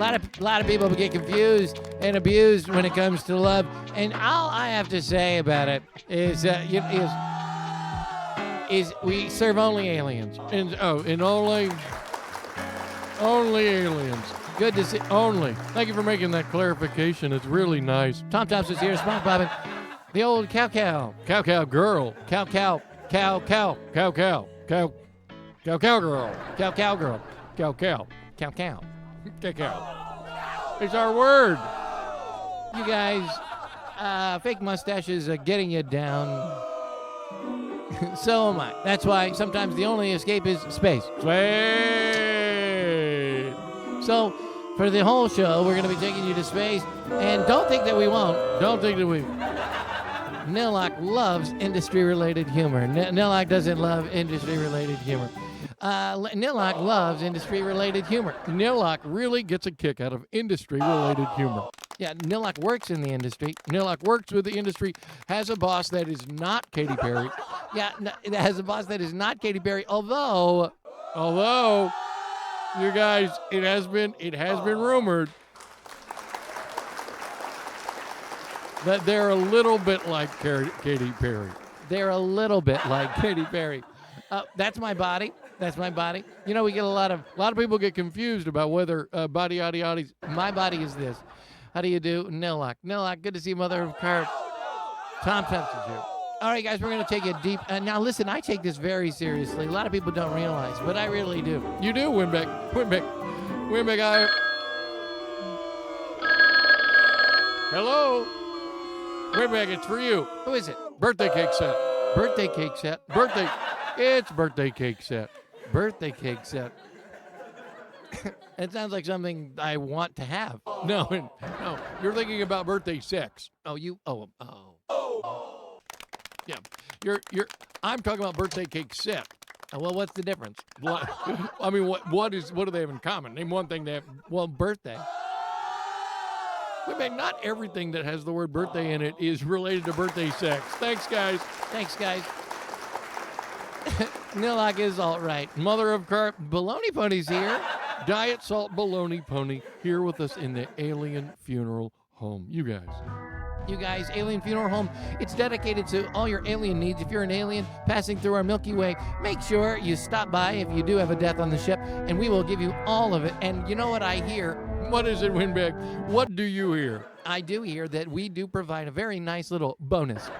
lot of people get confused and abused when it comes to love. And all I have to say about it is we serve only aliens. And only aliens. Good to see. Only. Thank you for making that clarification. It's really nice. Tom Thompson's here, Spot Bobbin. The old cow Cow girl. cow Cow girl. cow Cow girl. cow Cow. cow. Cow. It's our word. You guys, fake mustaches are getting you down. So am I. That's why sometimes the only escape is space. Space. So for the whole show, we're going to be taking you to space. And don't think that we won't. Don't think that we. Nilok loves industry-related humor. Nilok doesn't love industry-related humor. Nilok loves industry-related humor. Nilok really gets a kick out of industry-related humor. Yeah, Nilok works in the industry. Nilok works with the industry, has a boss that is not Katy Perry. Yeah, it has a boss that is not Katy Perry, although, you guys, it has been rumored that they're a little bit like Katy Perry. they're a little bit like Katy Perry. That's my body. That's my body. You know, we get a lot of people get confused about whether body yaddy. my body is this. How do you do? Nilok. Nilok, good to see you, mother of Cart. Tom Thompson's here. All right, guys, we're going to take a deep... now, listen, I take this very seriously. A lot of people don't realize, but I really do. You do, Winbeck. Hello? Winbeck, it's for you. Who is it? Birthday cake set. Birthday cake set. It's birthday cake set. Birthday cake set. It sounds like something I want to have. No, you're thinking about birthday sex. Oh. Yeah, I'm talking about birthday cake set. Well, what's the difference? What do they have in common? Name one thing they have. Well, birthday. Winbeck, not everything that has the word birthday in it is related to birthday sex. Thanks, guys. Nilok is all right. Mother of Carp. Baloney Pony's here. Diet Salt Baloney Pony here with us in the Alien Funeral Home. You guys, Alien Funeral Home. It's dedicated to all your alien needs. If you're an alien passing through our Milky Way, make sure you stop by if you do have a death on the ship, and we will give you all of it. And you know what I hear? What is it, Winbeck? What do you hear? I do hear that we do provide a very nice little bonus.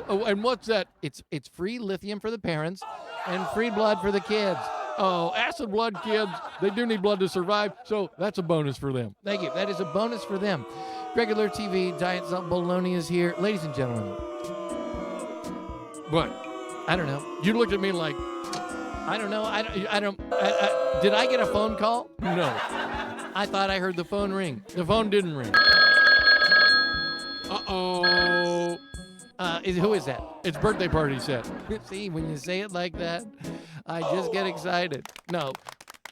Oh, and what's that? It's free lithium for the parents and free blood for the kids. Oh, acid blood kids. They do need blood to survive, so that's a bonus for them. Thank you. That is a bonus for them. Regular TV, Diet Salt Baloney is here. Ladies and gentlemen. What? I don't know. You looked at me like... I don't know. Did I get a phone call? No. I thought I heard the phone ring. The phone didn't ring. Uh-oh. Who is that? It's birthday party set. See, when you say it like that, I just get excited. No,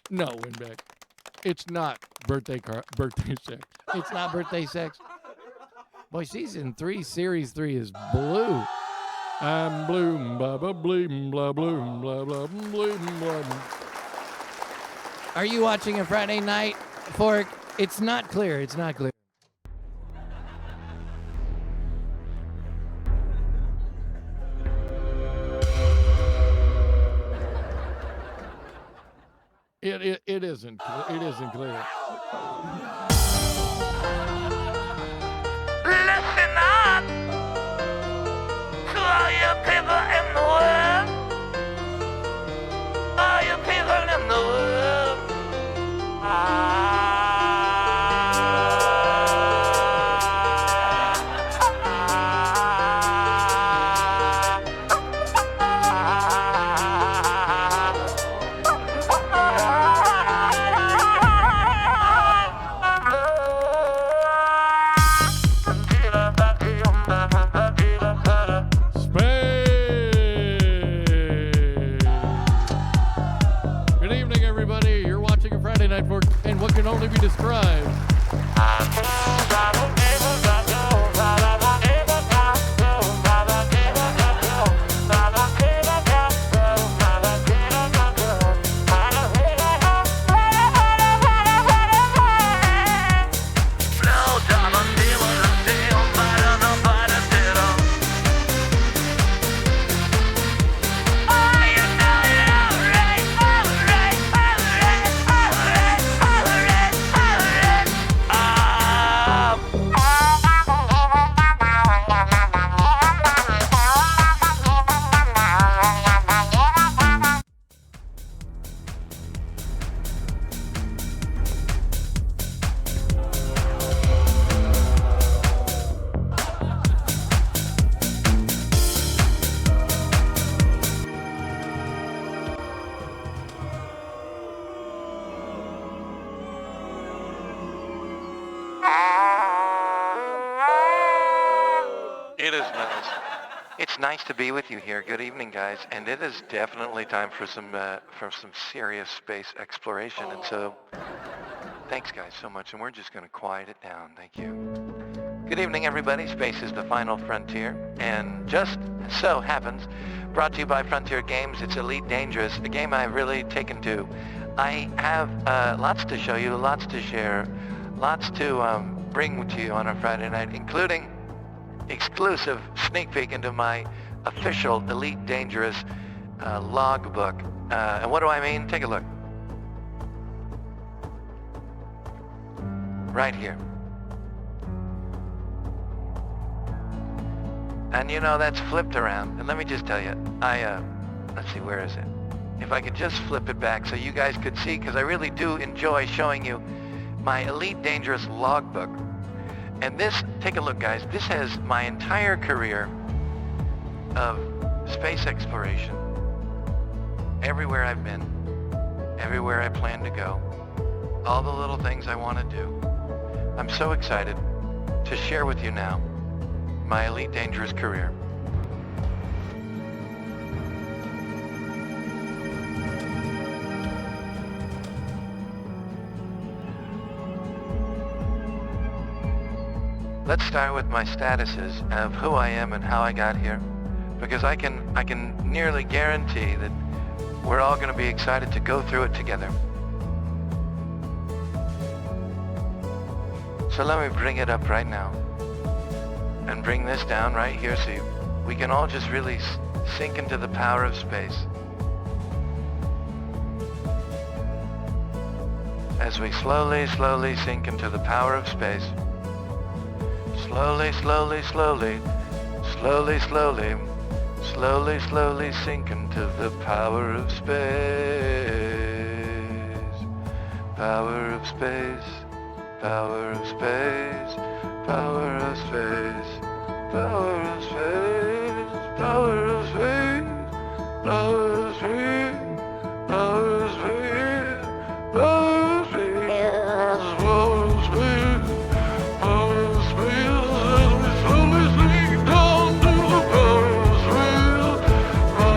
Winbeck. It's not birthday sex. It's not birthday sex. Boy, season 3, series 3 is blue. I'm bloom, blah, blah, bloom, blah, bloom, blah, blah, bloom, blah. Are you watching a Friday Night Fork? It's not clear. It's not clear. It isn't clear. Listen up to all you people in the world. All you people in the world. And what can only be described It is nice. It's nice to be with you here. Good evening, guys. And it is definitely time for some serious space exploration. And so, thanks, guys, so much. And we're just going to quiet it down. Thank you. Good evening, everybody. Space is the final frontier. And just so happens, brought to you by Frontier Games, it's Elite Dangerous, a game I've really taken to. I have lots to show you, lots to share, lots to bring to you on a Friday night, including exclusive sneak peek into my official Elite Dangerous logbook. And what do I mean? Take a look. Right here. And you know, that's flipped around. And let me just tell you, let's see, where is it? If I could just flip it back so you guys could see, because I really do enjoy showing you my Elite Dangerous logbook. And this, take a look, guys, this has my entire career of space exploration. Everywhere I've been, everywhere I plan to go, all the little things I want to do. I'm so excited to share with you now my Elite Dangerous career. Let's start with my statuses of who I am and how I got here, because I can nearly guarantee that we're all going to be excited to go through it together. So let me bring it up right now and bring this down right here so we can all just really sink into the power of space. As we slowly sink into the power of space. Slowly sink into the power of space. Power of space, power of space, power of space, power of space, power of space, power of space, power of space, power of space,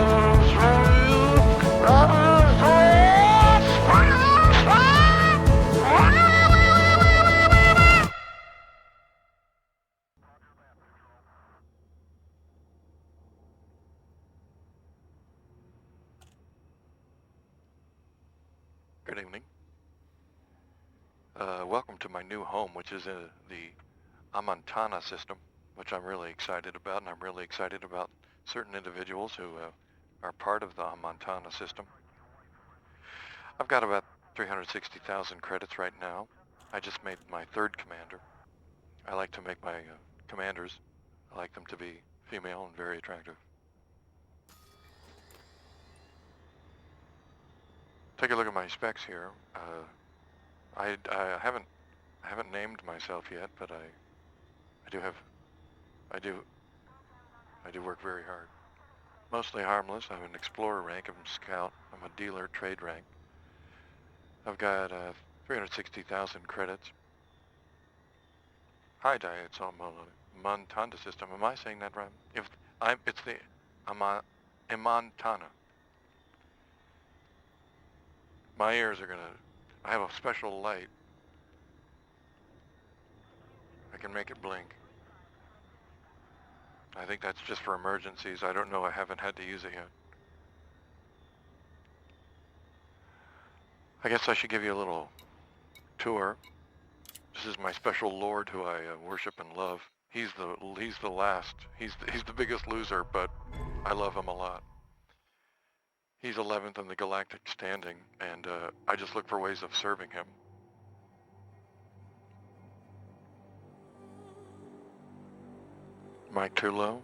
power of space. Good evening. Welcome to my new home, which is the Amontana system, which I'm really excited about, and I'm really excited about certain individuals who are part of the Amontana system. I've got about 360,000 credits right now. I just made my third commander. I like to make my commanders, I like them to be female and very attractive. Take a look at my specs here. I haven't named myself yet, but I do work very hard. Mostly harmless. I'm an explorer rank. I'm a scout. I'm a dealer trade rank. I've got 360,000 credits. Hi, it's on Montana system. Am I saying that right? It's the Montana. My ears are gonna. I have a special light. I can make it blink. I think that's just for emergencies. I don't know. I haven't had to use it yet. I guess I should give you a little tour. This is my special lord who I worship and love. He's the last. He's the biggest loser, but I love him a lot. He's 11th in the galactic standing, and I just look for ways of serving him. Mike too low?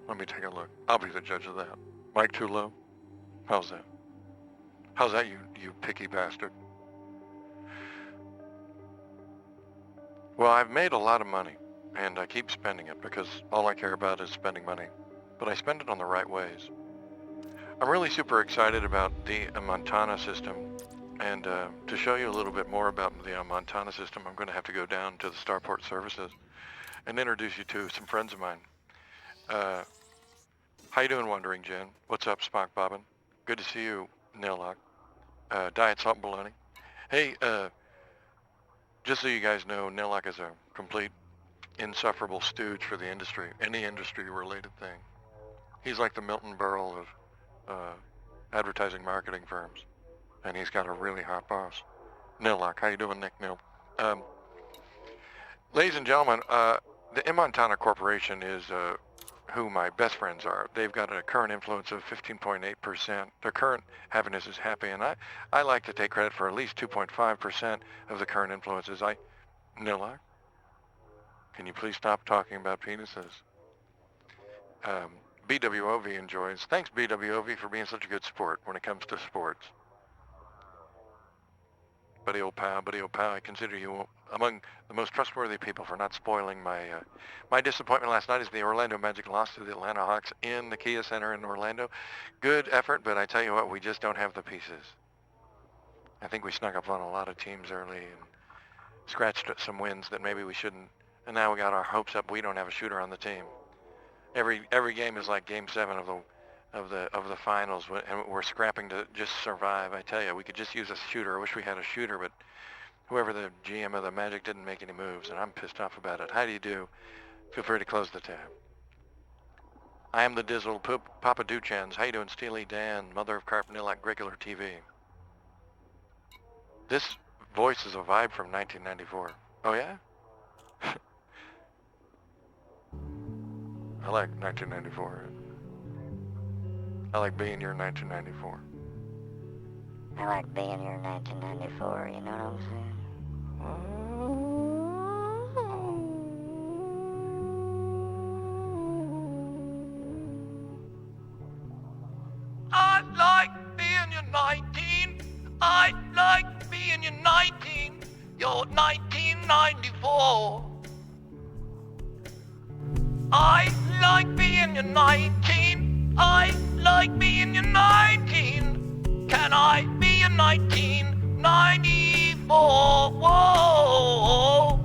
Let me take a look. I'll be the judge of that. Mike too low? How's that? How's that, you picky bastard? Well, I've made a lot of money, and I keep spending it because all I care about is spending money. But I spend it on the right ways. I'm really super excited about the Montana system, and to show you a little bit more about the Montana system, I'm going to have to go down to the Starport Services and introduce you to some friends of mine. How you doing, Wandering Jen? What's up, Spock Bobbin? Good to see you, Nillock. Diet Salt and Bologna. Hey, just so you guys know, Nillock is a complete insufferable stooge for the industry, any industry-related thing. He's like the Milton Berle of advertising marketing firms, and he's got a really hot boss. Nillock, how you doing, Nick Nil? Ladies and gentlemen, the Montana Corporation is who my best friends are. They've got a current influence of 15.8%. Their current happiness is happy, and I like to take credit for at least 2.5% of the current influences. Nillock, can you please stop talking about penises? BWOV enjoys. Thanks, BWOV, for being such a good sport when it comes to sports. Buddy old pal, I consider you among the most trustworthy people for not spoiling my disappointment last night as the Orlando Magic lost to the Atlanta Hawks in the Kia Center in Orlando. Good effort, but I tell you what, we just don't have the pieces. I think we snuck up on a lot of teams early and scratched at some wins that maybe we shouldn't, and now we got our hopes up. We don't have a shooter on the team. Every game is like Game 7 of the finals, and we're scrapping to just survive. I tell you, we could just use a shooter. I wish we had a shooter, but whoever the GM of the Magic didn't make any moves, and I'm pissed off about it. How do you do? Feel free to close the tab. I am the Dizzle Papa Duchans. How you doing, Steely Dan, Mother of Carp Nillock, regular TV? This voice is a vibe from 1994. Oh yeah? I like 1994. I like being your 1994. I like being your 1994, you know what I'm saying? I like being your 19. I like being your 19. Your 1994. I like being your 19. I like being your 19. Can I be your 1994? Whoa.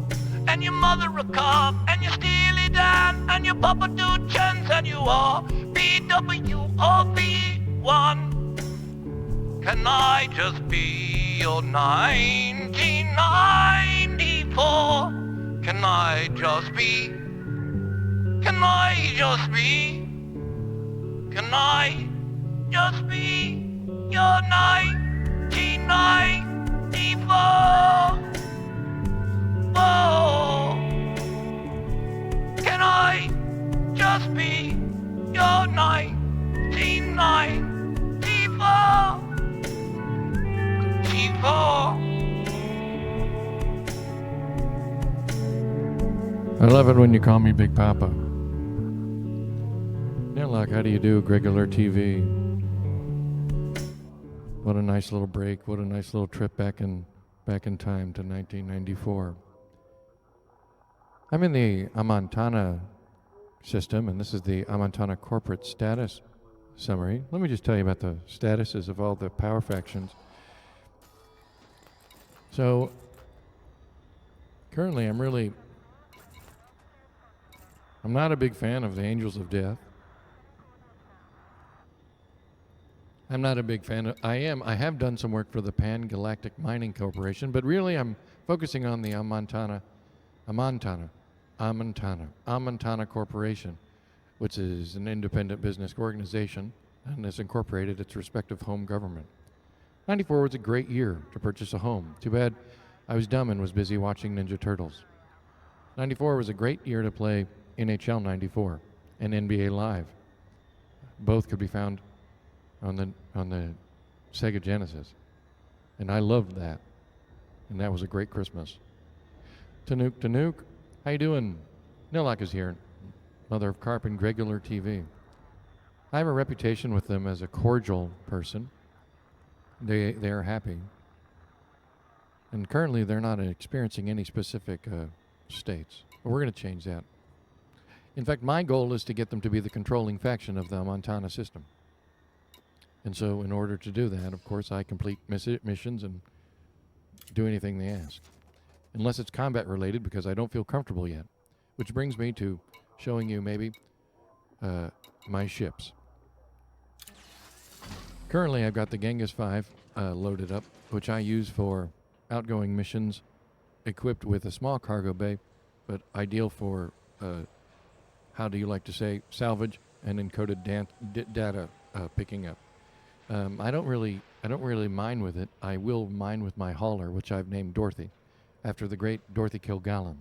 And your mother a cop, and your Steely Dan, and your Papa Duchans, and you are BWOV1. Can I just be your 1994? Can I just be? Can I just be? Can I just be your 1994? Whoa. Can I just be your 1994? I love it when you call me Big Papa. Nillock, how do you do, Regular TV? What a nice little break. What a nice little trip back in time to 1994. I'm in the Montana system, and this is the Montana corporate status summary. Let me just tell you about the statuses of all the power factions. So, currently I'm not a big fan of the Angels of Death. I'm not a big fan of, I have done some work for the Pan Galactic Mining Corporation, but really I'm focusing on the Montana Corporation, which is an independent business organization and has incorporated its respective home government. 94 was a great year to purchase a home. Too bad I was dumb and was busy watching Ninja Turtles. 94 was a great year to play NHL 94 and NBA Live. Both could be found on the Sega Genesis. And I loved that. And that was a great Christmas. Tanuke, how you doing? Nillock is here, Mother of Carp and Regular TV. I have a reputation with them as a cordial person. They are happy. And currently they're not experiencing any specific states. But we're going to change that. In fact, my goal is to get them to be the controlling faction of the Montana system. And so in order to do that, of course, I complete missions and do anything they ask. Unless it's combat related, because I don't feel comfortable yet. Which brings me to showing you maybe my ships. Currently, I've got the Genghis 5 loaded up, which I use for outgoing missions, equipped with a small cargo bay, but ideal for, how do you like to say, salvage and encoded data picking up. I don't really mine with it. I will mine with my hauler, which I've named Dorothy, after the great Dorothy Kilgallen.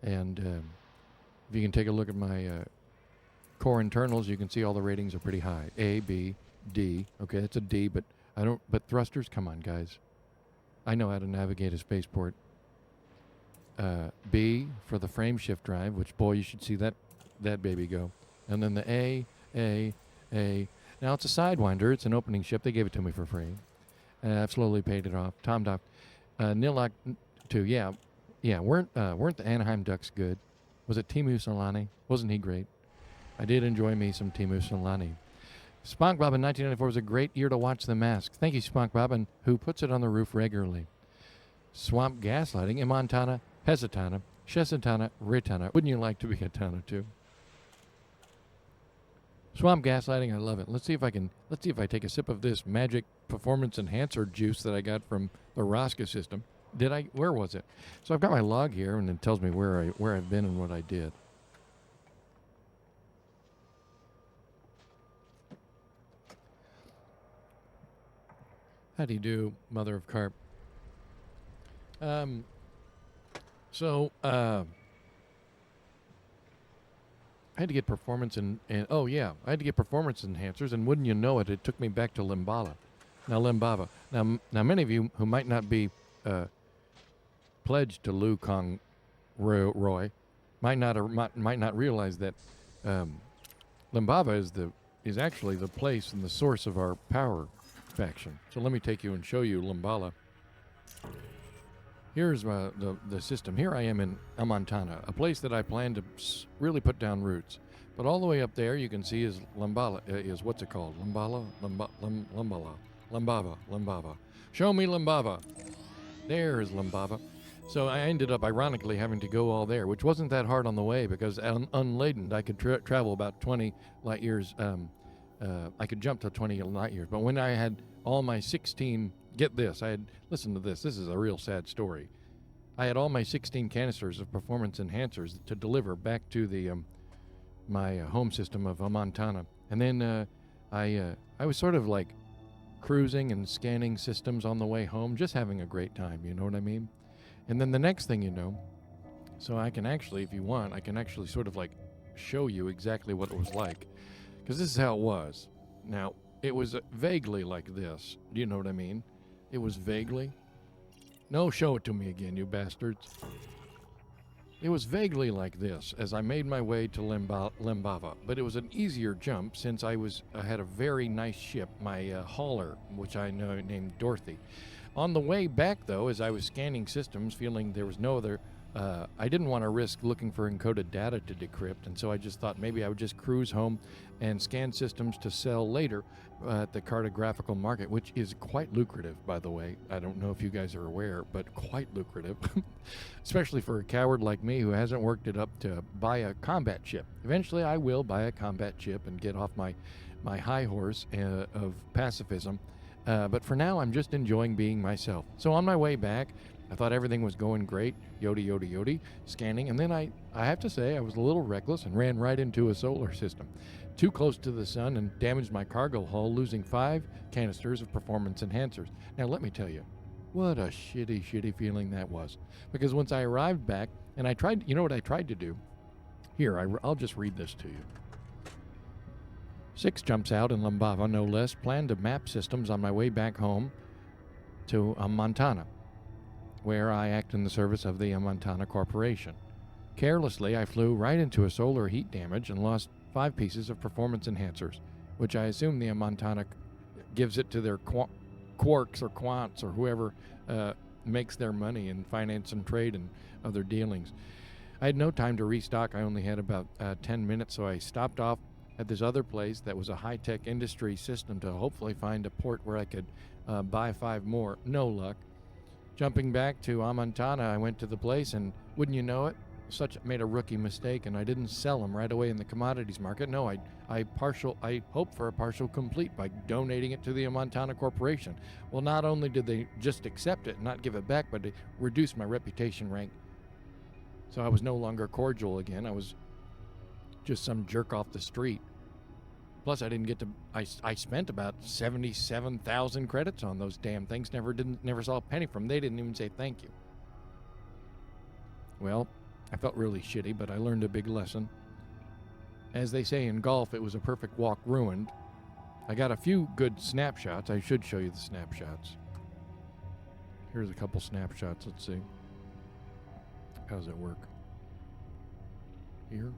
And if you can take a look at my core internals, you can see all the ratings are pretty high. A, B, D. Okay, that's a D, but but thrusters, come on, guys. I know how to navigate a spaceport. B for the frame shift drive, which, boy, you should see that baby go. And then the A. Now, it's a Sidewinder. It's an opening ship. They gave it to me for free. I've slowly paid it off. Tom Doc. Nilok 2, yeah. Weren't the Anaheim Ducks good? Was it Timu Solani? Wasn't he great? I did enjoy me some Timu Solani. Spunk Bob in 1994 was a great year to watch The Mask. Thank you, Spunk Bob, who puts it on the roof regularly. Swamp Gaslighting in Montana, Pesatana, Shesatana, Ritana. Wouldn't you like to be a Tana too? Swamp Gaslighting, I love it. Let's see if I take a sip of this magic performance enhancer juice that I got from the Rosca system. Where was it? So I've got my log here, and it tells me where I've been and what I did. How do you do, Mother of Carp? I had to get performance I had to get performance enhancers, and wouldn't you know it, it took me back to Limbala. Now, many of you who might not be pledged to Liu Kong Roy might not realize that Limbava is actually the place and the source of our power faction. So let me take you and show you Limbala. Here's the system. Here I am in Montana, a place that I plan to really put down roots. But all the way up there, you can see is Limbala. What's it called? Limbava. Show me Limbava. There is Limbava. So I ended up, ironically, having to go all there, which wasn't that hard on the way because unladen, I could travel about 20 light years. I could jump to 20 light years. But when I had all my 16, get this, listen to this. This is a real sad story. I had all my 16 canisters of performance enhancers to deliver back to the my home system of Montana. And then I was sort of like cruising and scanning systems on the way home, just having a great time, you know what I mean? And then the next thing you know, so I can actually, if you want, I can actually sort of like show you exactly what it was like. Because this is how it was. Now, it was vaguely like this. Do you know what I mean? It was vaguely. No, show it to me again, you bastards. It was vaguely like this as I made my way to Limbava, but it was an easier jump since I had a very nice ship, my hauler, which I named Dorothy. On the way back, though, as I was scanning systems, feeling there was no other, I didn't want to risk looking for encoded data to decrypt, and so I just thought maybe I would just cruise home and scan systems to sell later at the cartographical market, which is quite lucrative, by the way. I don't know if you guys are aware, but quite lucrative, especially for a coward like me who hasn't worked it up to buy a combat ship. Eventually, I will buy a combat ship and get off my high horse of pacifism. But for now, I'm just enjoying being myself. So on my way back, I thought everything was going great, yodi, scanning, and then I have to say I was a little reckless and ran right into a solar system. Too close to the sun and damaged my cargo hull, losing 5 canisters of performance enhancers. Now let me tell you, what a shitty feeling that was. Because once I arrived back, and I tried, you know what I tried to do? Here, I'll just read this to you. 6 jumps out in Limbava, no less, planned to map systems on my way back home to Montana, where I act in the service of the Montana Corporation. Carelessly, I flew right into a solar heat damage and lost 5 pieces of performance enhancers, which I assume the Montana gives it to their quarks or quants or whoever makes their money in finance and trade and other dealings. I had no time to restock. I only had about 10 minutes, so I stopped off at this other place that was a high-tech industry system to hopefully find a port where I could buy 5 more. No luck. Jumping back to Montana, I went to the place, and wouldn't you know it, made a rookie mistake, and I didn't sell them right away in the commodities market. No, I hoped for a partial complete by donating it to the Montana Corporation. Well, not only did they just accept it and not give it back, but they reduced my reputation rank. So I was no longer cordial again. I was just some jerk off the street. Plus, I didn't get to. I spent about 77,000 credits on those damn things. Never saw a penny from them. They didn't even say thank you. Well, I felt really shitty, but I learned a big lesson. As they say in golf, it was a perfect walk ruined. I got a few good snapshots. I should show you the snapshots. Here's a couple snapshots. Let's see. How does it work? Here.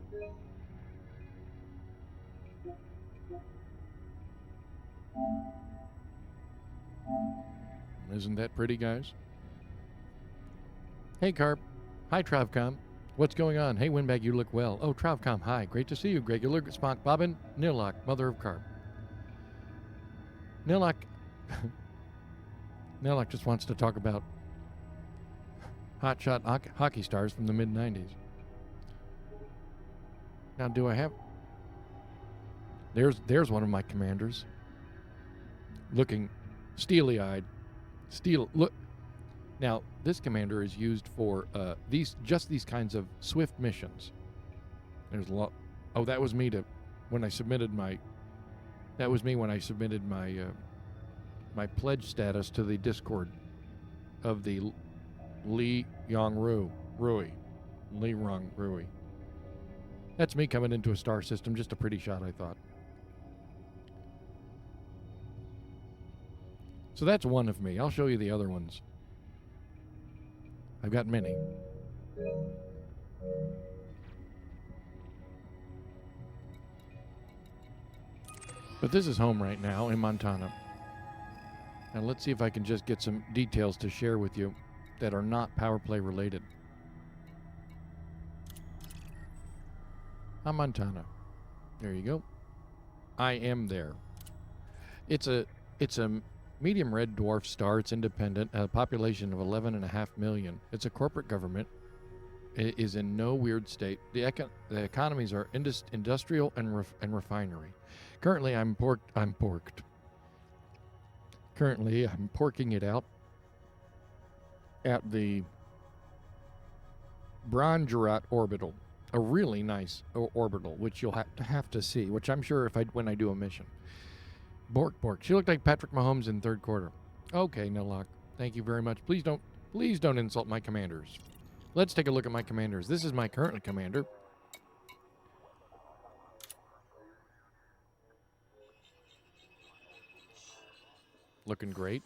Isn't that pretty, guys? Hey, Carp. Hi, Travcom. What's going on? Hey, Windbag, you look well. Oh, Travcom, hi. Great to see you. Regular Spock, Bobbin, Nilok, mother of Carp. Nilok... Nilok just wants to talk about hotshot hockey stars from the mid-90s. Now, do I have... There's one of my commanders. Looking steely-eyed. Look. Now, this commander is used for these kinds of swift missions. There's a lot. Oh, that was me when I submitted my my pledge status to the Discord of the Lee Rui. That's me coming into a star system. Just a pretty shot, I thought. So that's one of me. I'll show you the other ones. I've got many. But this is home right now in Montana. Now let's see if I can just get some details to share with you that are not power play related. I'm Montana. There you go. I am there. It's a medium red dwarf star. It's independent. A population of 11.5 million. It's a corporate government. It is in no weird state. The economies are industrial and refinery. Currently, I'm porked. Currently, I'm porking it out at the Brongerat orbital, a really nice orbital, which you'll have to see. Which I'm sure when I do a mission. Bork. She looked like Patrick Mahomes in third quarter. Okay, Nilok. Thank you very much. Please don't insult my commanders. Let's take a look at my commanders. This is my current commander. Looking great.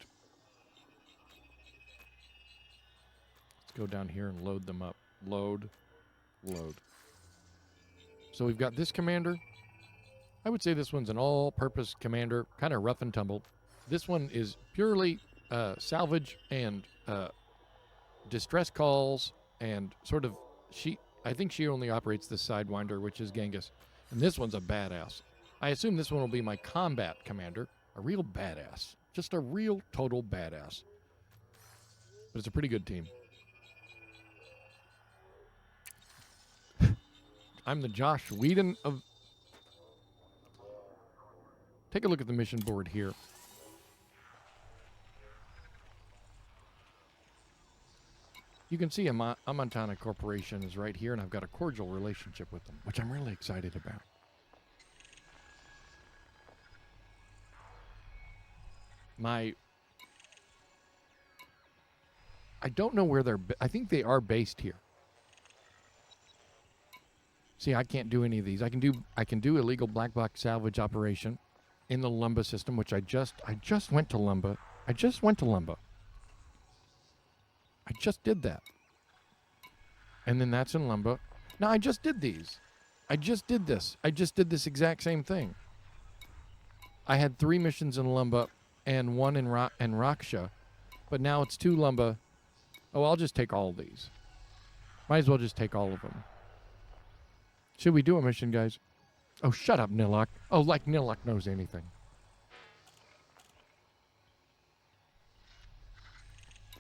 Let's go down here and load them up. Load. So we've got this commander. I would say this one's an all-purpose commander, kind of rough and tumble. This one is purely salvage and distress calls and sort of I think she only operates the Sidewinder, which is Genghis. And this one's a badass. I assume this one will be my combat commander, a real badass. Just a real total badass. But it's a pretty good team. I'm the Josh Whedon of... Take a look at the mission board here. You can see a Montana Corporation is right here, and I've got a cordial relationship with them, which I'm really excited about. I don't know where they're... I think they are based here. See, I can't do any of these. I can do illegal black box salvage operation in the Lumba system, which I just went to Lumba. I just did that. And then that's in Lumba. Now, I just did these. I just did this exact same thing. I had 3 missions in Lumba and 1 in Raksha, but now it's 2 Lumba. Oh, I'll just take all of these. Might as well just take all of them. Should we do a mission, guys? Oh, shut up, Nilok. Oh, like Nilok knows anything.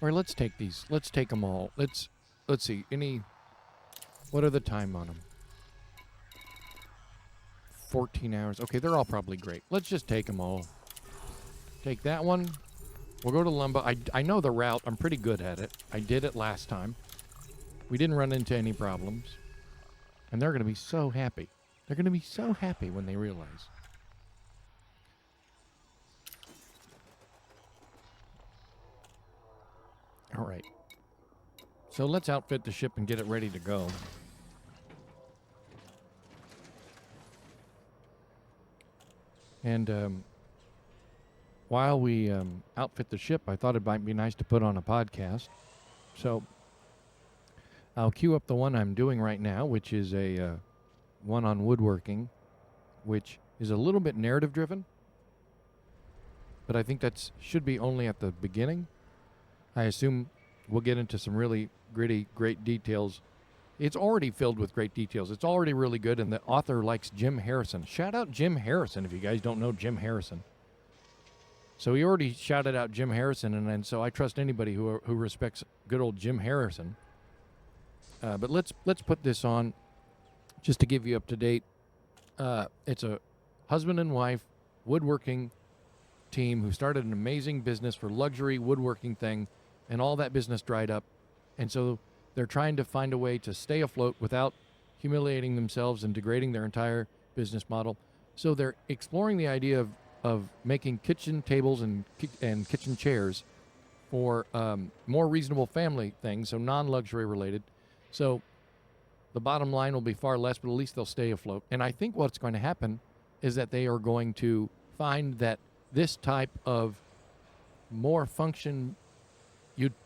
All right, let's take these. Let's take them all. Let's see. What are the time on them? 14 hours. Okay, they're all probably great. Let's just take them all. Take that one. We'll go to Lumba. I know the route. I'm pretty good at it. I did it last time. We didn't run into any problems. And they're going to be so happy. They're going to be so happy when they realize. All right. So let's outfit the ship and get it ready to go. And while we outfit the ship, I thought it might be nice to put on a podcast. So I'll queue up the one I'm doing right now, which is a one on woodworking, which is a little bit narrative driven. But I think that should be only at the beginning. I assume we'll get into some really gritty, great details. It's already filled with great details. It's already really good, and the author likes Jim Harrison. Shout out Jim Harrison if you guys don't know Jim Harrison. So he already shouted out Jim Harrison, and so I trust anybody who respects good old Jim Harrison. But let's put this on just to give you up to date. It's a husband and wife woodworking team who started an amazing business for luxury woodworking thing, and all that business dried up. And so they're trying to find a way to stay afloat without humiliating themselves and degrading their entire business model. So they're exploring the idea of making kitchen tables and kitchen chairs for more reasonable family things, so non-luxury related. So the bottom line will be far less, but at least they'll stay afloat. And I think what's going to happen is that they are going to find that this type of more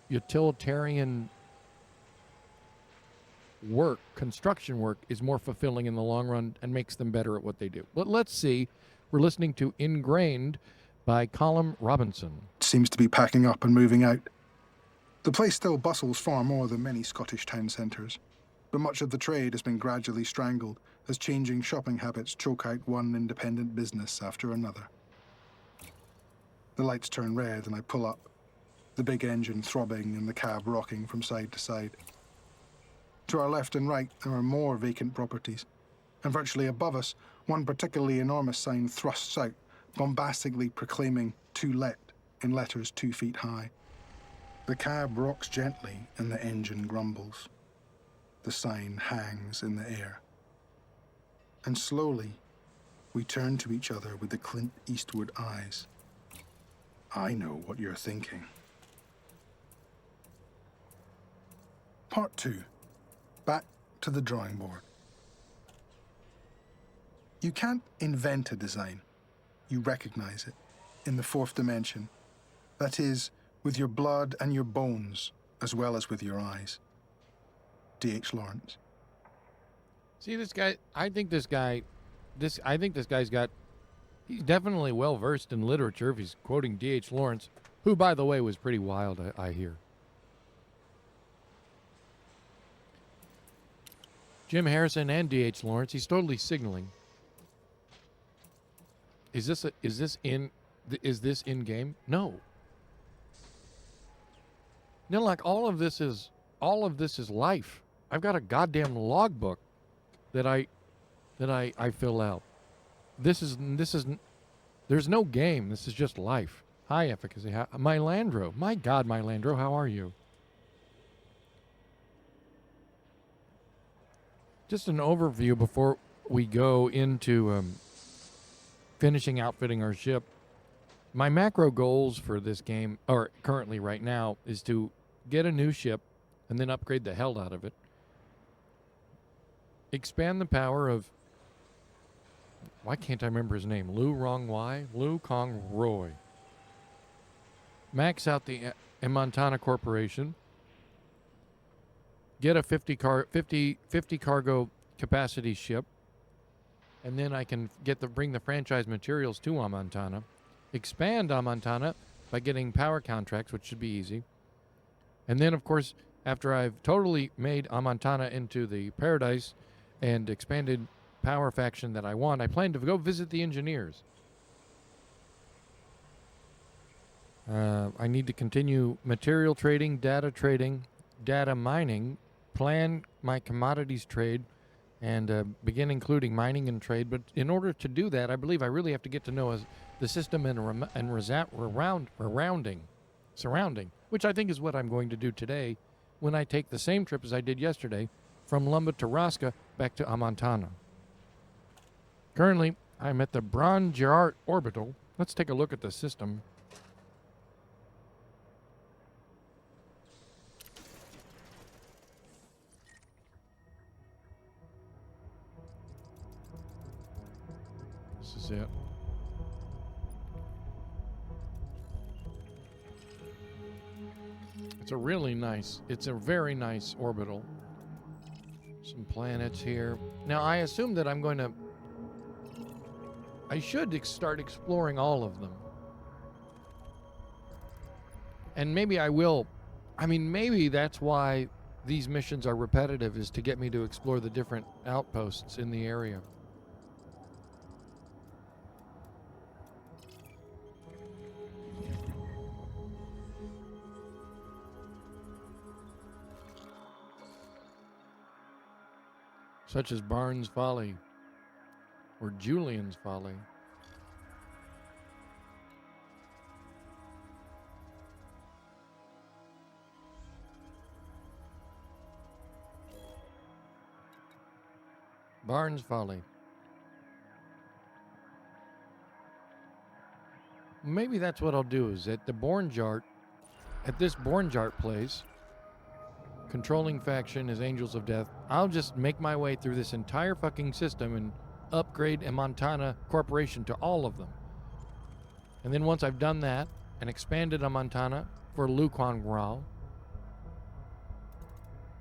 utilitarian work, construction work, is more fulfilling in the long run and makes them better at what they do. But let's see. We're listening to Ingrained by Colm Robinson. Seems to be packing up and moving out. The place still bustles far more than many Scottish town centres, but much of the trade has been gradually strangled as changing shopping habits choke out one independent business after another. The lights turn red and I pull up, the big engine throbbing and the cab rocking from side to side. To our left and right, there are more vacant properties, and virtually above us, one particularly enormous sign thrusts out, bombastically proclaiming "To Let" in letters 2 feet high. The cab rocks gently and the engine grumbles. The sign hangs in the air. And slowly, we turn to each other with the Clint Eastwood eyes. I know what you're thinking. Part 2. Back to the drawing board. You can't invent a design. You recognize it in the fourth dimension. That is, with your blood and your bones, as well as with your eyes. D.H. Lawrence. See this guy? I think this guy's got. He's definitely well versed in literature. If he's quoting D.H. Lawrence, who, by the way, was pretty wild, I hear. Jim Harrison and D.H. Lawrence. He's totally signaling. Is this in game? No. No, like all of this is life. I've got a goddamn logbook that I fill out. This is there's no game. This is just life. High efficacy. Mylandro. My God, Mylandro, how are you? Just an overview before we go into finishing outfitting our ship. My macro goals for this game, or currently right now, is to get a new ship and then upgrade the hell out of it. Expand the power of, why can't I remember his name? Lu Kong Roy. Max out the Montana Corporation. Get a 50 cargo capacity ship. And then I can bring the franchise materials to Montana. Expand Montana by getting power contracts, which should be easy. And then, of course, after I've totally made Montana into the paradise and expanded power faction that I want, I plan to go visit the engineers. I need to continue material trading, data mining, plan my commodities trade and begin including mining and trade. But in order to do that, I believe I really have to get to know the system surrounding, which I think is what I'm going to do today when I take the same trip as I did yesterday from Lumba to Raska back to Amantana. Currently, I'm at the Bronjart orbital. Let's take a look at the system. This is it. It's a very nice orbital. Some planets here. Now, I assume that I should start exploring all of them. And maybe I will. I mean, maybe that's why these missions are repetitive, is to get me to explore the different outposts in the area. Such as Barnes Folly or Julian's Folly. Barnes Folly. Maybe that's what I'll do, is at this Bornjart place, controlling faction is Angels of Death. I'll just make my way through this entire fucking system and upgrade a Montana Corporation to all of them. And then once I've done that and expanded a Montana for Luquan Grau,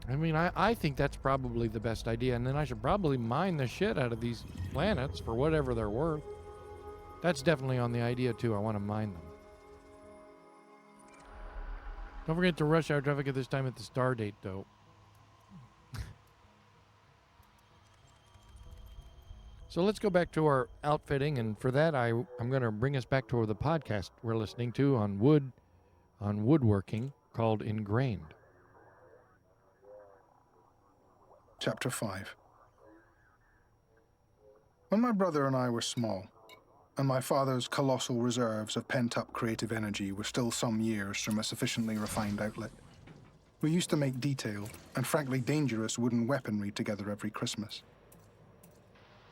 I mean, I think that's probably the best idea. And then I should probably mine the shit out of these planets for whatever they're worth. That's definitely on the idea, too. I want to mine them. Don't forget to rush hour traffic at this time at the star date, though. So let's go back to our outfitting, and for that, I'm going to bring us back to the podcast we're listening to on woodworking called Ingrained. Chapter 5. When my brother and I were small, and my father's colossal reserves of pent-up creative energy were still some years from a sufficiently refined outlet, we used to make detailed and frankly dangerous wooden weaponry together every Christmas.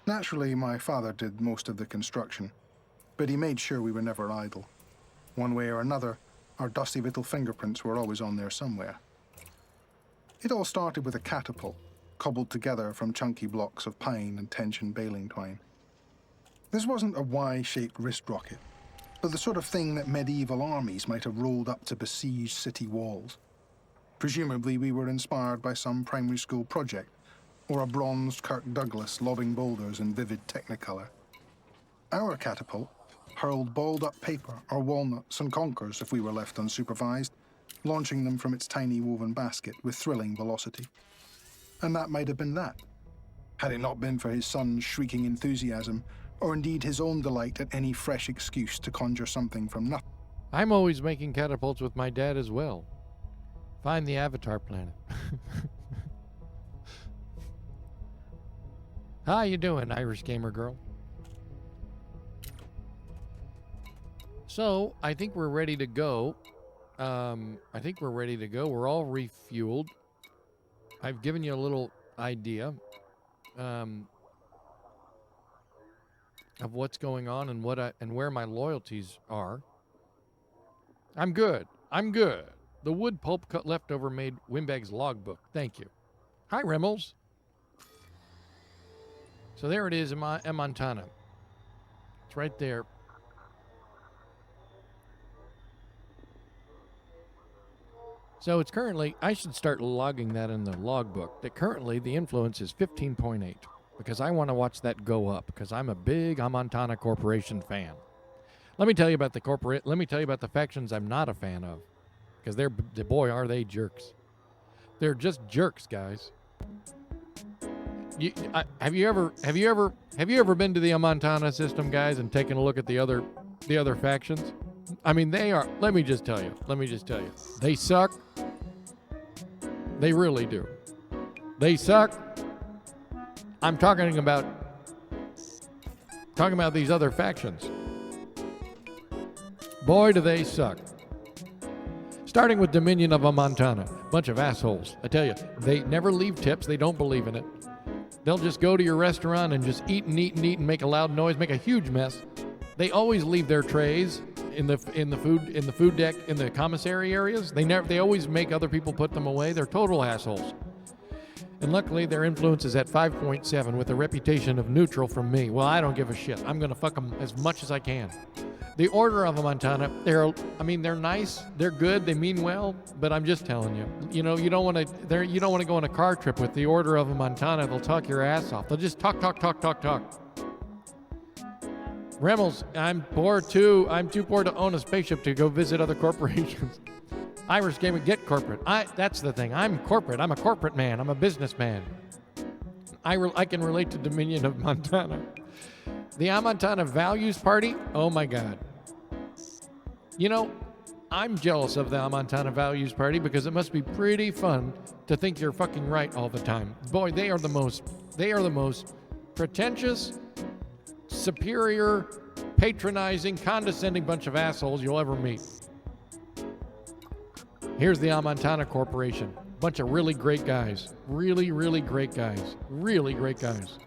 Naturally, my father did most of the construction, but he made sure we were never idle. One way or another, our dusty little fingerprints were always on there somewhere. It all started with a catapult, cobbled together from chunky blocks of pine and tension baling twine. This wasn't a Y-shaped wrist rocket, but the sort of thing that medieval armies might have rolled up to besiege city walls. Presumably, we were inspired by some primary school project, or a bronzed Kirk Douglas lobbing boulders in vivid technicolor. Our catapult hurled balled-up paper or walnuts and conkers if we were left unsupervised, launching them from its tiny woven basket with thrilling velocity. And that might have been that, had it not been for his son's shrieking enthusiasm, or indeed his own delight at any fresh excuse to conjure something from nothing. I'm always making catapults with my dad as well. Find the Avatar planet. How you doing, Irish gamer girl? So, I think we're ready to go. We're all refueled. I've given you a little idea of what's going on and where my loyalties are. I'm good. The wood pulp cut leftover made Wimbag's logbook. Thank you. Hi, Rimmels. So there it is in Montana. It's right there. So it's currently, I should start logging that in the logbook, that currently the influence is 15.8, because I want to watch that go up, because I'm a big Montana Corporation fan. Let me tell you about the factions I'm not a fan of, because boy, are they jerks. They're just jerks, guys. Have you ever been to the Montana system, guys, and taken a look at the other factions? I mean, they are, let me just tell you, they suck. They really do. They suck. I'm talking about these other factions. Boy, do they suck. Starting with Dominion of Montana. Bunch of assholes. I tell you, they never leave tips. They don't believe in it. They'll just go to your restaurant and just eat and eat and eat and make a loud noise, make a huge mess. They always leave their trays in the food deck in the commissary areas. They always make other people put them away. They're total assholes. And luckily, their influence is at 5.7 with a reputation of neutral from me. Well, I don't give a shit. I'm going to fuck them as much as I can. The Order of Montana, they're nice, they're good, they mean well, but I'm just telling you, you don't want to go on a car trip with the Order of Montana. They'll talk your ass off. They'll just talk. Remmels, I'm poor too. I'm too poor to own a spaceship to go visit other corporations. Irish Game and get corporate. That's the thing. I'm corporate. I'm a corporate man. I'm a businessman. I can relate to Dominion of Montana. The Amontana Values Party, oh my God. I'm jealous of the Amontana Values Party because it must be pretty fun to think you're fucking right all the time. Boy, they are the most pretentious, superior, patronizing, condescending bunch of assholes you'll ever meet. Here's the Amontana Corporation. Bunch of really great guys. Really, really great guys. Really great guys.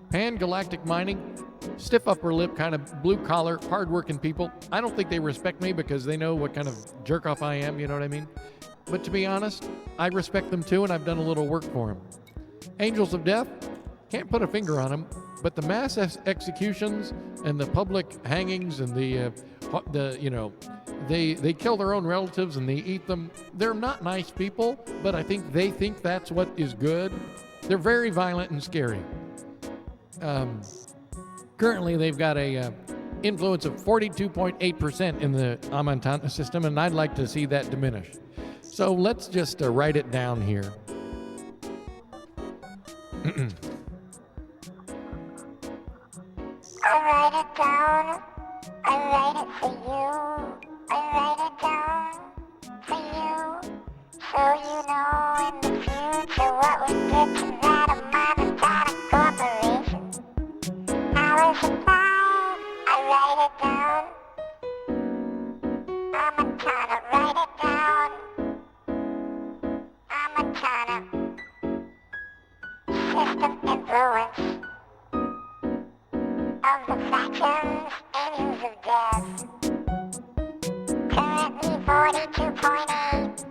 Pan-Galactic Mining, stiff upper lip, kind of blue-collar, hard-working people. I don't think they respect me because they know what kind of jerk-off I am, you know what I mean? But to be honest, I respect them too, and I've done a little work for them. Angels of Death, can't put a finger on them, but the mass executions and the public hangings and they kill their own relatives and they eat them. They're not nice people, but I think they think that's what is good. They're very violent and scary. Currently, they've got a influence of 42.8% in the Amontana system, and I'd like to see that diminish. So let's just write it down here. I write it down. I write it for you. I write it down for you. So you know in the future what we did to that Amontana Corporation. Now is the time. I write it down. Amontana, write it down. Amontana. System influence of the factions and use of death. Currently 42.8.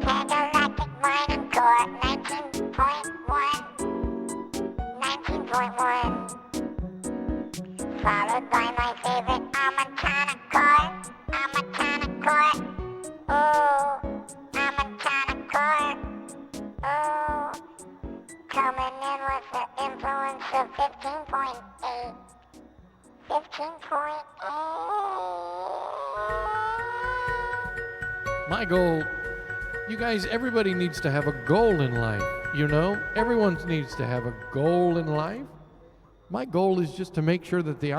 Pan-Galactic Mining Core 19.1. Followed by my favorite Amontana Core. Oh, Amontana Core. Oh, coming in with the influence of 15.8. 15.8. My goal, you guys, everybody needs to have a goal in life, Everyone needs to have a goal in life. My goal is just to make sure that the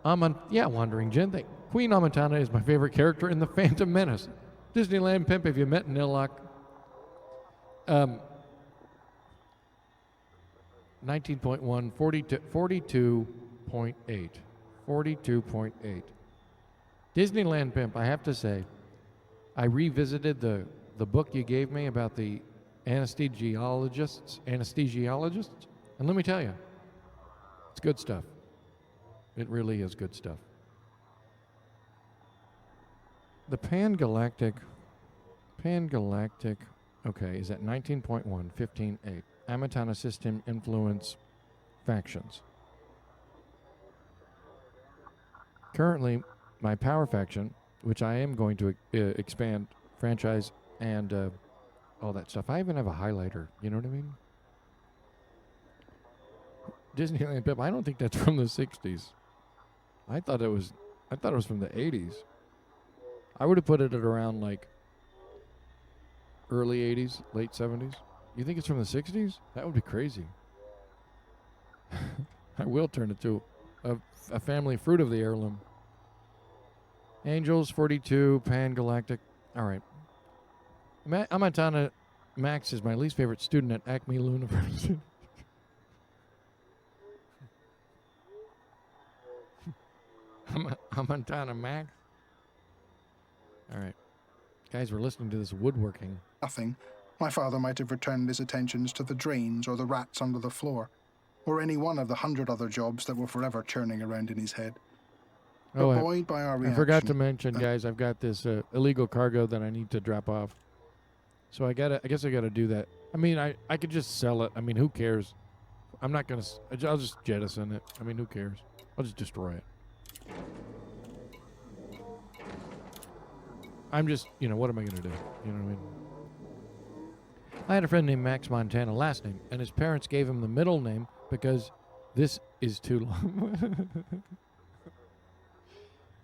Wandering Jen, Queen Amontana is my favorite character in The Phantom Menace. Disneyland Pimp, have you met Nilok? 19.1, 42.8. 42.8. Disneyland Pimp, I have to say, I revisited the book you gave me about the anesthesiologists, and let me tell you, it's good stuff. It really is good stuff. The Pan-Galactic, okay, is at 19.1, 15.8. Amontana System Influence Factions. Currently, my Power Faction, which I am going to expand, franchise, and all that stuff. I even have a highlighter, you know what I mean? Disneyland Pip, I don't think that's from the 60s. I thought it was from the 80s. I would have put it at around like early 80s, late 70s. You think it's from the 60s? That would be crazy. I will turn it to a family fruit of the heirloom. Angels, 42, Pan-Galactic. All right. Amontana Max is my least favorite student at Acme University. Montana Max. All right. Guys, we're listening to this woodworking. Nothing, my father might have returned his attentions to the drains or the rats under the floor, or any one of the 100 other jobs that were forever churning around in his head. But Oh, buoyed by our I reaction, forgot to mention, guys, I've got this illegal cargo that I need to drop off. So I guess I gotta do that. I mean, I could just sell it. I mean, who cares? I'm not gonna. I'll just jettison it. I mean, who cares? I'll just destroy it. I'm just, what am I gonna do? You know what I mean? I had a friend named Max Montana, last name, and his parents gave him the middle name because this is too long.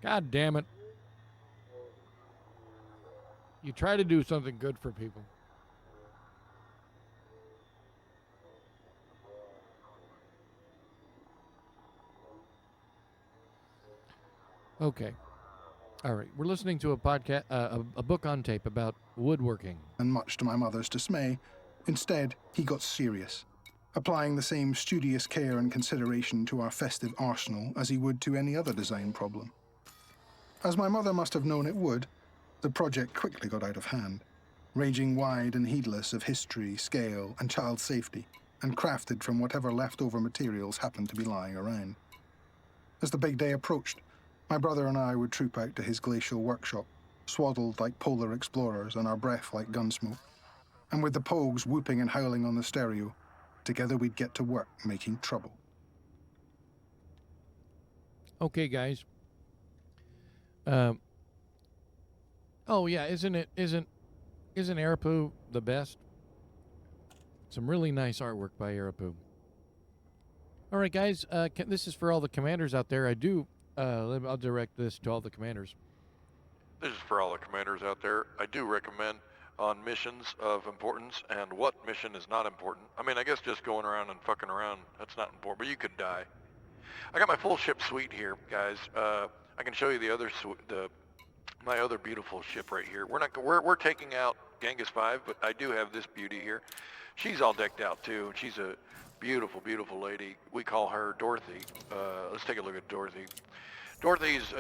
God damn it. You try to do something good for people. Okay. All right. We're listening to a podcast, a book on tape about woodworking. And much to my mother's dismay, instead he got serious, applying the same studious care and consideration to our festive arsenal as he would to any other design problem. As my mother must have known it would, the project quickly got out of hand, raging wide and heedless of history, scale, and child safety, and crafted from whatever leftover materials happened to be lying around. As the big day approached, my brother and I would troop out to his glacial workshop, swaddled like polar explorers and our breath like gunsmoke. And with the Pogues whooping and howling on the stereo, together we'd get to work making trouble. Okay, guys. Oh yeah, isn't Arapu the best? Some really nice artwork by Arapu. All right, guys. This is for all the commanders out there. I'll direct this to all the commanders. This is for all the commanders out there. I do recommend on missions of importance and what mission is not important. I mean, I guess just going around and fucking around, that's not important, but you could die. I got my full ship suite here, guys. I can show you my other beautiful ship right here. We're taking out Genghis 5, but I do have this beauty here. She's all decked out too, and she's a beautiful, beautiful lady. We call her Dorothy. Let's take a look at Dorothy. Dorothy's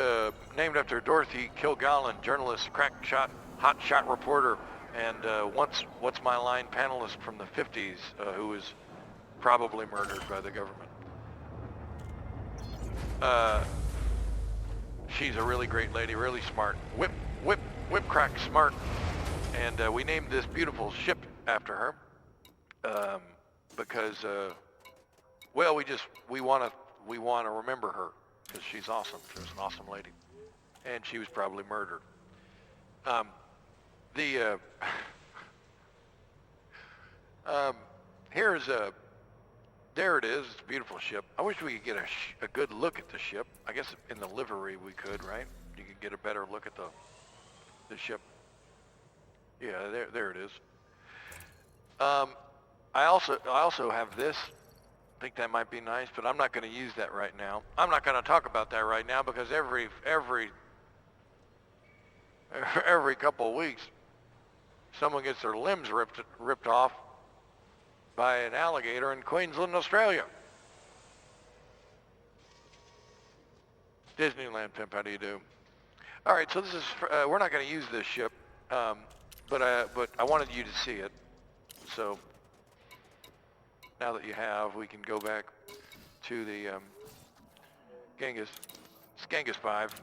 named after Dorothy Kilgallen, journalist, hot shot reporter, and once What's My Line panelist from the 50s, who was probably murdered by the government. She's a really great lady, really smart. Whip crack smart. And we named this beautiful ship after her because, well, we want to remember her because she's awesome. She was an awesome lady, and she was probably murdered. There it is. It's a beautiful ship. I wish we could get a good look at the ship. I guess in the livery we could, right? You could get a better look at the ship. Yeah, there it is. I also have this. I think that might be nice, but I'm not going to use that right now. I'm not going to talk about that right now because every couple of weeks, someone gets their limbs ripped off by an alligator in Queensland, Australia. Disneyland pimp, how do you do? All right, so this is we're not going to use this ship, but I wanted you to see it. So now that you have, we can go back to the Genghis. It's Genghis 5.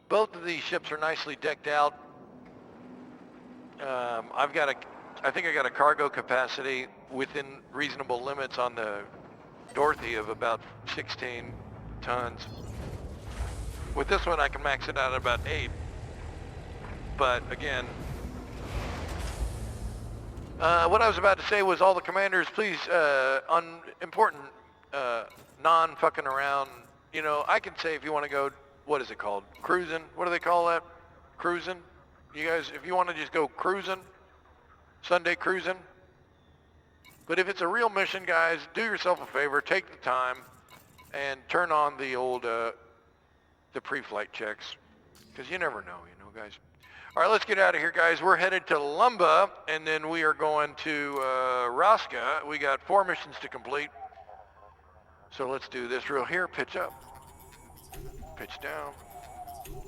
Both of these ships are nicely decked out. I think I got a cargo capacity within reasonable limits on the Dorothy of about 16 tons. With this one, I can max it out at about 8. But again, what I was about to say was all the commanders, please, unimportant, non-fucking around. You know, I can say if you want to go, what is it called? Cruising? What do they call that? Cruising? You guys, if you want to just go cruising, Sunday cruising. But if it's a real mission, guys, do yourself a favor, take the time, and turn on the old, the pre-flight checks, because you never know, guys. All right, let's get out of here, guys. We're headed to Lumba, and then we are going to Rosca. We got 4 missions to complete. So let's do this real here. Pitch up, pitch down,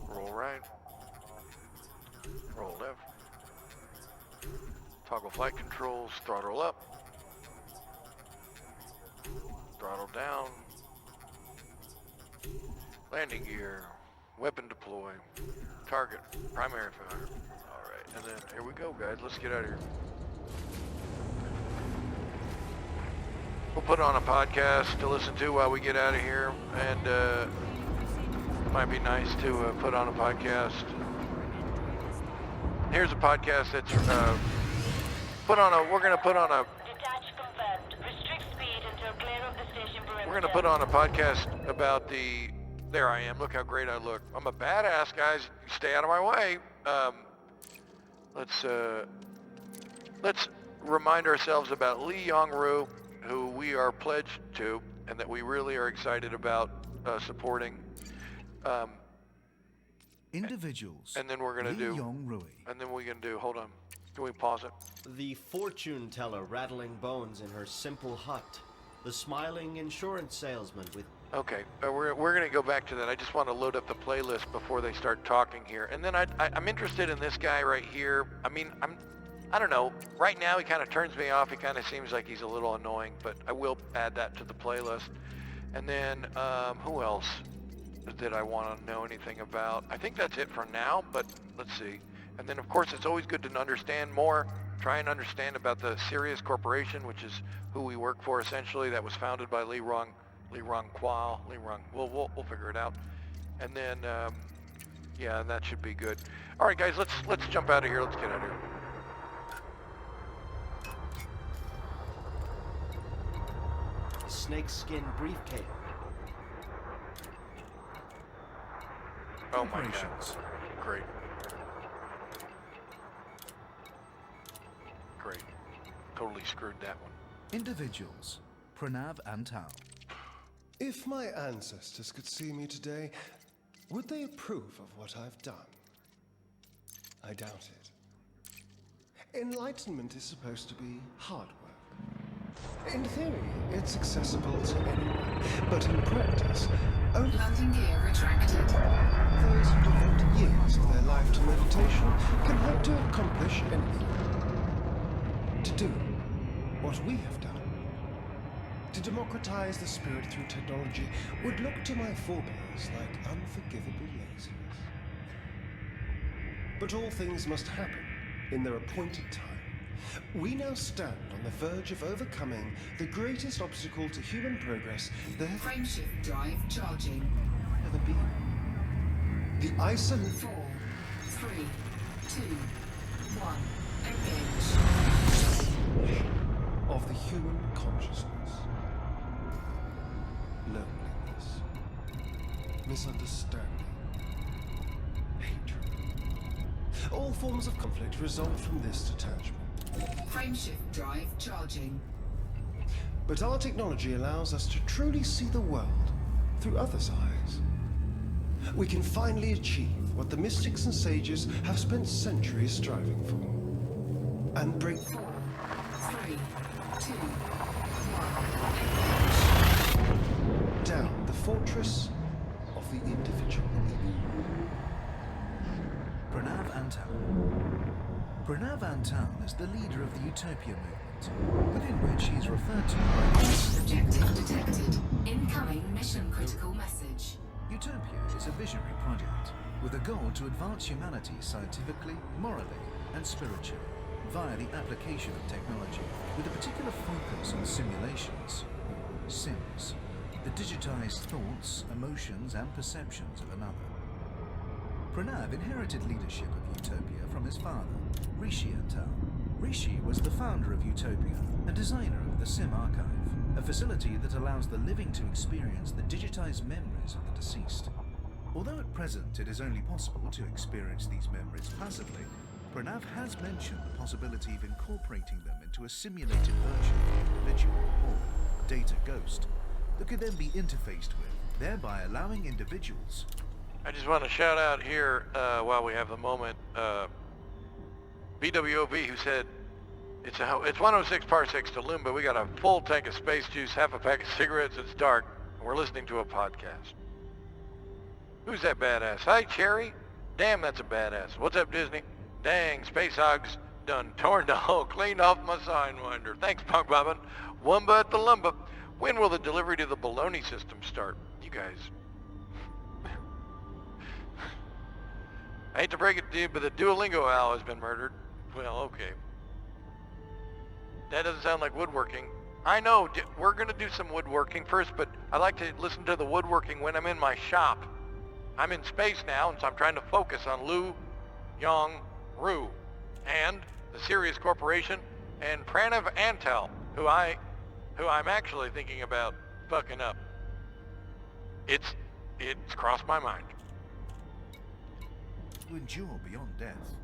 roll right, roll left, toggle flight controls, throttle up, throttle down, landing gear, weapon deploy, target, primary fire. All right, and then here we go, guys. Let's get out of here. We'll put on a podcast to listen to while we get out of here, and might be nice to put on a podcast. Here's a podcast that's put on a. We're gonna put on a. Detach confirmed. Restrict speed until clear of the station perimeter. We're gonna put on a podcast about the. There I am. Look how great I look. I'm a badass, guys. Stay out of my way. Let's remind ourselves about Lee Yong-ru, who we are pledged to, and that we really are excited about supporting. Individuals. And then we're gonna Lee do. Yong-rui. And then we're gonna do. Hold on. Can we pause it? The fortune teller rattling bones in her simple hut. The smiling insurance salesman with... Okay, we're gonna go back to that. I just want to load up the playlist before they start talking here, and then I'm interested in this guy right here. I mean, I don't know. Right now he kind of turns me off. He kind of seems like he's a little annoying, but I will add that to the playlist. And then who else did I want to know anything about? I think that's it for now, but let's see. And then of course it's always good to understand more. Try and understand about the Sirius Corporation, which is who we work for essentially. That was founded by We'll figure it out. And then, yeah, that should be good. All right, guys, let's jump out of here. Let's get out of here. Snakeskin briefcase. Oh my God. Great. Great. Totally screwed that one. Individuals. Pranav Antal. If my ancestors could see me today, would they approve of what I've done? I doubt it. Enlightenment is supposed to be hard work. In theory, it's accessible to anyone, but in practice, only Landing gear retracted. those who devote years of their life to meditation can hope to accomplish anything. To do what we have done. To democratize the spirit through technology would look to my forebears like unforgivable laziness. But all things must happen in their appointed time. We now stand on the verge of overcoming the greatest obstacle to human progress there Frameshift drive charging. ever been. The isolate 4, 3, 2, 1. Engage. of the human consciousness. Loneliness. Misunderstanding. Hatred. All forms of conflict result from this detachment. Frameshift drive charging. But our technology allows us to truly see the world through others' eyes. We can finally achieve what the mystics and sages have spent centuries striving for. And break 4, 3, 2, 1. down the fortress of the individual. Pranav Antal. Pranav Antal is the leader of the Utopia movement, within which he is referred to by Objective detected. Incoming mission critical message. Utopia is a visionary project with a goal to advance humanity scientifically, morally, and spiritually via the application of technology, with a particular focus on simulations, sims, the digitized thoughts, emotions, and perceptions of another. Pranav inherited leadership of Utopia from his father, Rishi Antal. Rishi was the founder of Utopia and designer of the Sim Archive, a facility that allows the living to experience the digitized memories of the deceased. Although at present it is only possible to experience these memories passively, Pranav has mentioned the possibility of incorporating them into a simulated version of the individual, or data ghost, that could then be interfaced with, thereby allowing individuals I just want to shout out here while we have the moment, BWOV, who said it's 106 parsecs to Loom, but we got a full tank of space juice, half a pack of cigarettes, it's dark, and we're listening to a podcast. Who's that badass? Hi, Cherry. Damn, that's a badass. What's up, Disney? Dang, Space Hogs done torn the hole, cleaned off my sidewinder. Thanks, Punk Bobbin. Wumba at the Lumba. When will the delivery to the baloney system start? You guys. I hate to break it to you, but the Duolingo owl has been murdered. Well, okay. That doesn't sound like woodworking. I know, we're gonna do some woodworking first, but I like to listen to the woodworking when I'm in my shop. I'm in space now, and so I'm trying to focus on Lu Yong Ru and the Sirius Corporation and Pranav Antel, who I'm actually thinking about fucking up. It's crossed my mind. To endure beyond death.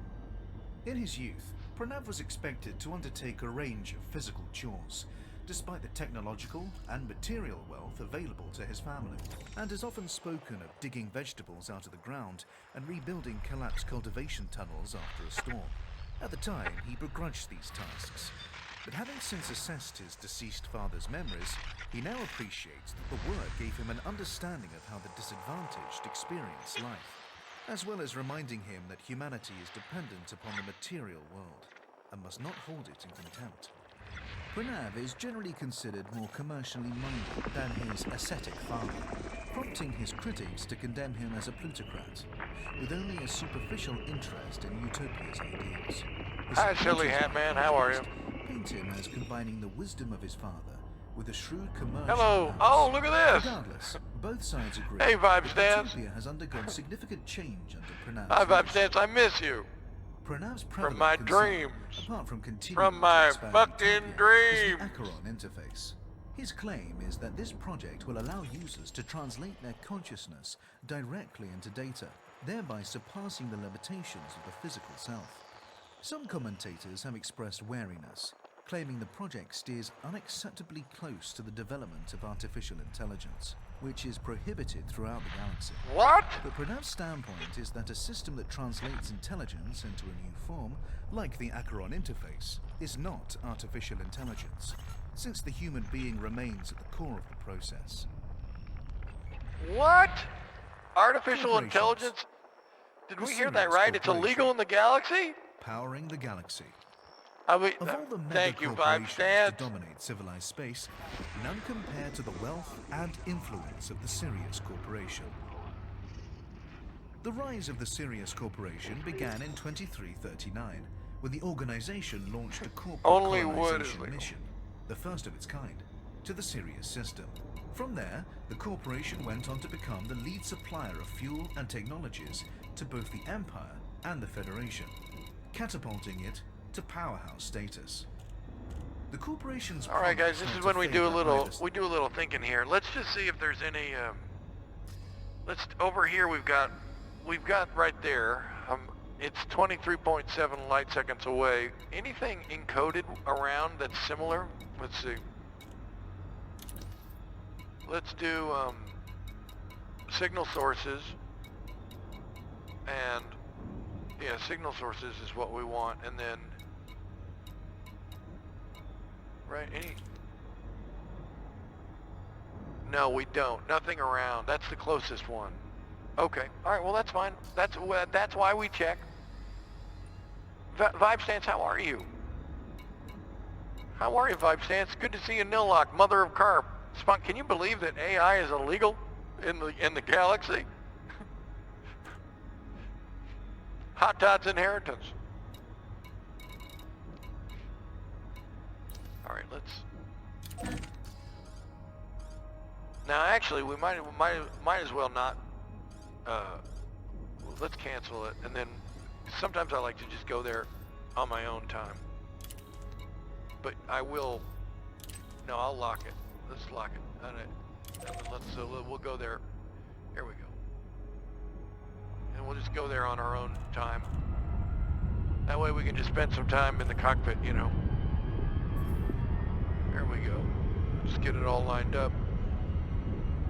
In his youth, Pranav was expected to undertake a range of physical chores, despite the technological and material wealth available to his family, and has often spoken of digging vegetables out of the ground and rebuilding collapsed cultivation tunnels after a storm. At the time, he begrudged these tasks, but having since assessed his deceased father's memories, he now appreciates that the work gave him an understanding of how the disadvantaged experience life, as well as reminding him that humanity is dependent upon the material world and must not hold it in contempt. Pranav is generally considered more commercially minded than his ascetic father, prompting his critics to condemn him as a plutocrat, with only a superficial interest in Utopia's ideals. Hi, Silly Hat Man, how are you? Paint him as combining the wisdom of his father with a shrewd commercial Hello! nous. Oh, look at this! Regardless, both sides agree Hey, Vibe that Stance! Utopia has undergone significant change under Pranav's Hi, Vibe leadership. Stance, I miss you! Pranav's From my prevalent concern, dreams! apart from continuing From to my expand fucking Utopia, dreams! is the Acheron interface. His claim is that this project will allow users to translate their consciousness directly into data, thereby surpassing the limitations of the physical self. Some commentators have expressed wariness, claiming the project steers unacceptably close to the development of artificial intelligence, which is prohibited throughout the galaxy. What? But Pranav's standpoint is that a system that translates intelligence into a new form, like the Acheron interface, is not artificial intelligence, since the human being remains at the core of the process. What? Artificial Corporations. intelligence? Did we The hear that Sirius right? It's Corporation. illegal in the galaxy? Powering the galaxy. I mean, Of all the mega thank you, Vibe corporations to Stance. dominate civilized space, none compare to the wealth and influence of the Sirius Corporation. The rise of the Sirius Corporation began in 2339, when the organization launched a corporate Only wood is colonization legal. mission, the first of its kind, to the Sirius system. From there, the corporation went on to become the lead supplier of fuel and technologies to both the Empire and the Federation, catapulting it to powerhouse status. The corporation's All right, guys, promise this not is to when we do a favor little either thinking here. Let's just see if there's any. Over here we've got right there. It's 23.7 light seconds away. Anything encoded around that's similar? Let's see. Let's do signal sources, and yeah, signal sources is what we want, and then right any. No, we don't. Nothing around. That's the closest one. Okay. All right. Well, that's fine. That's why we check. Vibe Stance, how are you? How are you, Vibe Stance? Good to see you, Nillock, mother of carp. Spunk, can you believe that AI is illegal in the galaxy? Hot Todd's inheritance. All right, let's. Now, actually, we might as well not. Let's cancel it, and then sometimes I like to just go there on my own time. But I will. No, I'll lock it. Let's lock it. All right. We'll go there. Here we go. And we'll just go there on our own time. That way we can just spend some time in the cockpit, you know. There we go. Just get it all lined up.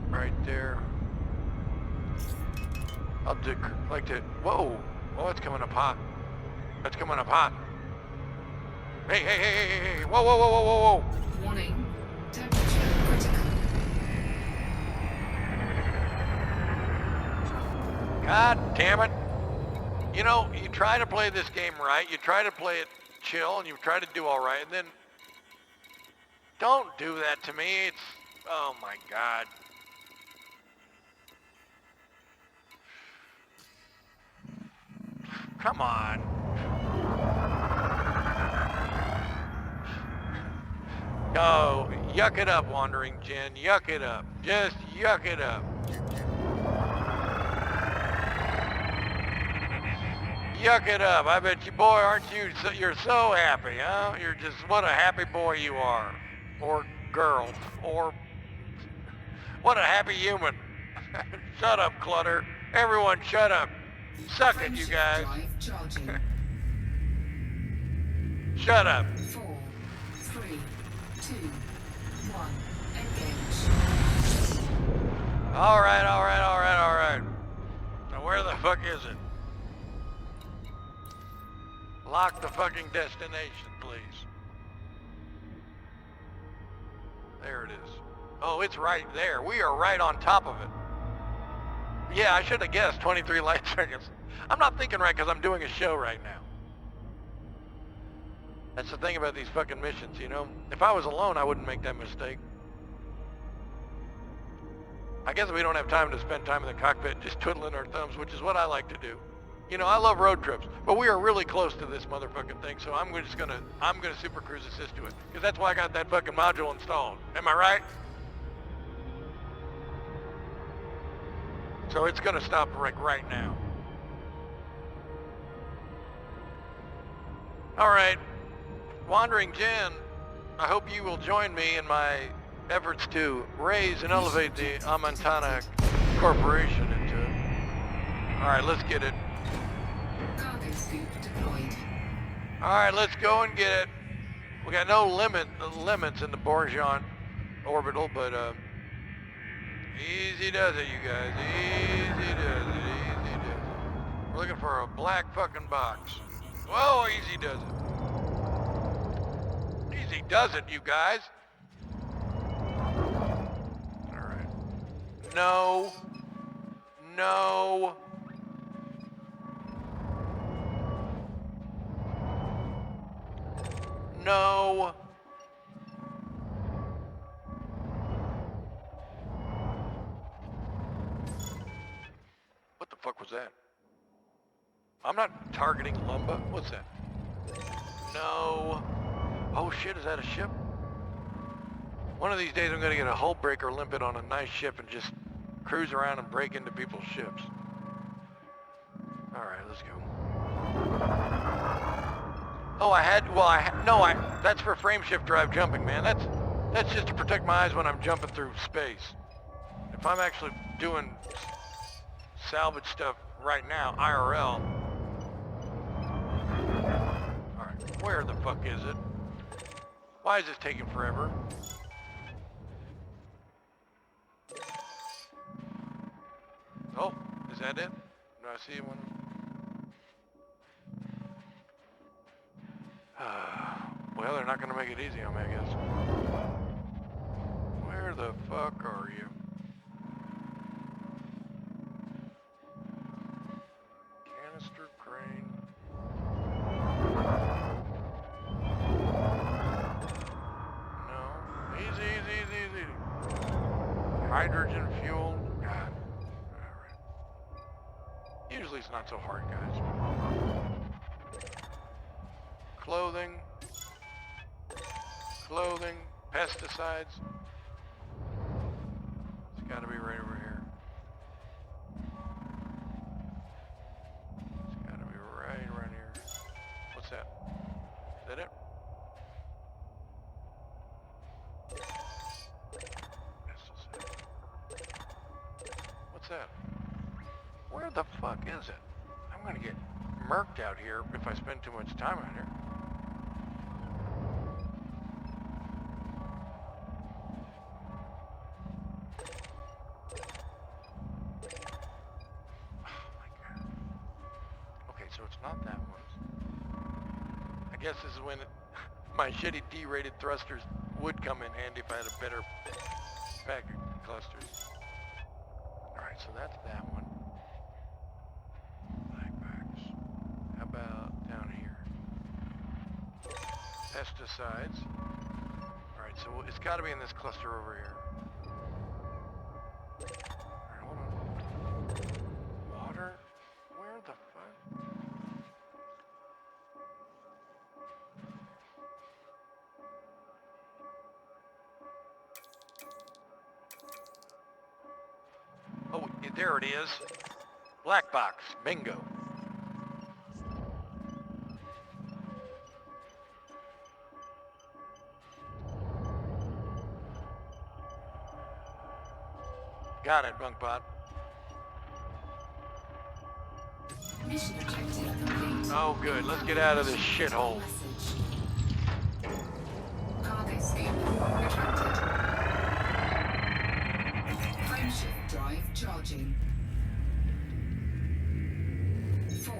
Right there. like to, whoa. Oh, it's coming up hot. It's coming up hot. Hey, hey, hey, hey, hey, hey. Whoa, whoa, whoa, whoa, whoa, whoa. Warning. Temperature critical. God damn it. You know, you try to play this game right, you try to play it chill, and you try to do all right, and then don't do that to me. It's, oh my God. Come on. No, yuck it up, Wandering Jinn. Yuck it up. Just yuck it up. Yuck it up. I bet you, boy, aren't you, you're so happy, huh? You're just, what a happy boy you are. Or girl. Or, what a happy human. Shut up, Clutter. Everyone shut up. Suck it, you guys. Drive charging. Shut up. 4, 3, 2, 1. Engage. All right, all right, all right, all right. Now where the fuck is it? Lock the fucking destination, please. There it is. Oh, it's right there. We are right on top of it. Yeah, I should have guessed 23 light seconds. I'm not thinking right because I'm doing a show right now. That's the thing about these fucking missions, you know? If I was alone, I wouldn't make that mistake. I guess we don't have time to spend time in the cockpit just twiddling our thumbs, which is what I like to do. You know, I love road trips, but we are really close to this motherfucking thing, so I'm gonna super cruise assist to it, because that's why I got that fucking module installed. Am I right? So it's gonna stop right now. All right, Wandering Jinn, I hope you will join me in my efforts to raise and elevate the Amantana Corporation into. All right, let's get it. Cargo scoop deployed. All right, let's go and get it. We got no limits in the Bourgeon orbital, but easy does it, you guys. Easy does it. Easy does it. We're looking for a black fucking box. Whoa, easy does it. Easy does it, you guys. All right. No. No. No. What the fuck was that? I'm not targeting Lumba. What's that? No. Oh shit, is that a ship? One of these days I'm gonna get a hull breaker limpet on a nice ship and just cruise around and break into people's ships. All right, let's go. Oh, that's for frame shift drive jumping, man. That's just to protect my eyes when I'm jumping through space. If I'm actually doing salvage stuff right now, IRL. All right, where the fuck is it? Why is this taking forever? Oh, is that it? Do I see one? Well, they're not going to make it easy on me, I guess. Where the fuck are you? Canister crane. No. Easy, easy, easy, easy. Hydrogen fuel. God. Alright. Usually it's not so hard, guys. Clothing. Clothing. Pesticides. It's gotta be right over here. It's gotta be right around here. What's that? Is that it? What's that? Where the fuck is it? I'm gonna get murked out here if I spend too much time out here. Guess this is when my shitty D-rated thrusters would come in handy if I had a better pack of clusters. Alright, so that's that one. Blackbacks. How about down here? Pesticides. Alright, so it's got to be in this cluster over here. Alright, hold on. Water? Where the fuck? Oh, there it is. Black box. Bingo. Got it, Bunkpot. Mission objective complete. Oh, good. Let's get out of this shithole. Message. Cargo scoop retracted. Frameshift drive charging. 4.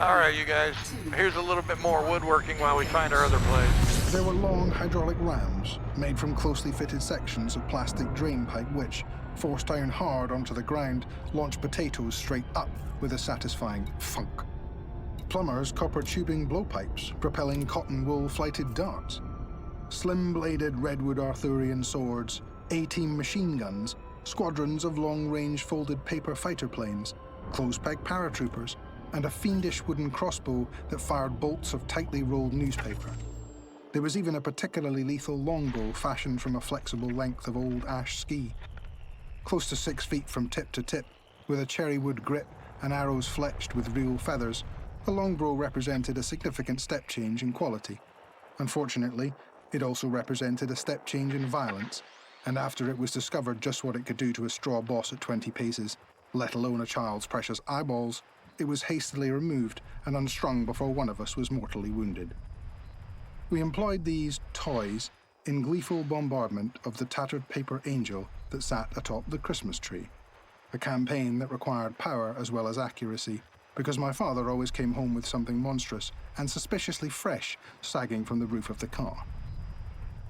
All right, you guys. Here's a little bit more woodworking while we find our other place. There were long hydraulic rams made from closely fitted sections of plastic drain pipe which, forced down hard onto the ground, launched potatoes straight up with a satisfying thunk. Plumbers copper tubing blowpipes, propelling cotton wool flighted darts. Slim-bladed redwood Arthurian swords, A-team machine guns, squadrons of long-range folded paper fighter planes, close-peg paratroopers, and a fiendish wooden crossbow that fired bolts of tightly rolled newspaper. There was even a particularly lethal longbow fashioned from a flexible length of old ash ski. Close to 6 feet from tip to tip, with a cherrywood grip and arrows fletched with real feathers, the longbow represented a significant step change in quality. Unfortunately, it also represented a step change in violence, and after it was discovered just what it could do to a straw boss at 20 paces, let alone a child's precious eyeballs, it was hastily removed and unstrung before one of us was mortally wounded. We employed these toys in gleeful bombardment of the tattered paper angel that sat atop the Christmas tree, a campaign that required power as well as accuracy, because my father always came home with something monstrous and suspiciously fresh sagging from the roof of the car.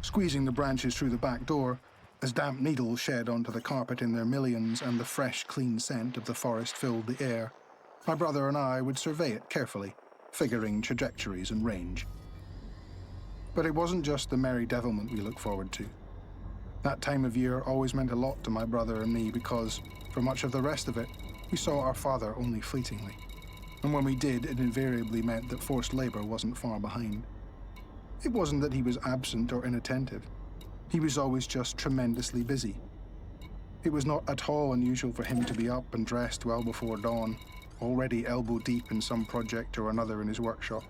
Squeezing the branches through the back door, as damp needles shed onto the carpet in their millions and the fresh, clean scent of the forest filled the air, my brother and I would survey it carefully, figuring trajectories and range. But it wasn't just the merry devilment we looked forward to. That time of year always meant a lot to my brother and me because, for much of the rest of it, we saw our father only fleetingly. And when we did, it invariably meant that forced labor wasn't far behind. It wasn't that he was absent or inattentive. He was always just tremendously busy. It was not at all unusual for him to be up and dressed well before dawn, already elbow deep in some project or another in his workshop,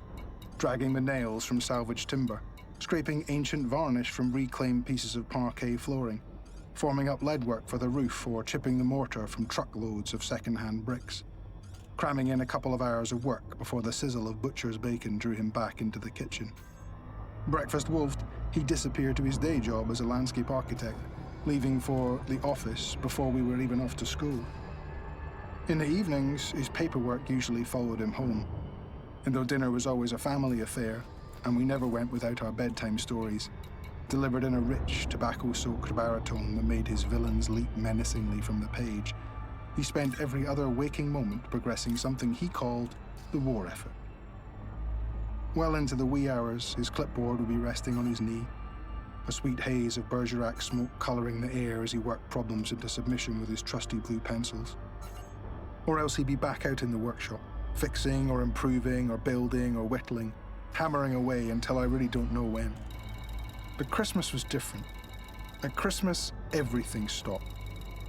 dragging the nails from salvaged timber, scraping ancient varnish from reclaimed pieces of parquet flooring, forming up leadwork for the roof or chipping the mortar from truckloads of second-hand bricks, cramming in a couple of hours of work before the sizzle of butcher's bacon drew him back into the kitchen. Breakfast wolfed, he disappeared to his day job as a landscape architect, leaving for the office before we were even off to school. In the evenings, his paperwork usually followed him home, and though dinner was always a family affair, and we never went without our bedtime stories, delivered in a rich, tobacco-soaked baritone that made his villains leap menacingly from the page, he spent every other waking moment progressing something he called the war effort. Well into the wee hours, his clipboard would be resting on his knee, a sweet haze of Bergerac smoke colouring the air as he worked problems into submission with his trusty blue pencils. Or else he'd be back out in the workshop, fixing or improving or building or whittling, hammering away until I really don't know when. But Christmas was different. At Christmas, everything stopped,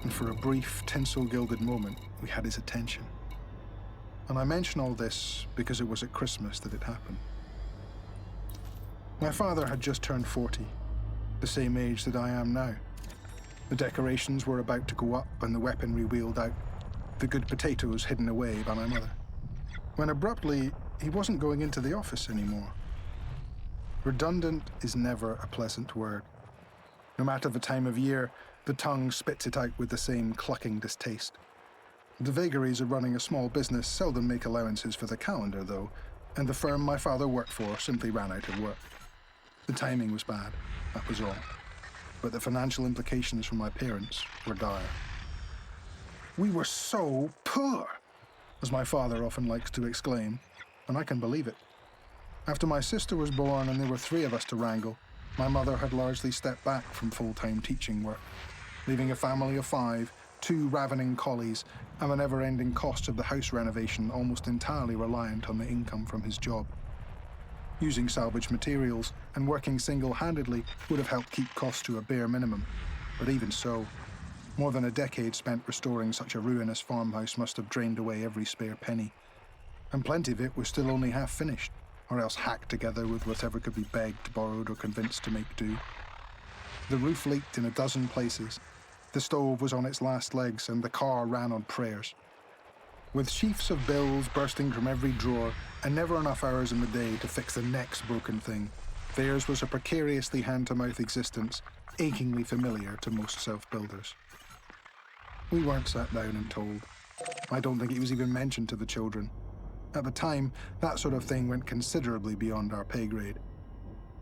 and for a brief, tinsel-gilded moment, we had his attention. And I mention all this because it was at Christmas that it happened. My father had just turned 40, the same age that I am now. The decorations were about to go up and the weaponry wheeled out, the good potatoes hidden away by my mother, when abruptly he wasn't going into the office anymore. Redundant is never a pleasant word. No matter the time of year, the tongue spits it out with the same clucking distaste. The vagaries of running a small business seldom make allowances for the calendar, though, and the firm my father worked for simply ran out of work. The timing was bad, that was all. But the financial implications for my parents were dire. We were so poor, as my father often likes to exclaim, and I can believe it. After my sister was born and there were 3 of us to wrangle, my mother had largely stepped back from full-time teaching work, leaving a family of 5, 2 ravening collies, and the never-ending cost of the house renovation almost entirely reliant on the income from his job. Using salvage materials and working single-handedly would have helped keep costs to a bare minimum, but even so, more than a decade spent restoring such a ruinous farmhouse must have drained away every spare penny, and plenty of it was still only half finished, or else hacked together with whatever could be begged, borrowed, or convinced to make do. The roof leaked in a dozen places, the stove was on its last legs, and the car ran on prayers. With sheafs of bills bursting from every drawer, and never enough hours in the day to fix the next broken thing, theirs was a precariously hand-to-mouth existence, achingly familiar to most self-builders. We weren't sat down and told. I don't think it was even mentioned to the children. At the time, that sort of thing went considerably beyond our pay grade.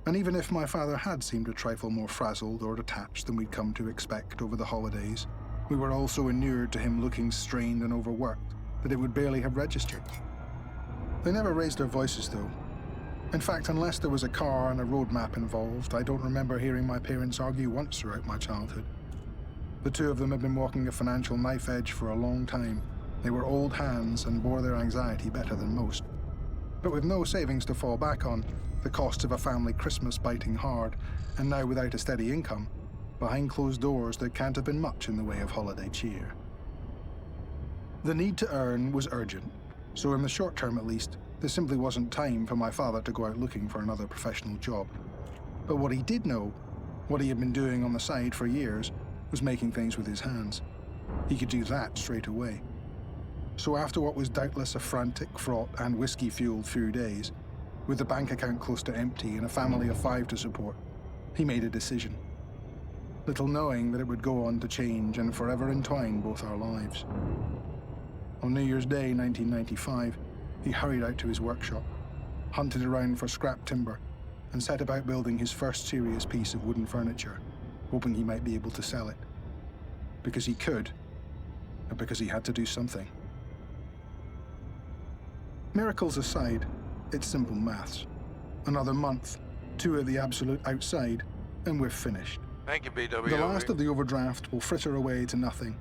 And even if my father had seemed a trifle more frazzled or detached than we'd come to expect over the holidays, we were all so inured to him looking strained and overworked that it would barely have registered. They never raised their voices, though. In fact, unless there was a car and a road map involved, I don't remember hearing my parents argue once throughout my childhood. The 2 of them had been walking a financial knife edge for a long time. They were old hands and bore their anxiety better than most. But with no savings to fall back on, the costs of a family Christmas biting hard, and now without a steady income, behind closed doors there can't have been much in the way of holiday cheer. The need to earn was urgent, so in the short term at least, there simply wasn't time for my father to go out looking for another professional job. But what he did know, what he had been doing on the side for years, was making things with his hands. He could do that straight away. So after what was doubtless a frantic, fraught, and whiskey-fueled few days, with the bank account close to empty and a family of 5 to support, he made a decision. Little knowing that it would go on to change and forever entwine both our lives. On New Year's Day 1995, he hurried out to his workshop, hunted around for scrap timber, and set about building his first serious piece of wooden furniture, hoping he might be able to sell it. Because he could, and because he had to do something. Miracles aside, it's simple maths. Another month, 2 at the absolute outside, and we're finished. Thank you, BW. The last of the overdraft will fritter away to nothing.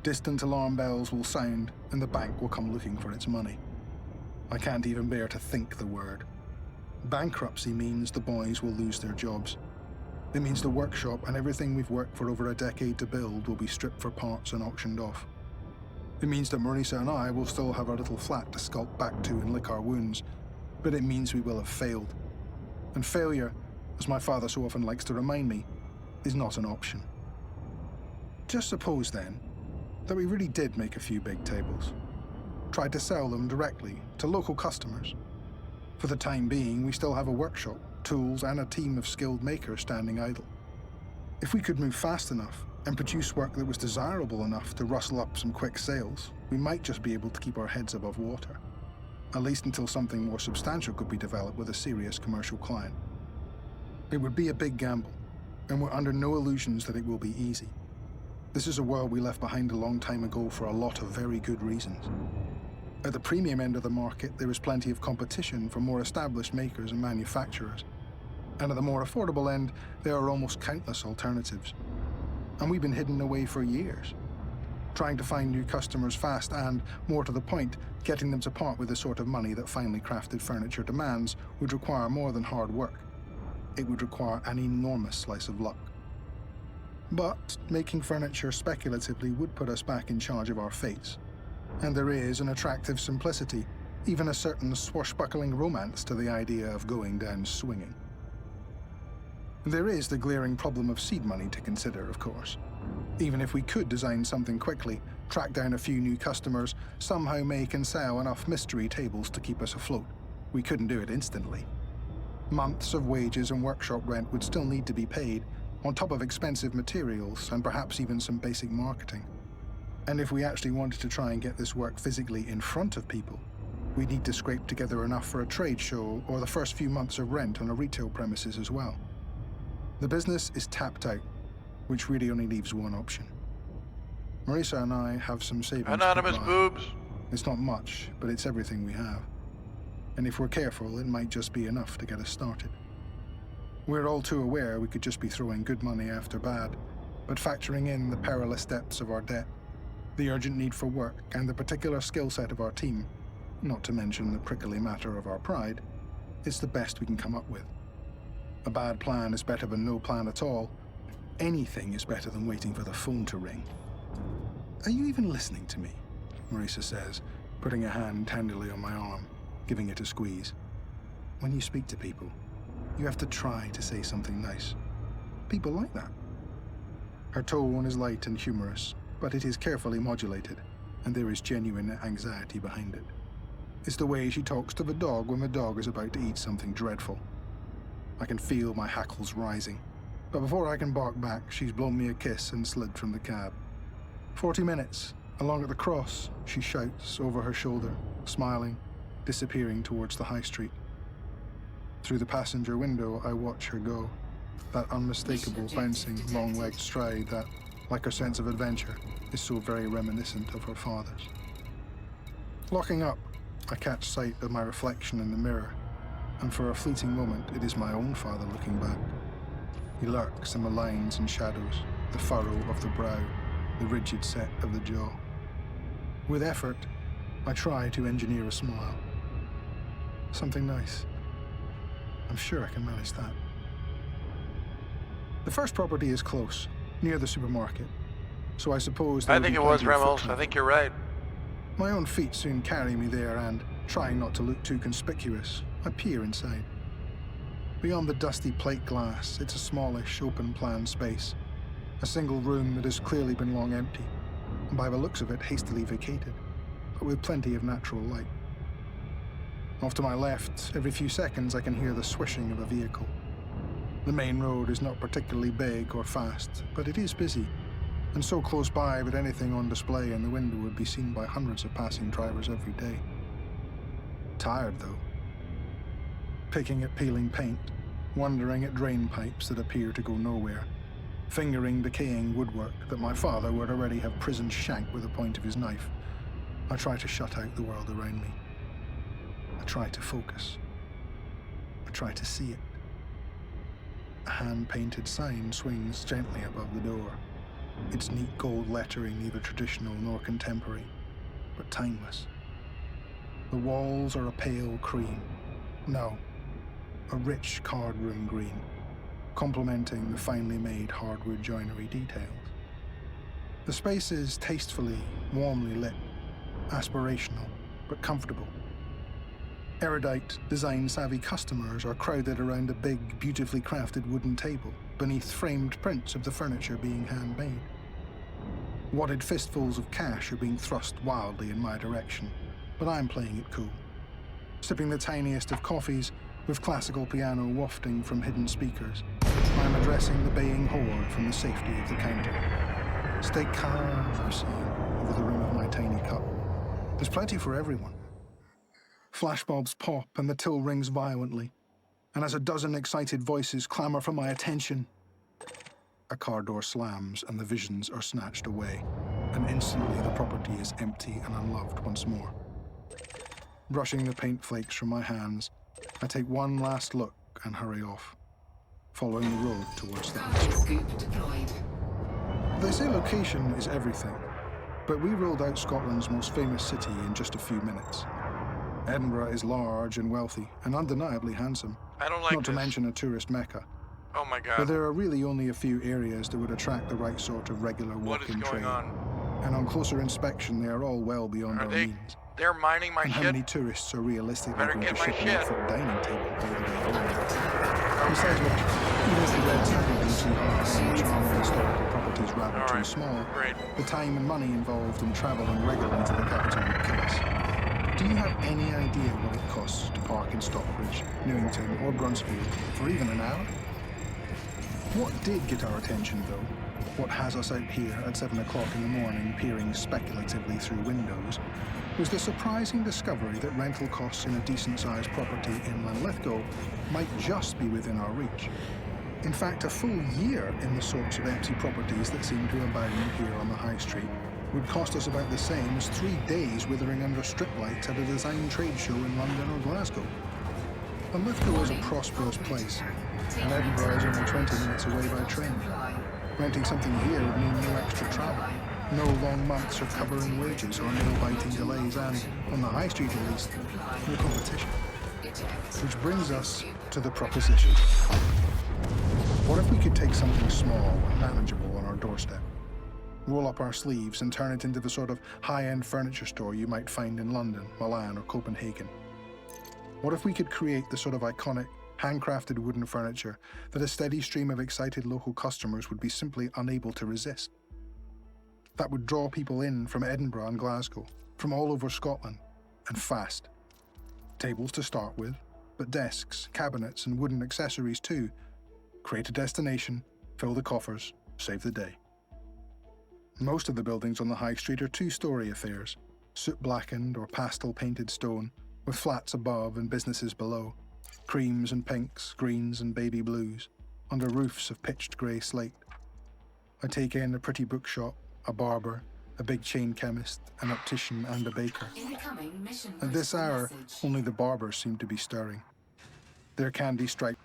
Distant alarm bells will sound, and the bank will come looking for its money. I can't even bear to think the word. Bankruptcy means the boys will lose their jobs. It means the workshop and everything we've worked for over a decade to build will be stripped for parts and auctioned off. It means that Marisa and I will still have our little flat to skulk back to and lick our wounds, but it means we will have failed. And failure, as my father so often likes to remind me, is not an option. Just suppose, then, that we really did make a few big tables. Tried to sell them directly to local customers. For the time being, we still have a workshop, tools, and a team of skilled makers standing idle. If we could move fast enough and produce work that was desirable enough to rustle up some quick sales, we might just be able to keep our heads above water. At least until something more substantial could be developed with a serious commercial client. It would be a big gamble, and we're under no illusions that it will be easy. This is a world we left behind a long time ago for a lot of very good reasons. At the premium end of the market, there is plenty of competition from more established makers and manufacturers. And at the more affordable end, there are almost countless alternatives. And we've been hidden away for years, trying to find new customers fast and, more to the point, getting them to part with the sort of money that finely crafted furniture demands would require more than hard work. It would require an enormous slice of luck. But making furniture speculatively would put us back in charge of our fates. And there is an attractive simplicity, even a certain swashbuckling romance to the idea of going down swinging. There is the glaring problem of seed money to consider, of course. Even if we could design something quickly, track down a few new customers, somehow make and sell enough mystery tables to keep us afloat, we couldn't do it instantly. Months of wages and workshop rent would still need to be paid, on top of expensive materials and perhaps even some basic marketing. And if we actually wanted to try and get this work physically in front of people, We need to scrape together enough for a trade show or the first few months of rent on a retail premises as well. The business is tapped out, which really only leaves one option. Marisa and I have some savings. Anonymous to buy. boobs. It's not much, but it's everything we have. And if we're careful, it might just be enough to get us started. We're all too aware we could just be throwing good money after bad, but factoring in the perilous depths of our debt, the urgent need for work, and the particular skill set of our team, not to mention the prickly matter of our pride, it's the best we can come up with. A bad plan is better than no plan at all. Anything is better than waiting for the phone to ring. Are you even listening to me? Marisa says, putting a hand tenderly on my arm, giving it a squeeze. When you speak to people, you have to try to say something nice. People like that. Her tone is light and humorous, but it is carefully modulated, and there is genuine anxiety behind it. It's the way she talks to the dog when the dog is about to eat something dreadful. I can feel my hackles rising, but before I can bark back, she's blown me a kiss and slid from the cab. 40 minutes, along at the cross, she shouts over her shoulder, smiling, disappearing towards the high street. Through the passenger window, I watch her go, that unmistakable, bouncing, long-legged stride that, like her sense of adventure, is so very reminiscent of her father's. Locking up, I catch sight of my reflection in the mirror, and for a fleeting moment, it is my own father looking back. He lurks in the lines and shadows, the furrow of the brow, the rigid set of the jaw. With effort, I try to engineer a smile. Something nice. I'm sure I can manage that. The first property is close, near the supermarket, so I suppose I think it was Ramos. I think you're right. My own feet soon carry me there and, trying not to look too conspicuous, I peer inside. Beyond the dusty plate glass, it's a smallish, open-plan space. A single room that has clearly been long empty, and by the looks of it, hastily vacated, but with plenty of natural light. Off to my left, every few seconds I can hear the swishing of a vehicle. The main road is not particularly big or fast, but it is busy, and so close by that anything on display in the window would be seen by hundreds of passing drivers every day. Tired, though. Picking at peeling paint, wondering at drain pipes that appear to go nowhere, fingering decaying woodwork that my father would already have prisoned shank with the point of his knife, I try to shut out the world around me. I try to focus. I try to see it. A hand-painted sign swings gently above the door. Its neat gold lettering neither traditional nor contemporary, but timeless. The walls are a pale cream. No, a rich cardroom green, complementing the finely made hardwood joinery details. The space is tastefully, warmly lit, aspirational, but comfortable. Erudite, design-savvy customers are crowded around a big, beautifully crafted wooden table beneath framed prints of the furniture being handmade. Wadded fistfuls of cash are being thrust wildly in my direction, but I'm playing it cool, sipping the tiniest of coffees with classical piano wafting from hidden speakers. I'm addressing the baying horde from the safety of the counter. Stay calm, I'm saying, over the rim of my tiny cup. There's plenty for everyone. Flashbulbs pop and the till rings violently, and as a dozen excited voices clamor for my attention, a car door slams and the visions are snatched away, and instantly the property is empty and unloved once more. Brushing the paint flakes from my hands, I take one last look and hurry off, following the road towards the house. They say location is everything, but we ruled out Scotland's most famous city in just a few minutes. Edinburgh is large and wealthy, and undeniably handsome. I don't like Not to mention a tourist mecca. Oh my God. But there are really only a few areas that would attract the right sort of regular walk-in trade. And on closer inspection, they are all well beyond our means. They're mining my and shit. How many tourists are realistically going to ship shit. for a dining table all the way home? Besides which, even if the red tagging too hard and the charm of historical properties rather too small, the time and money involved in travelling regularly to the capital would kill us. Do you have any idea what it costs to park in Stockbridge, Newington, or Brunsfield for even an hour? What did get our attention, though, what has us out here at 7 o'clock in the morning peering speculatively through windows, was the surprising discovery that rental costs in a decent-sized property in Linlithgow might just be within our reach. In fact, a full year in the sorts of empty properties that seem to abound here on the high street would cost us about the same as 3 days withering under strip lights at a design trade show in London or Glasgow. Linlithgow is a prosperous place, and Edinburgh is only 20 minutes away by train. Renting something here would mean no extra travel, no long months of covering wages or nail-biting delays, and, on the high street at least, no competition. Which brings us to the proposition. What if we could take something small and manageable on our doorstep, roll up our sleeves and turn it into the sort of high-end furniture store you might find in London, Milan, or Copenhagen? What if we could create the sort of iconic, handcrafted wooden furniture that a steady stream of excited local customers would be simply unable to resist? That would draw people in from Edinburgh and Glasgow, from all over Scotland, and fast. Tables to start with, but desks, cabinets, and wooden accessories too. Create a destination, fill the coffers, save the day. Most of the buildings on the high street are two-storey affairs, soot-blackened or pastel-painted stone, with flats above and businesses below, creams and pinks, greens and baby blues, under roofs of pitched grey slate. I take in a pretty bookshop, a barber, a big chain chemist, an optician and a baker. At this hour, only the barbers seem to be stirring. Their candy striped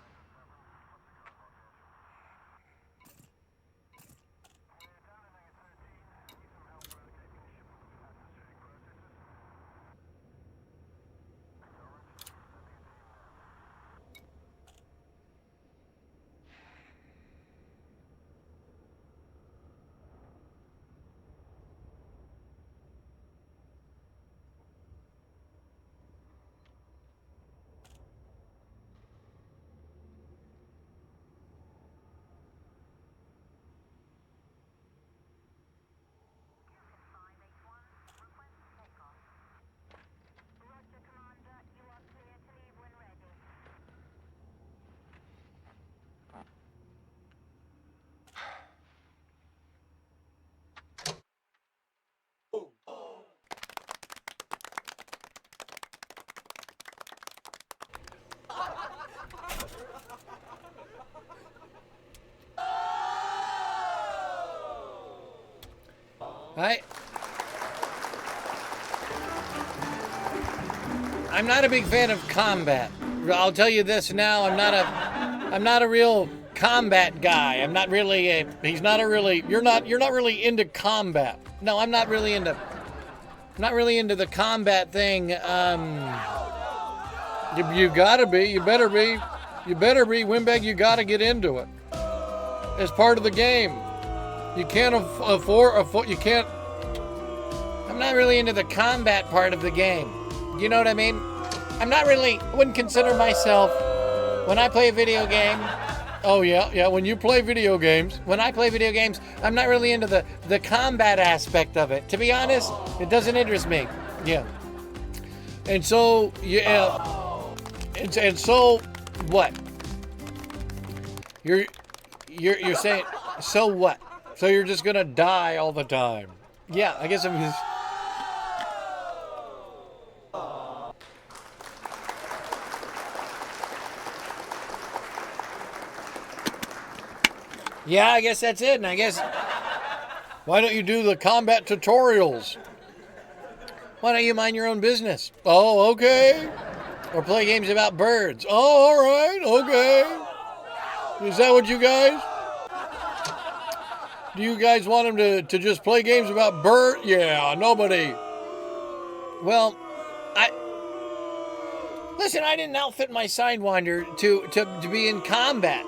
I'm not a big fan of combat. I'll tell you this now. I'm not a real combat guy. I'm not really a. He's not a really. You're not really into combat. No, I'm not really into. I'm not really into the combat thing. You gotta be. You better be. You better be. Wimbag, you gotta get into it. It's part of the game. You can't afford. You can't. I'm not really into the combat part of the game. You know what I mean? I'm not really, I wouldn't consider myself, when I play a video game, oh yeah, when you play video games, when I play video games, I'm not really into the combat aspect of it. To be honest, it doesn't interest me. Yeah. And so, yeah, and so, what? You're saying, so what? So you're just gonna die all the time? Yeah, I guess I'm just... Yeah, I guess that's it. And I guess, why don't you do the combat tutorials? Why don't you mind your own business? Oh, okay. Or play games about birds. Oh, all right, okay. Is that what you guys? Do you guys want them to just play games about birds? Yeah, nobody. Well, listen, I didn't outfit my Sidewinder to be in combat.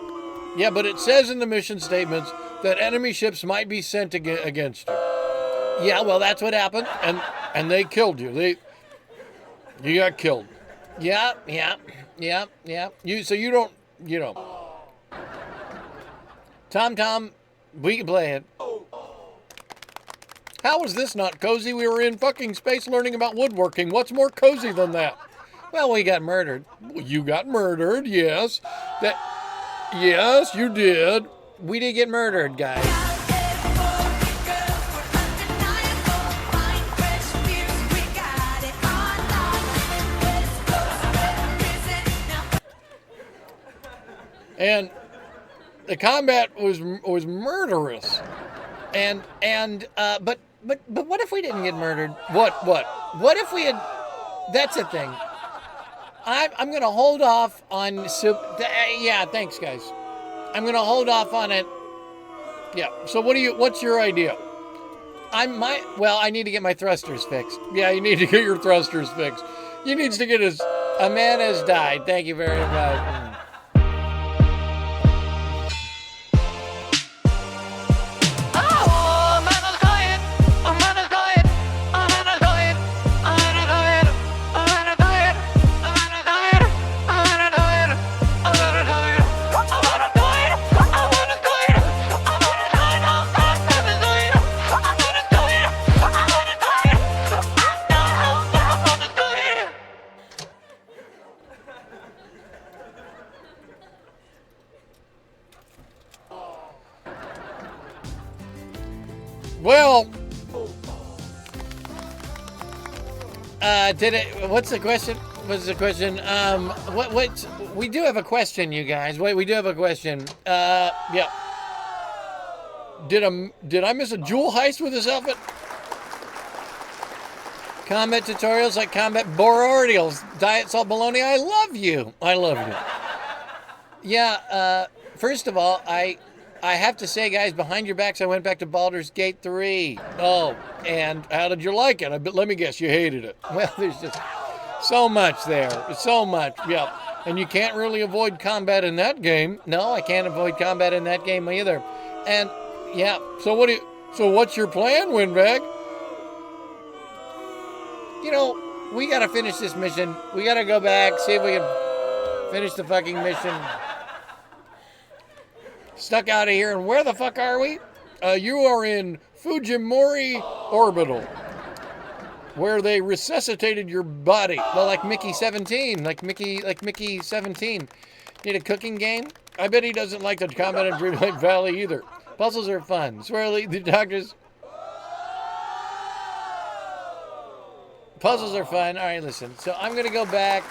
Yeah, but it says in the mission statements that enemy ships might be sent against you. Yeah, well, that's what happened, and they killed you. You got killed. Yeah. So you don't, you know. Tom, we can play it. How is this not cozy? We were in fucking space learning about woodworking. What's more cozy than that? Well, we got murdered. You got murdered, yes. Yes, you did. We did get murdered, guys. and the combat was murderous. But what if we didn't get murdered? What if we had? That's the thing. I'm gonna hold off on yeah, thanks guys. I'm gonna hold off on it. Yeah. So what's your idea? I need to get my thrusters fixed. Yeah, you need to get your thrusters fixed. He needs to get a man has died. Thank you very much. Well, what's the question? What's the question? We do have a question, you guys. Wait, we do have a question. Yeah. Did I miss a jewel heist with this outfit? Combat tutorials like combat boreals, diet salt bologna. I love you. I love you. Yeah, first of all, I have to say, guys, behind your backs, I went back to Baldur's Gate 3. Oh, and how did you like it? Let me guess, you hated it. Well, there's just so much there. So much, yeah. And you can't really avoid combat in that game. No, I can't avoid combat in that game either. And, yeah, so what's your plan, Windbag? You know, we gotta finish this mission. We gotta go back, see if we can finish the fucking mission. Stuck out of here, and where the fuck are we? You are in Fujimori Orbital, where they resuscitated your body. Well, like Mickey 17, like Mickey 17. Need a cooking game? I bet he doesn't like the combat in Dreamlight Valley either. Puzzles are fun. Swirly, the doctors. Puzzles are fun. All right, listen. So I'm gonna go back.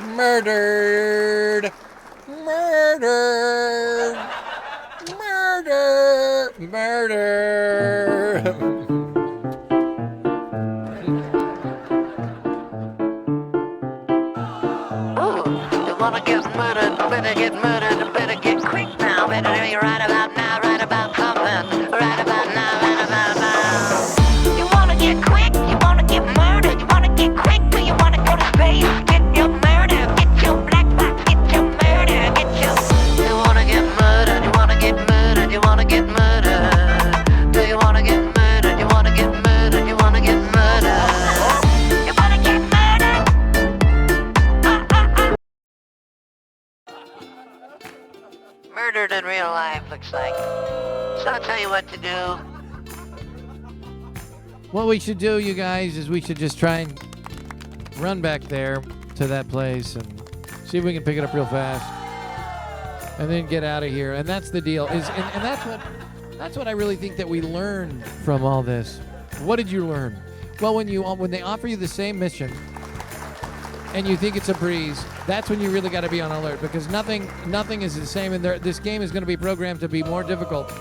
Murdered. Murder! Murder! Murder! Ooh, you wanna get murdered, better get murdered, better get quick now, better be right about now, right about something, right about now, right about now. You wanna get quick, you wanna get murdered, you wanna get quick, do you wanna go to space? Get your murder, get your black box, get your murder, get your... You wanna get murdered, you wanna get murdered, you wanna get murdered. Do you wanna get murdered, you wanna get murdered, you wanna get murdered? You wanna get murdered? Murdered in real life, looks like. So I'll tell you what to do. What we should do, you guys, is we should just try and run back there to that place and see if we can pick it up real fast, and then get out of here. And that's the deal. And that's what I really think that we learned from all this. What did you learn? Well, when they offer you the same mission and you think it's a breeze, that's when you really got to be on alert, because nothing is the same, and this game is going to be programmed to be more difficult.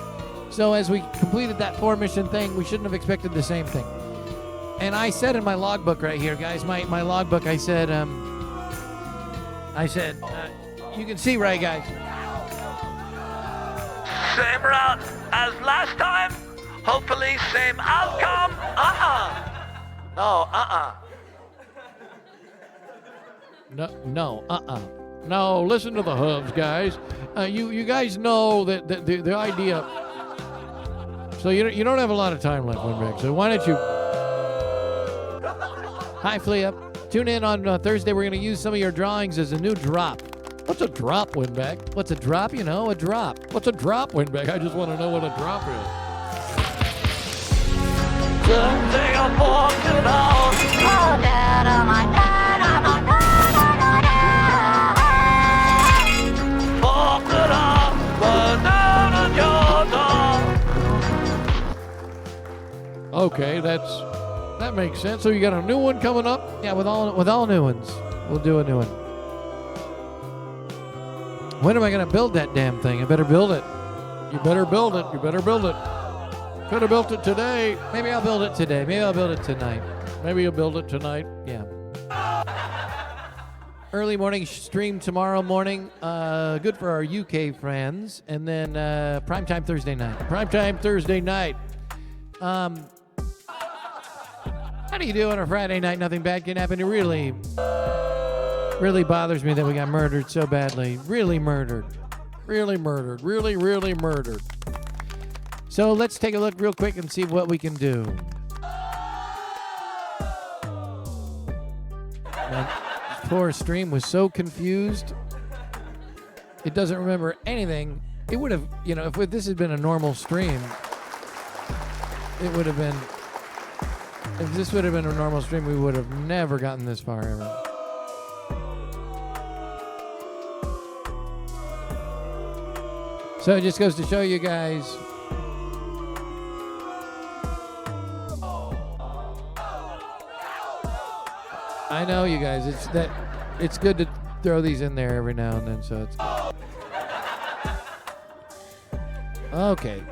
So as we completed that 4-mission thing, we shouldn't have expected the same thing. And I said in my logbook right here, guys, my logbook, I said, you can see, right, guys? Same route as last time. Hopefully same outcome. No, listen to the hubs, guys. You guys know that the idea. So you don't have a lot of time left, Windbag. So why don't you? Hi, Flea. Tune in on Thursday. We're going to use some of your drawings as a new drop. What's a drop, Windbag? What's a drop? You know, a drop. What's a drop, Windbag? I just want to know what a drop is. Something I want to know. Oh, Dad, oh my God, oh my God, oh my God. Fuck it up, but down on your door. Okay, that makes sense. So you got a new one coming up? Yeah, with all new ones. We'll do a new one. When am I going to build that damn thing? I better build it. You better build it. You better build it. Could have built it today. Maybe I'll build it today. Maybe I'll build it tonight. Maybe you'll build it tonight. Yeah. Early morning stream tomorrow morning. Good for our UK friends. And then primetime Thursday night. Primetime Thursday night. How do you do on a Friday night? Nothing bad can happen. It really bothers me that we got murdered so badly. Really murdered. Really murdered. Really, really murdered. So let's take a look real quick and see what we can do. That poor stream was so confused. It doesn't remember anything. It would have, if this had been a normal stream, it would have been, if this would have been a normal stream, we would have never gotten this far ever. So it just goes to show you guys. I know, you guys. It's good to throw these in there every now and then. So it's okay.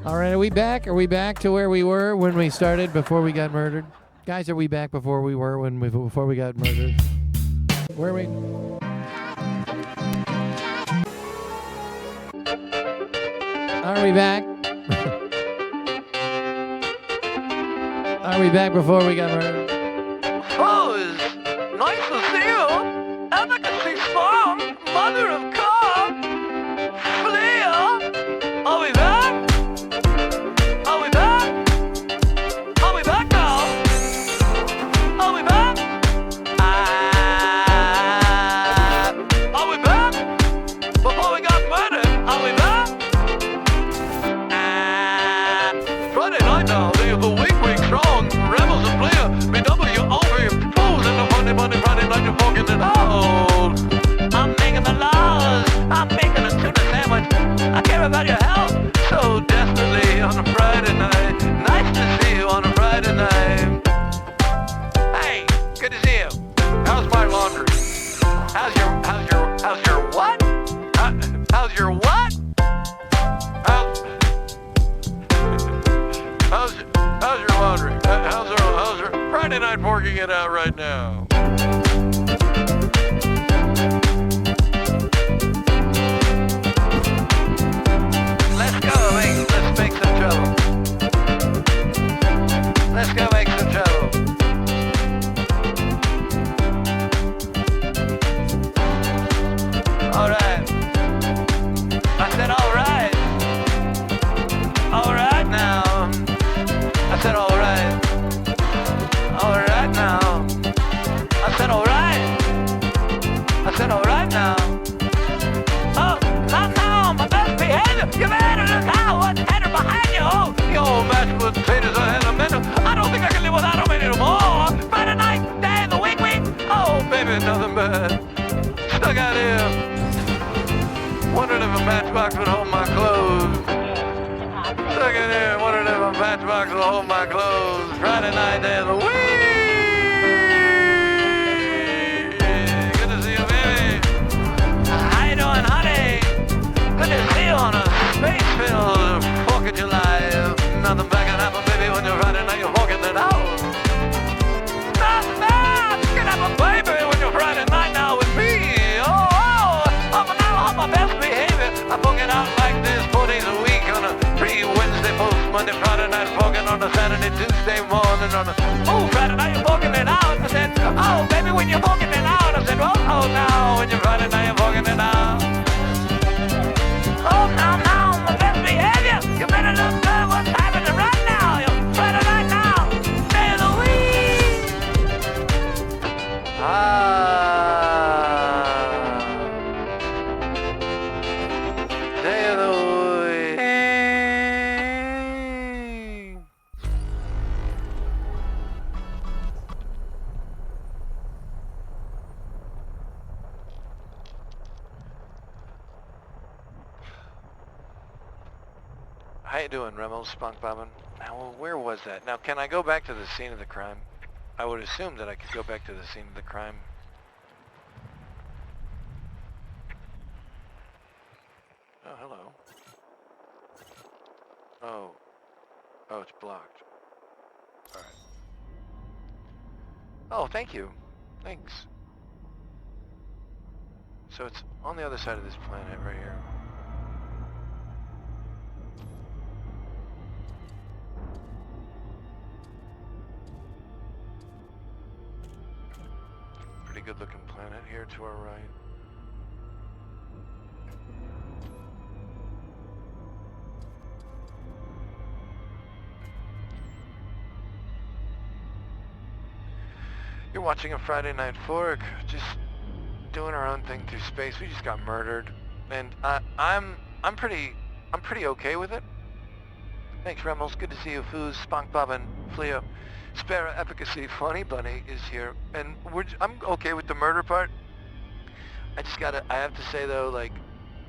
All right, are we back? Are we back to where we were when we started before we got murdered, guys? Are we back before we were before we got murdered? Where are we? Are we back? Are we back before we got murdered? Oh, it's nice to see you. Advocacy farm, mother of God. Flea. Are we back? Are we back? Are we back now? Are we back? Are we back? Before we got murdered, are we back? Friday night now, the week strong. Rebels and player, BW over fools in the Monday, Friday night, you're fucking it out. I'm making the laws. I'm making a tuna sandwich. I care about your health so desperately on a Friday night. Nice to see you on a Friday night. Hey, good to see you. How's my laundry? How's your what? How's your what? How's your laundry? How's your Friday night forking it out right now? Let's make some trouble. Let's go make some trouble. All right. I said all right. All right now. I said all right. All right now. I said all right. I said all right now. Oh, not now. My best behavior. You better look out. What's headed behind you? Oh, you old mashed potatoes. I had a menu. I don't think I can live without them anymore. Friday night, day of the week. Oh, baby, nothing bad. Stuck out here. Wondered if a matchbox would hold my clothes. Stuck in here, wondering if a matchbox will hold my clothes. Friday night, day of the week. Good to see you, baby. How you doing, honey? Good to see you on a space-filled 4th of July. Nothing bad can happen, baby, when you're Friday night, you're walking it out. Nothing bad can happen, baby, when you're Friday night now with me. I'm now on my best behavior. I'm walking out like this 4 days a week on a Wednesday post, Monday, Friday night, walking on a Saturday, Tuesday morning on a Friday night, you're walking it out. I said, oh, baby, when you're walking it out. I said, oh, now, when you're Friday night, you're walking it out. Oh, now, my best behavior. You better look good. What's happening right now? You're Friday night now, day of the week. Day of the week. How you doing, Remmels, Spunk Bobbin? Now, where was that? Now, can I go back to the scene of the crime? I would assume that I could go back to the scene of the crime. Oh, hello. Oh. Oh, it's blocked. All right. Oh, thank you. Thanks. So it's on the other side of this planet right here. Pretty good looking planet here to our right. You're watching a Friday Night Fork, just doing our own thing through space. We just got murdered, and I'm pretty okay with it. Thanks, Remmels. Good to see you, Foos, Spunk Bobbin, Fleo, Spare Efficacy, Funny Bunny is here, and I'm okay with the murder part. I have to say though, like,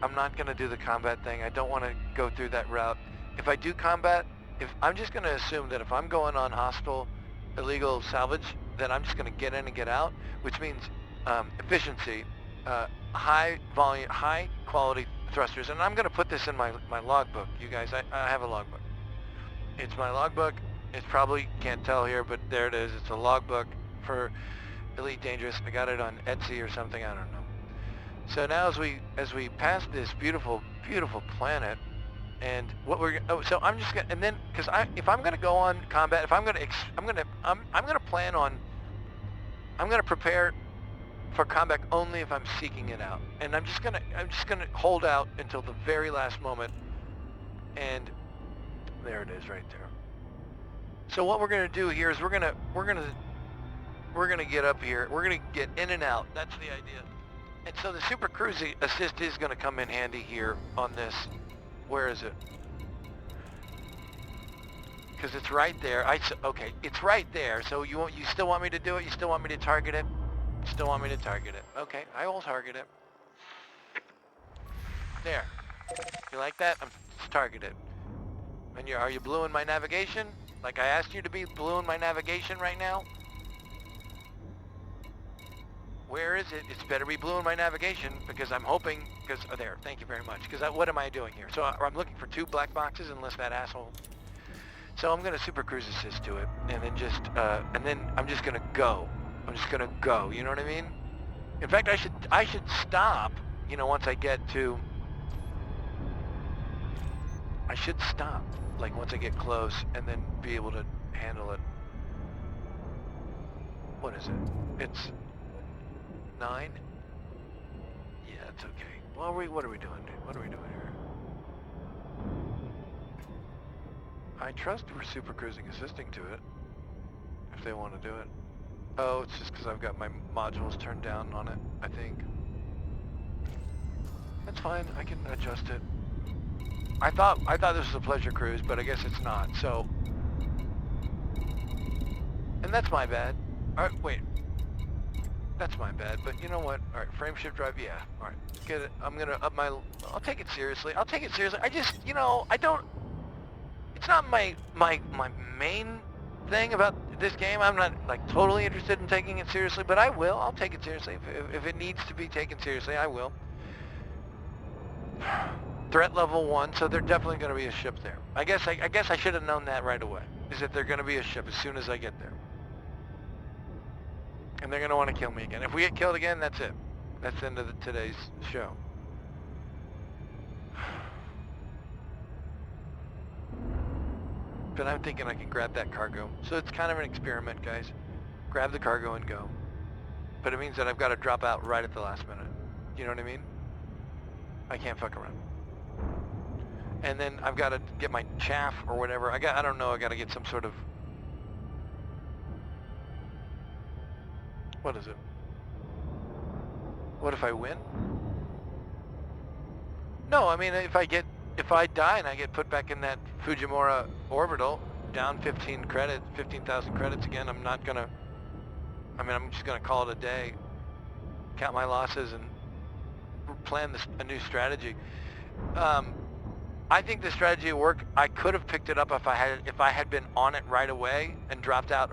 I'm not gonna do the combat thing. I don't want to go through that route. If I do combat, I'm just gonna assume that if I'm going on hostile, illegal salvage, then I'm just gonna get in and get out, which means efficiency, high volume, high quality thrusters, and I'm gonna put this in my logbook. You guys, I have a logbook. It's my logbook. It's probably can't tell here, but there it is. It's a logbook for Elite Dangerous. I got it on Etsy or something. I don't know. So now as we pass this beautiful planet, and what we're so I'm just gonna, and then because if I'm gonna go on combat, if I'm gonna plan on, I'm gonna prepare for combat only if I'm seeking it out, and I'm just gonna hold out until the very last moment, and there it is right there. So what we're gonna do here is we're gonna get up here. We're gonna get in and out. That's the idea. And so the Super Cruise Assist is gonna come in handy here on this. Where is it? Because it's right there. Okay, it's right there. So you still want me to do it? You still want me to target it? Still want me to target it? Okay, I will target it. There. You like that? I'm targeted. And are you blue in my navigation? Like I asked you to be blue in my navigation right now? Where is it? It's better be blue in my navigation because I'm hoping, there, thank you very much. Because what am I doing here? So I'm looking for 2 black boxes unless that asshole. So I'm gonna Super Cruise Assist to it and then and then I'm just gonna go. I'm just gonna go, you know what I mean? In fact, I should stop, you know, once I get to, I should stop, like once I get close and then be able to handle it. What is it? It's 9? Yeah, it's okay. Well, what are we doing? What are we doing here? I trust we're Super Cruising Assisting to it, if they want to do it. Oh, it's just because I've got my modules turned down on it, I think. That's fine, I can adjust it. I thought this was a pleasure cruise, but I guess it's not, so. And that's my bad. Alright, wait. That's my bad, but you know what? Alright, frame shift drive, yeah. Alright, get it. I'm gonna up my, I'll take it seriously. I'll take it seriously. I just, you know, it's not my main thing about this game. I'm not like totally interested in taking it seriously, but I will. I'll take it seriously. If it needs to be taken seriously, I will. Threat level 1, so there's definitely gonna be a ship there. I guess I should have known that right away. Is that they're gonna be a ship as soon as I get there. And they're gonna want to kill me again. If we get killed again, that's it. That's the end of today's show. But I'm thinking I can grab that cargo. So it's kind of an experiment, guys. Grab the cargo and go. But it means that I've got to drop out right at the last minute. You know what I mean? I can't fuck around. And then I've got to get my chaff or whatever. I don't know, I got to get some sort of... What is it? What if I win? No, I mean, if I die and I get put back in that Fujimura orbital, down 15,000 credits again, I'm just gonna call it a day, count my losses and plan a new strategy. I think the strategy will work. I could have picked it up if I had been on it right away and dropped out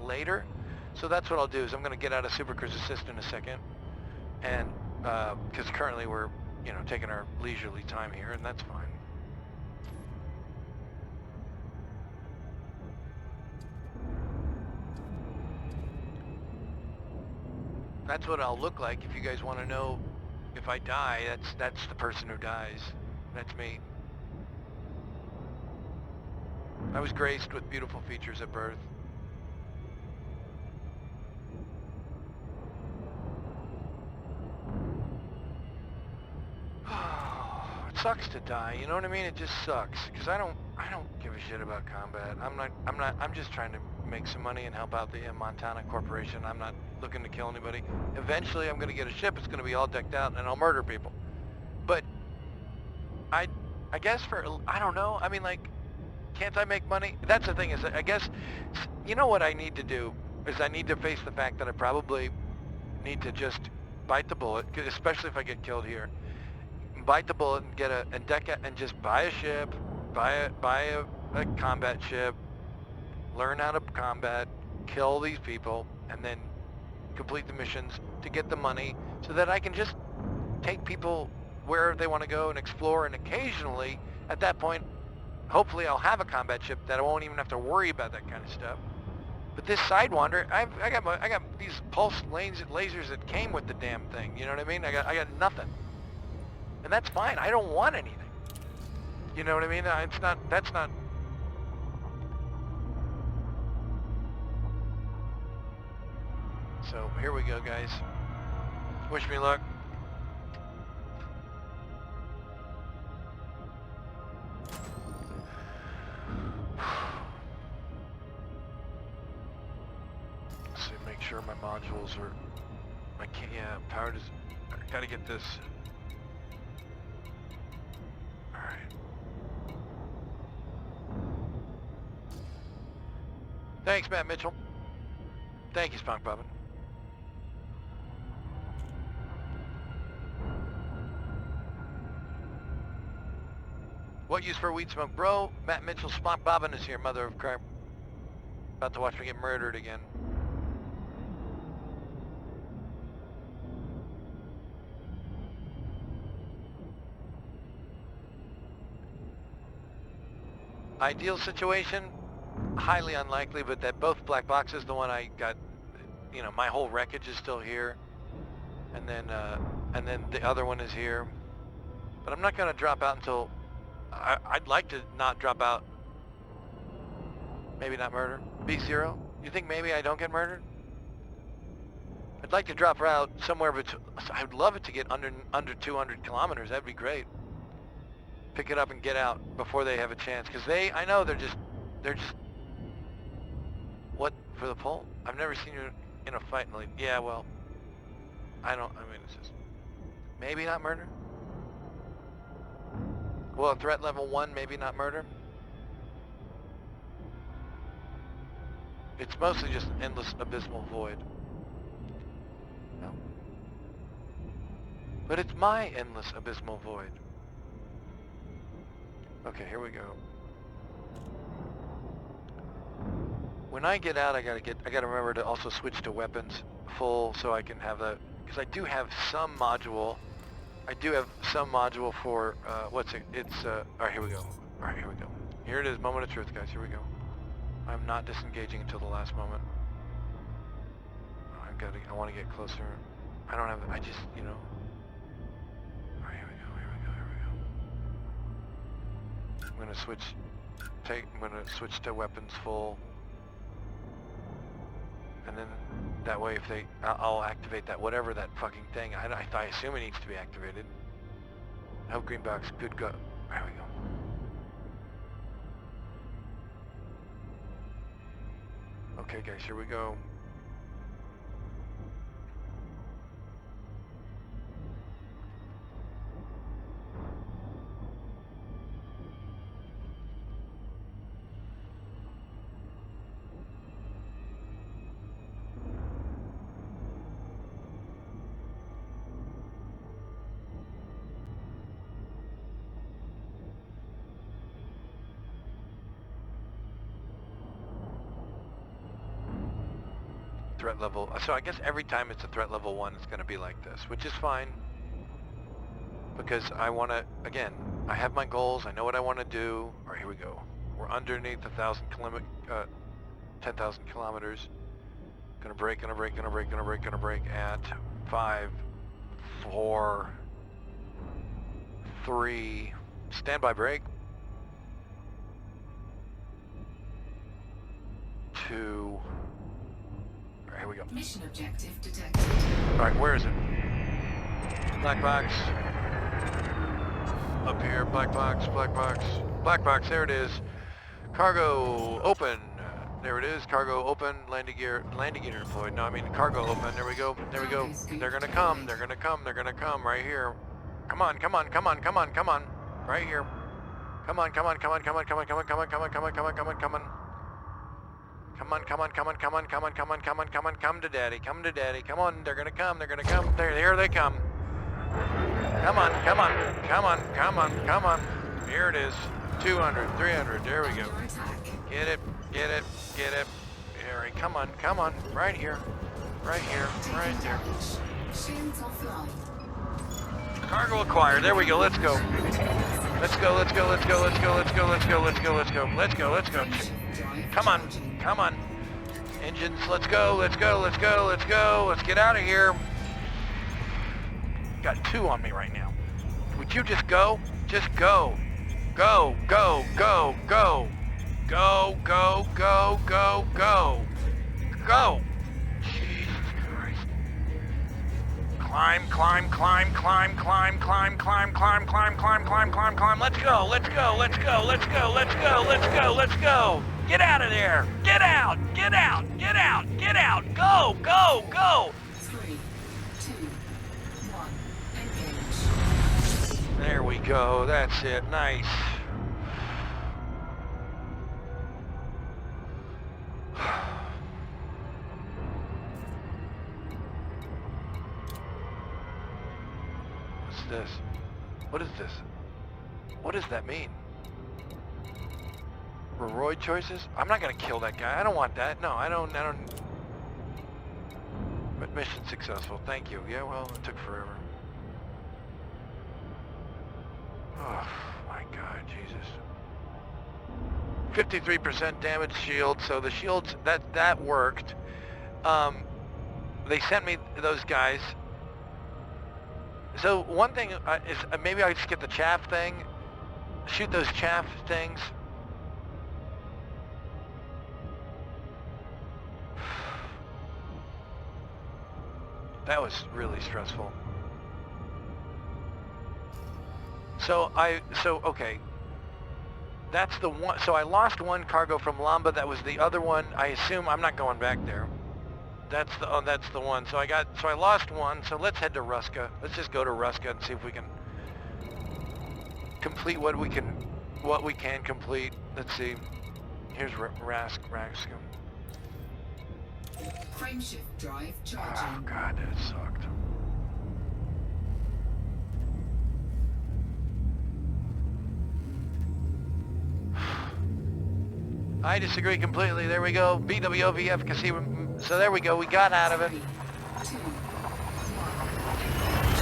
later. So that's what I'll do is I'm gonna get out of Super Cruise Assist in a second. And, because currently we're you know, taking our leisurely time here, and that's fine. That's what I'll look like if you guys want to know if I die. That's the person who dies. That's me. I was graced with beautiful features at birth. It sucks to die, you know what I mean? It just sucks, because I don't give a shit about combat. I'm just trying to make some money and help out the Montana Corporation. I'm not looking to kill anybody. Eventually I'm gonna get a ship, it's gonna be all decked out, and I'll murder people. But I guess I don't know, I mean, like, can't I make money? That's the thing, is I guess, you know what I need to do, is I need to face the fact that I probably need to just bite the bullet, especially if I get killed here. Bite the bullet and get and deck it and just buy a ship, buy a combat ship, learn how to combat, kill these people, and then complete the missions to get the money so that I can just take people where they want to go and explore, and occasionally at that point hopefully I'll have a combat ship that I won't even have to worry about that kind of stuff. But this Sidewinder, I got these pulse lasers that came with the damn thing, you know what I mean? I got nothing. And that's fine. I don't want anything. You know what I mean? That's not. So here we go, guys. Wish me luck. Let's see, make sure my modules are, power does, I gotta get this. Thanks, Matt Mitchell. Thank you, Spunk Bobbin. What use for weed smoke, bro? Matt Mitchell, Spunk Bobbin is here, mother of crap. About to watch me get murdered again. Ideal situation? Highly unlikely, but that both black boxes, the one I got, you know, my whole wreckage is still here, and then the other one is here. But I'm not gonna drop out until I'd like to not drop out. Maybe not murder. B0. You think maybe I don't get murdered? I'd like to drop out somewhere between. I'd love it to get under 200 kilometers. That'd be great. Pick it up and get out before they have a chance, because I know they're just. What, for the poll? I've never seen you in a fight and like, yeah, well, I mean, it's just, maybe not murder? Well, threat level 1, maybe not murder? It's mostly just an endless abysmal void. No. But it's my endless abysmal void. Okay, here we go. When I get out, I gotta remember to also switch to weapons full, so I can have that, because I do have some module. I do have some module for what's it? It's all right. Here we go. All right, here we go. Here it is. Moment of truth, guys. Here we go. I'm not disengaging until the last moment. I want to get closer. I don't have. I just, you know. All right, here we go. Here we go. Here we go. I'm gonna switch. I'm gonna switch to weapons full. And then that way, if I'll activate that, whatever that fucking thing. I assume it needs to be activated. I hope green box, good go. There we go. Okay, guys, here we go. Threat level, so I guess every time it's a threat level 1, it's going to be like this, which is fine. because I want to, again, I have my goals. I know what I want to do. All right, here we go. We're underneath 10,000 kilometers. Gonna brake at 5, 4, 3, standby brake. 2. All right, here we go. Mission objective detected. All right, where is it? Black box. Up here, black box, black box. Black box, there it is. Cargo open. There it is, cargo open, landing gear deployed. No, I mean cargo open, there we go, there we go. They're gonna come, they're gonna come, they're gonna come right here. Come on, come on, come on, come on, come on. Right here. Come on, come on, come on, come on, come on, come on, come on, come on, come on, come on, come on, come on. Come on, come on, come on, come on, come on, come on, come on, come on, come to daddy, come to daddy, come on, they're gonna come, here they come. Come on, come on, come on, come on, come on. Here it is, 200, 300, there we go. Get it, get it, get it. Here, come on, right here, right here, right there. Shields offline. Cargo acquired, there we go, let's go. Let's go, let's go, let's go, let's go, let's go, let's go, let's go, let's go, let's go, let's go. Come on, come on. Engines, let's go, let's go, let's go, let's go. Let's get out of here. Got 2 on me right now. Would you just go? Just go. Go, go, go, go. Go, go, go, go, go. Go. Jesus Christ. Climb, climb, climb, climb, climb, climb, climb, climb, climb, climb, climb, climb, climb. Let's go, let's go, let's go, let's go, let's go, let's go, let's go. Get out of there. Get out, get out, get out, get out. Go, go, go. 3, 2, 1, engage. There we go, that's it, nice. What's this? What is this? What does that mean? Roid choices? I'm not gonna kill that guy. I don't want that. No, I don't. But mission successful. Thank you. Yeah, well, it took forever. Oh, my God, Jesus. 53% damage shield, so the shields, that worked. They sent me those guys. So one thing is maybe I just get the chaff thing, shoot those chaff things. That was really stressful. Okay. That's the one. So I lost one cargo from Lamba. That was the other one. I assume I'm not going back there. That's the one. So I lost one. So let's head to Ruska. Let's just go to Ruska and see if we can complete what we can complete. Let's see. Here's Ruska. Frameshift drive charging. Oh God, that sucked. I disagree completely. There we go. BWOV efficacy. So there we go. We got out of it. 3, 2, 1.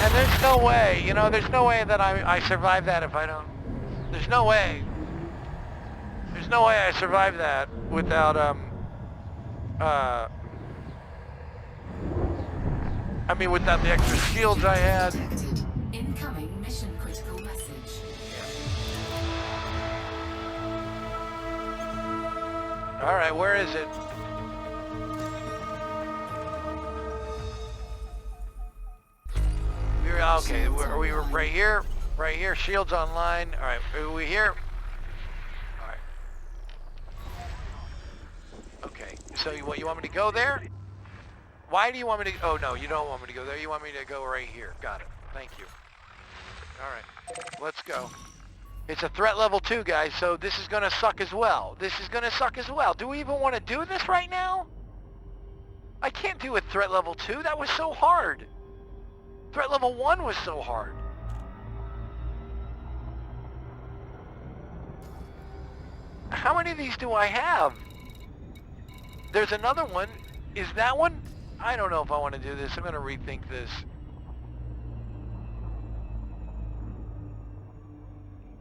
And there's no way, there's no way that I survive that if I don't. There's no way. There's no way I survive that without, without the extra shields I had. Detected. Incoming mission critical message. All right, where is it? Okay, are we right here? Right here, shields online. All right, are we here? All right. Okay, so you want me to go there? Why do you want me to? Oh no, you don't want me to go there. You want me to go right here. Got it. Thank you. All right, let's go. It's a threat level 2, guys, so this is gonna suck as well. This is gonna suck as well. Do we even want to do this right now? I can't do a threat level 2. That was so hard. Threat level 1 was so hard. How many of these do I have? There's another one. Is that one? I don't know if I want to do this. I'm going to rethink this.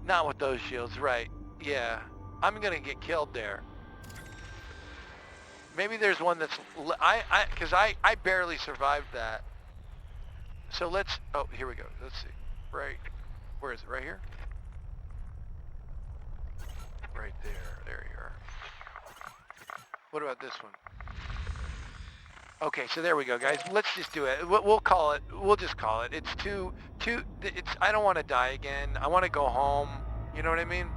Not with those shields, right. Yeah. I'm gonna get killed there. Maybe there's one that's... Because I barely survived that. So let's... Oh, here we go. Let's see. Right. Where is it? Right here? Right there. There you are. What about this one? Okay, so there we go, guys. Let's just do it. We'll call it. We'll just call it. It's too. It's. I don't want to die again. I want to go home. You know what I mean?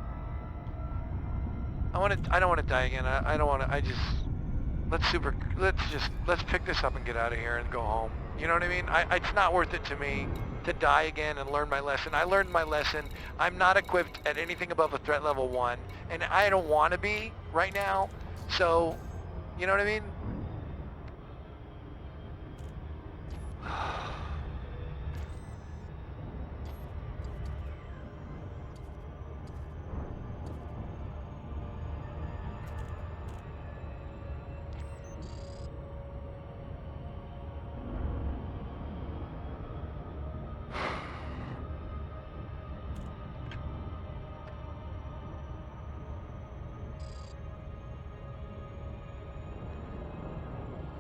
I don't want to die again. I don't want to. I just. Let's pick this up and get out of here and go home. You know what I mean? It's not worth it to me to die again and learn my lesson. I learned my lesson. I'm not equipped at anything above a threat level 1, and I don't want to be right now. So, you know what I mean?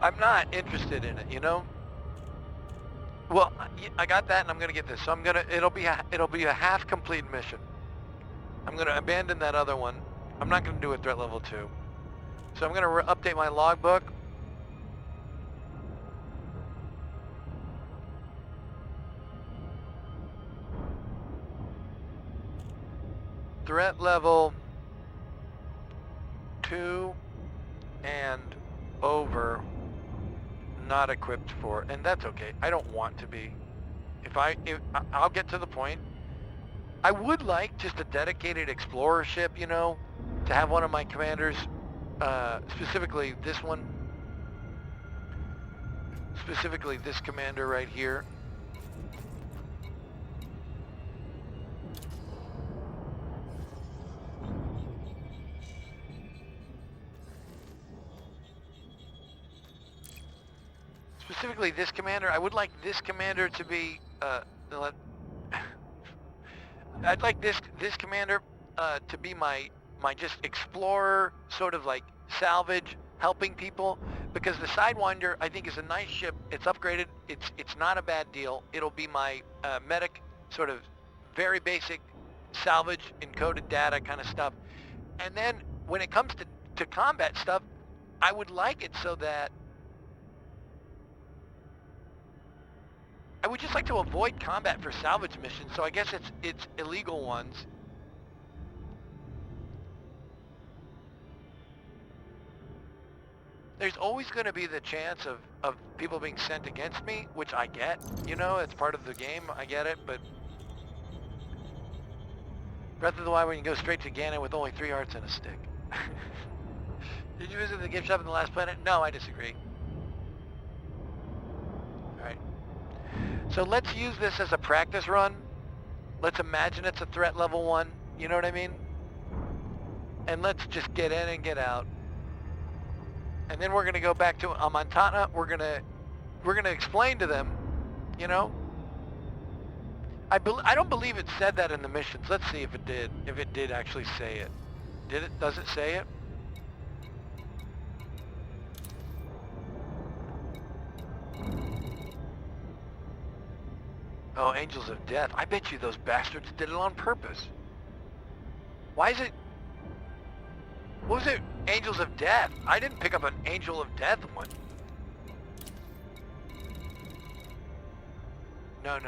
I'm not interested in it, you know? Well, I got that, and I'm gonna get this. So it'll be a half complete mission. I'm gonna abandon that other one. I'm not gonna do a threat level 2. So I'm gonna update my logbook. Threat level 2 and over. Not equipped for, and that's okay. I don't want to be. I'll get to the point. I would like just a dedicated explorer ship, you know, to have one of my commanders, specifically this one, specifically this commander right here. Specifically this commander. I would like this commander to be, I'd like this commander to be my just explorer, sort of like salvage, helping people, because the Sidewinder I think is a nice ship. It's upgraded. It's not a bad deal. It'll be my medic, sort of very basic salvage, encoded data kind of stuff. And then when it comes to combat stuff, I would like it so that I would just like to avoid combat for salvage missions, so I guess it's illegal ones. There's always going to be the chance of people being sent against me, which I get, you know, it's part of the game, I get it, but Breath of the Wild when you go straight to Ganon with only 3 hearts and a stick. Did you visit the gift shop in the last planet? No, I disagree. Alright. So let's use this as a practice run. Let's imagine it's a threat level 1, you know what I mean? And let's just get in and get out. And then we're gonna go back to Montana. We're gonna explain to them, you know? I don't believe it said that in the missions. Let's see if it did. If it did actually say it. Did it? Does it say it? Oh, Angels of Death. I bet you those bastards did it on purpose. Why is it... What was it? Angels of Death. I didn't pick up an Angel of Death one. No.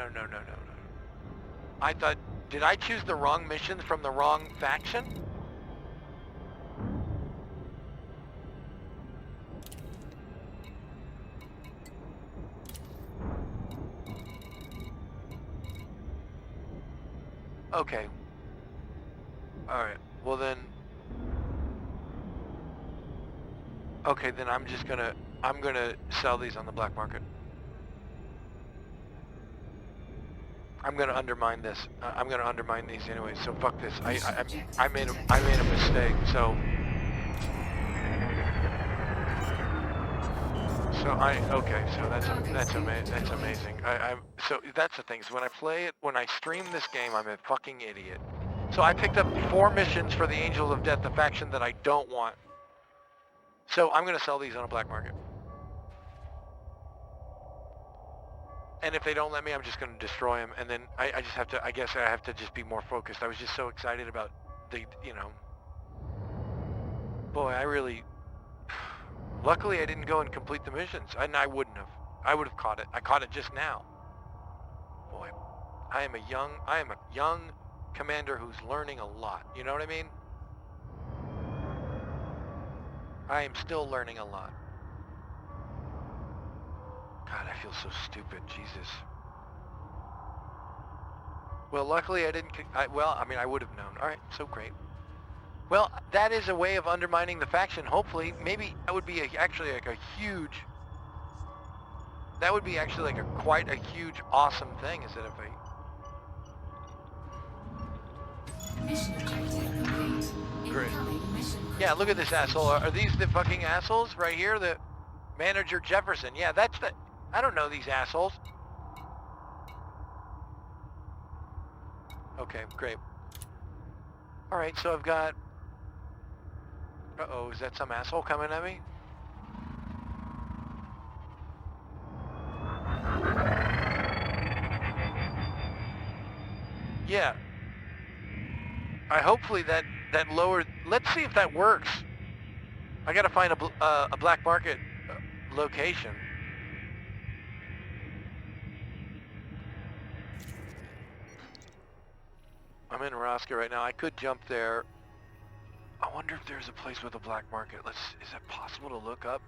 I thought... Did I choose the wrong mission from the wrong faction? Okay. Alright, well then... Okay, then I'm gonna sell these on the black market. I'm gonna undermine this. I'm gonna undermine these anyway, so fuck this. I made a mistake, so... Okay, so that's amazing. So that's the thing, is when I stream this game, I'm a fucking idiot. So I picked up 4 missions for the Angels of Death, the faction that I don't want. So I'm going to sell these on a black market. And if they don't let me, I'm just going to destroy them. And then I just have to, I guess I have to just be more focused. I was just so excited about the, you know. Boy, I really, luckily I didn't go and complete the missions. And I wouldn't have. I would have caught it. I caught it just now. Boy, I am a young commander who's learning a lot. You know what I mean? I am still learning a lot. God, I feel so stupid. Jesus. Well, luckily I didn't... I would have known. All right, so great. Well, that is a way of undermining the faction. Hopefully, maybe that would be actually like a huge... That would be actually like quite a huge, awesome thing, instead of a... Mission objective complete. Great. Incoming mission Yeah, look at this asshole. Are these the fucking assholes right here? The Manager Jefferson. Yeah, that's the... I don't know these assholes. Okay, great. All right, so I've got... Uh-oh, is that some asshole coming at me? Yeah. Hopefully that lowered... Let's see if that works. I gotta find a black market location. I'm in Roscoe right now. I could jump there. I wonder if there's a place with a black market. Is it possible to look up?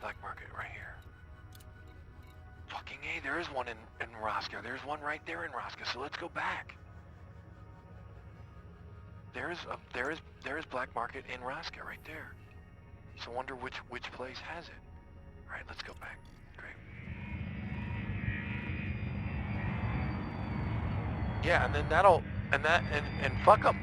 Black market right here. Fucking A, there is one in Roscoe. There's one right there in Roscoe, so let's go back. There is black market in Roscoe right there. So I wonder which place has it. All right, let's go back. Great. Yeah, and then and fuck them.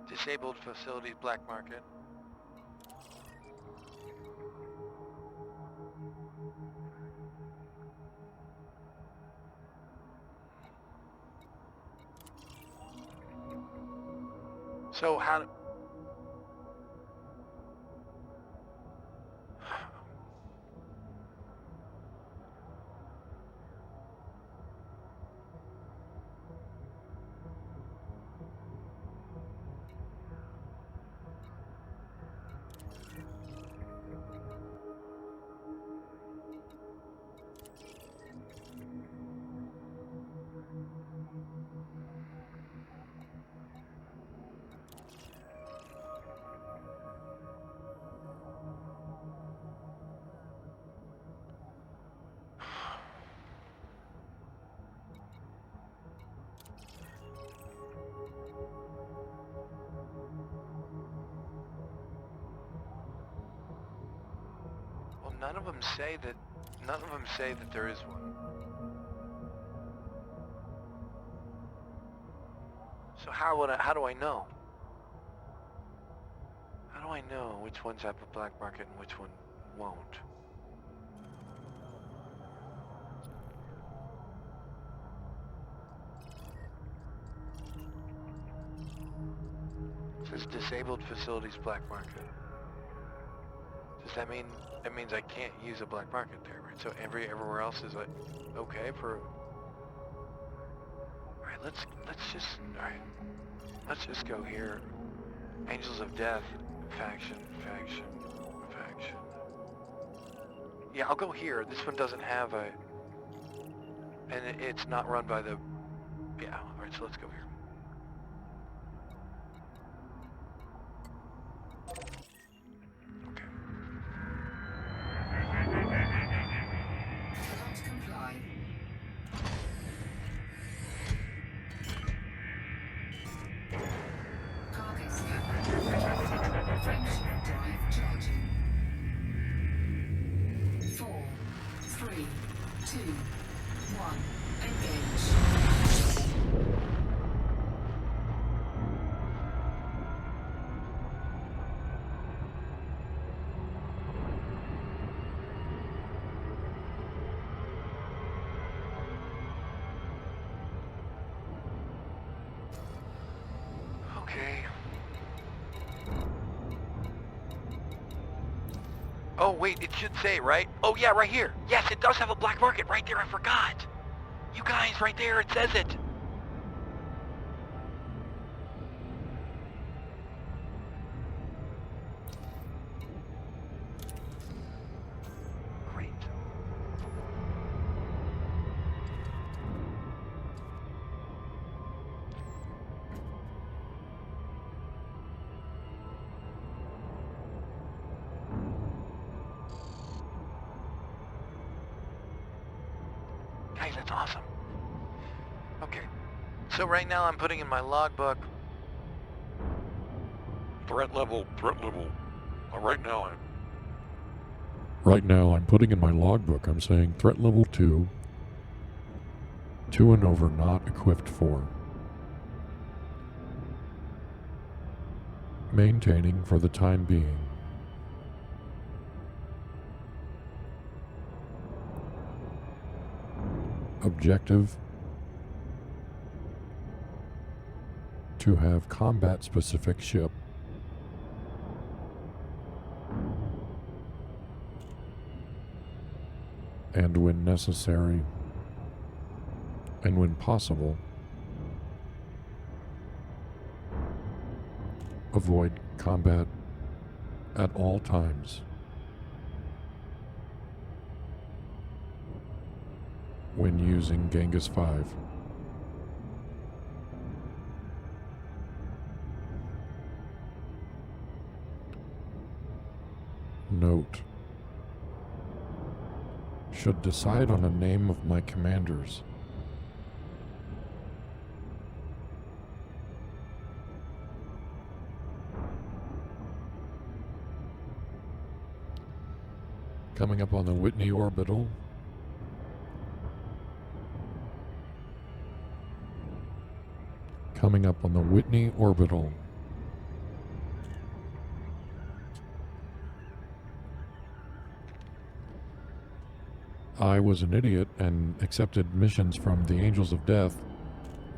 Disabled facilities black market. So how... None of them say that there is one. So how do I know? How do I know which ones have a black market and which one won't? It says disabled facilities black market. Does that mean, that means I can't use a black market there, right? So everywhere else is like, okay for... Alright, let's just go here. Angels of Death. Faction. Yeah, I'll go here. This one doesn't have a... And it's not run by the... Yeah, alright, so let's go here. Okay. Cannot comply. Cargo scanner. Friendship drive charging. 4, 3, 2, 1. Engage. Okay. Oh, wait, it should say, right? Oh, yeah, right here. Yes, it does have a black market right there. I forgot. You guys, right there, it says it. Great. Guys, that's awesome. Okay. So right now I'm putting in my logbook. Threat level. Right now, I'm putting in my logbook, I'm saying threat level 2, 2 and over not equipped for. Maintaining for the time being. Objective: to have combat-specific ship. And when necessary, and when possible, avoid combat at all times. When using Genghis 5. Note: should decide on a name of my commanders. Coming up on the Whitney orbital. Coming up on the Whitney orbital. I was an idiot and accepted missions from the Angels of Death,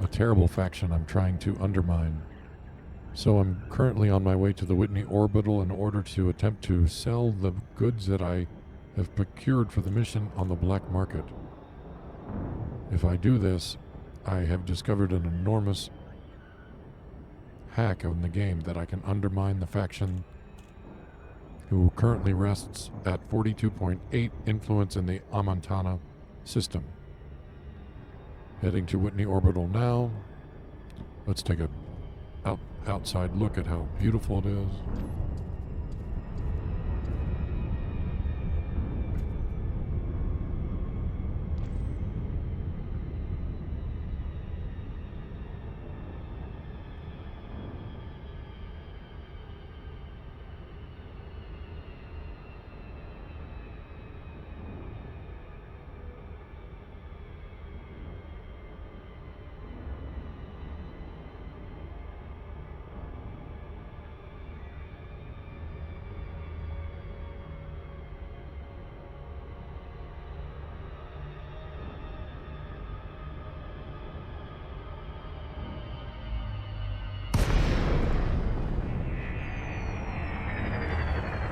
a terrible faction I'm trying to undermine. So I'm currently on my way to the Whitney orbital in order to attempt to sell the goods that I have procured for the mission on the black market. If I do this, I have discovered an enormous hack in the game that I can undermine the faction who currently rests at 42.8 influence in the Amantana system. Heading to Whitney orbital now. Let's take a outside look at how beautiful it is.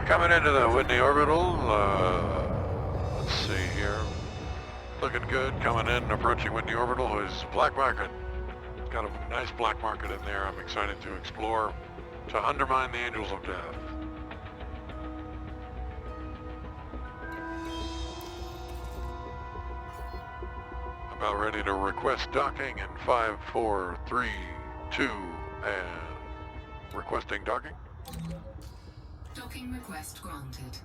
Coming into the Whitney orbital, let's see here. Looking good, coming in, approaching Whitney orbital is black market. It's got a nice black market in there I'm excited to explore. to undermine the angels of death. About ready to request docking in 5, 4, 3, 2, and requesting docking. Docking request granted.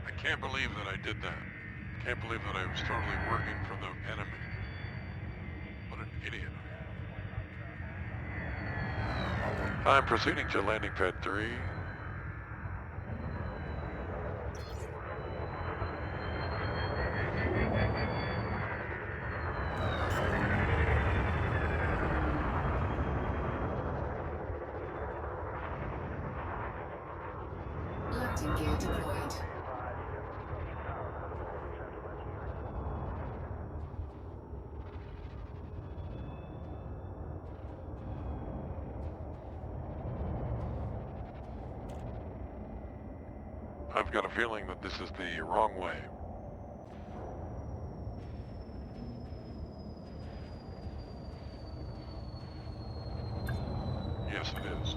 I can't believe that I did that. I can't believe that I was totally working for the enemy. What an idiot. I'm proceeding to landing pad 3. Landing gear deployed. I've got a feeling that this is the wrong way. Yes, it is.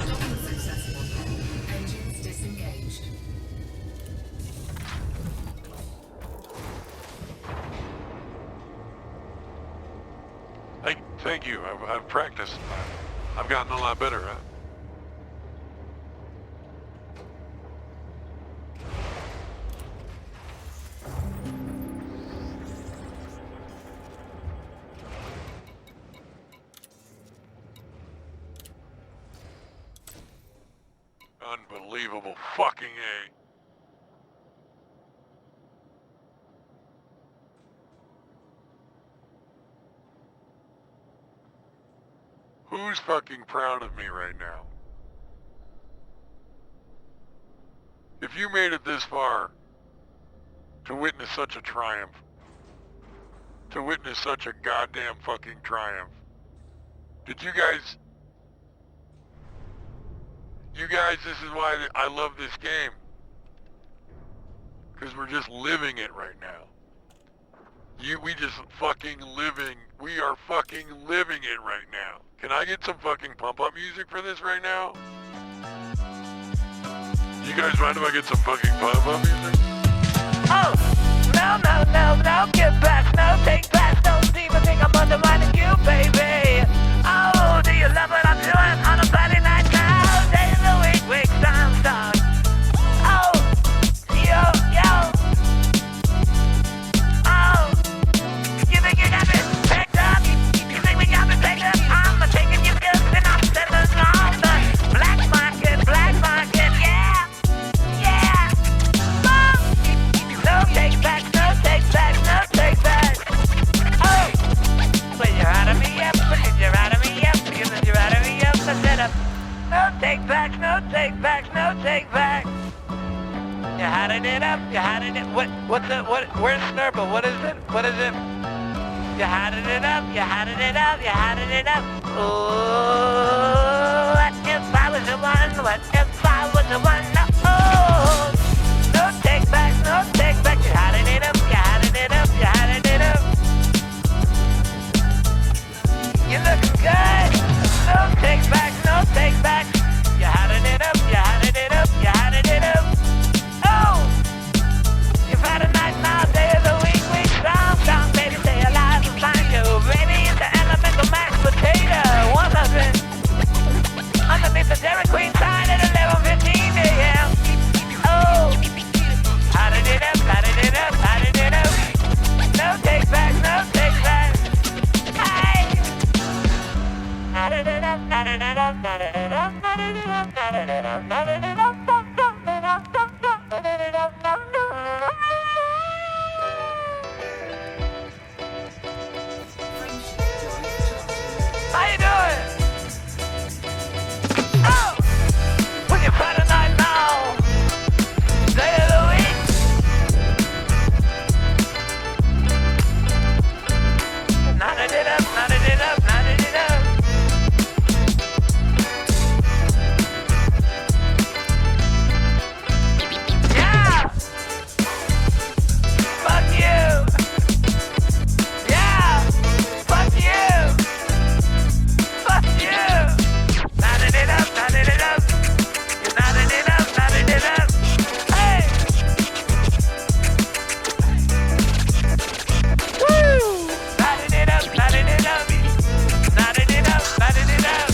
Docking successful. Engines disengaged. Thank you. I've practiced. I've gotten a lot better. Unbelievable fucking A. Who's fucking proud of me right now? If you made it this far to witness such a triumph, to witness such a goddamn fucking triumph, did you guys, this is why I love this game. Because we're just living it right now. We just fucking living, we are fucking living it right now. Can I get some fucking pump-up music for this right now? You guys mind if I get some fucking pump-up music? Oh, no, get back, no, take back, don't even think I'm undermining you, baby. Oh, do you love what I'm doing on a Friday night now? Day of the week, time start. Oh, yo. Oh, you think you got me picked up? You think we got me picked up? I'm taking you good and I'm settling on the black market, yeah. No take back. Oh, when you're out of me, I said up. No take back. You had it up, where's Snurple? What is it? You had it up. Ooh, what if I was the one? Oh, no take back. You had it up. You're looking good. No the Dairy Queen sign at 11:15 a.m. Oh, how did it up, how did it up, how did it up? No take back, no take back. Hey! How did it up, how did it up, how did it up, how did it up, how did it up, how did it up, how did it up, how did it up. How you doing? Oh! When you Friday night now, day of the week. Nodded it up, nodded it up, nodded it up. Yeah! Fuck you! Yeah! Fuck you! Fuck you! Nodded it up, nodded it up. You nodded it up, nodded it up. Hey! Woo! Nodded it up, nodded it up. Nodded it up, nodded it up.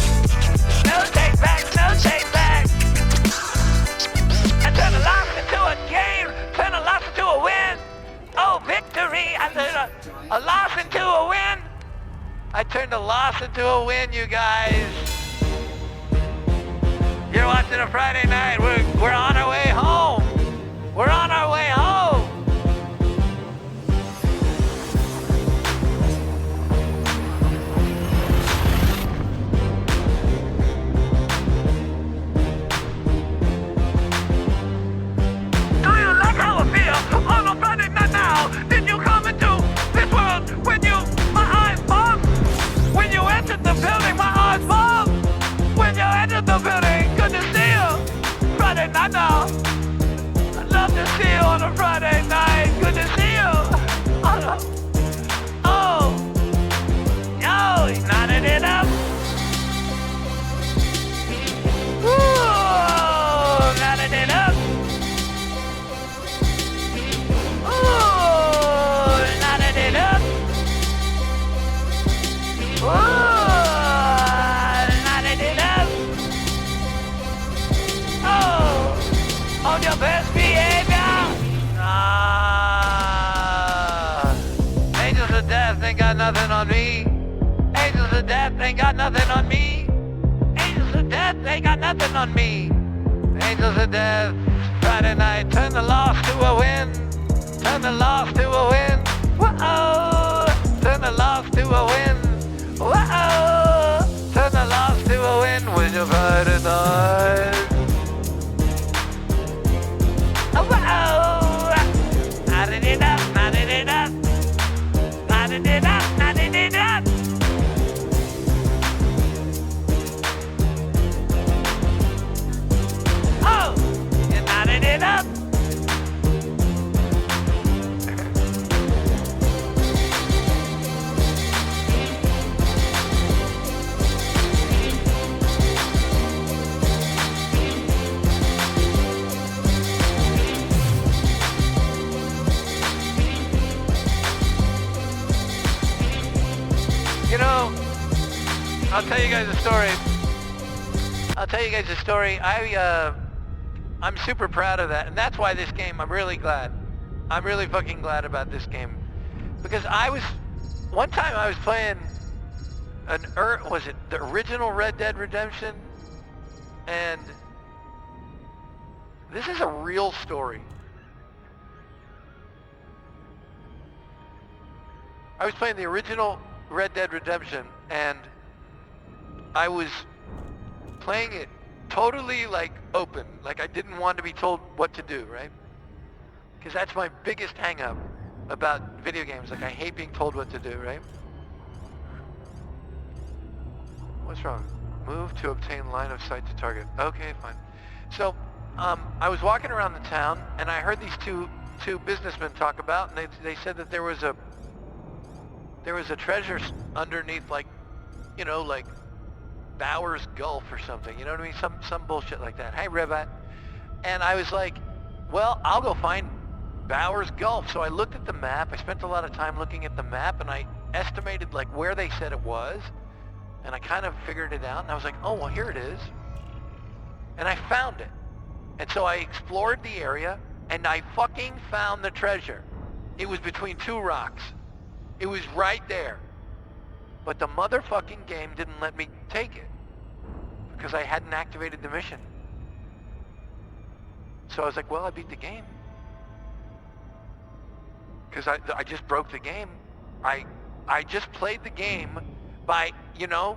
No take back, no take back. I turn a loss into a game, turn a loss into a win. Oh, victory! I turn a loss into a win. I turned a loss into a win, you guys. You're watching a Friday night. We're on our way home. We're on our way home. Do you like how I feel on a Friday night now? Did you come into this world when my eyes bumped? When you entered the building, my eyes bumped. When you entered the building, good to see you. Friday night now. I'd love to see you on a Friday night. Good to see you. Oh, yo, he nodded it up. Ooh, nodded it up. Ooh, nodded it up. Ooh, nodded it up. Oh, on your best behavior. Angels of death ain't got nothing on me. Angels of death ain't got nothing on me. Angels of death ain't got nothing on me. Angels of death, Friday night, turn the loss to a win. Turn the loss to a win. Whoa, turn the loss to a win. Whoa, turn the loss to a win with your Friday night. Whoa, nodded it up, nodded it up. Nodded it up, nodded it up. Oh, you nodded it up. You know, I'll tell you guys a story. I'm super proud of that, and that's why this game, I'm really glad. I'm really fucking glad about this game. Because one time I was playing was it the original Red Dead Redemption? And this is a real story. I was playing the original Red Dead Redemption, and I was playing it totally like open, like I didn't want to be told what to do, right? Because that's my biggest hang up about video games, like I hate being told what to do, right? What's wrong? Move to obtain line of sight to target. Okay, fine. So, I was walking around the town, and I heard these two businessmen talk about, and they said that there was a treasure underneath, like, you know, like Bowers Gulf or something, you know what I mean? Some bullshit like that. Hey, Rivet. And I was like, well, I'll go find Bowers Gulf. So I looked at the map. I spent a lot of time looking at the map, and I estimated like where they said it was, and I kind of figured it out, and I was like, oh, well, here it is. And I found it. And so I explored the area, and I fucking found the treasure. It was between two rocks. It was right there. But the motherfucking game didn't let me take it because I hadn't activated the mission. So I was like, well, I beat the game. Because I just broke the game. I just played the game by, you know,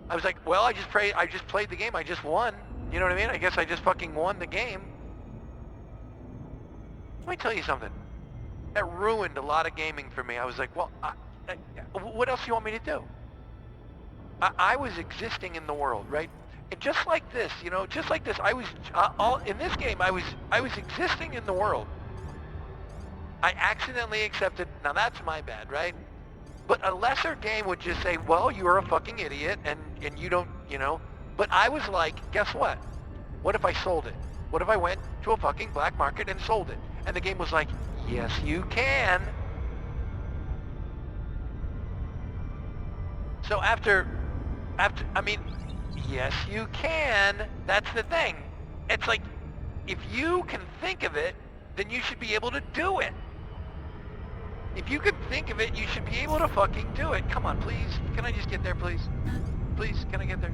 I was like, well, I just played the game. I just won. You know what I mean? I guess I just fucking won the game. Let me tell you something. That ruined a lot of gaming for me. I was like, well, what else do you want me to do? I was existing in the world, right? And just like this, you know, just like this, I was in this game. I was existing in the world. I accidentally accepted. Now that's my bad, right? But a lesser game would just say, well, you're a fucking idiot, and you don't, you know. But I was like, guess what? What if I sold it? What if I went to a fucking black market and sold it? And the game was like, yes, you can. So after, I mean, yes, you can. That's the thing. It's like, if you can think of it, then you should be able to do it. If you can think of it, you should be able to fucking do it. Come on, please. Can I just get there, please? Please, can I get there?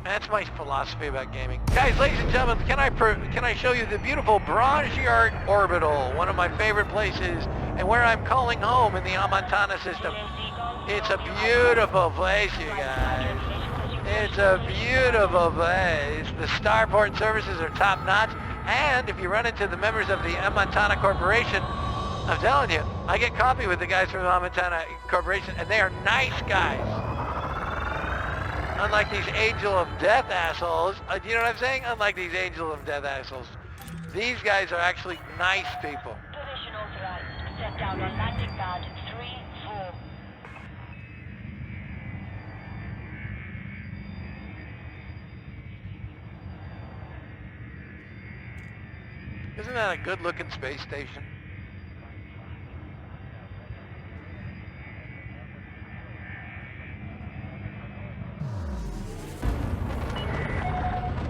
That's my philosophy about gaming. Guys, ladies and gentlemen, can I show you the beautiful Bronze-Yard Orbital, one of my favorite places, and where I'm calling home in the Amontana system. It's a beautiful place, you guys. It's a beautiful place. The starport services are top-notch, and if you run into the members of the Amontana Corporation, I'm telling you, I get coffee with the guys from the Amontana Corporation, and they are nice guys. Unlike these angel of death assholes, do you know what I'm saying? Unlike these angel of death assholes, these guys are actually nice people. Position authorized. Set down on landing pad 3-4. Isn't that a good-looking space station?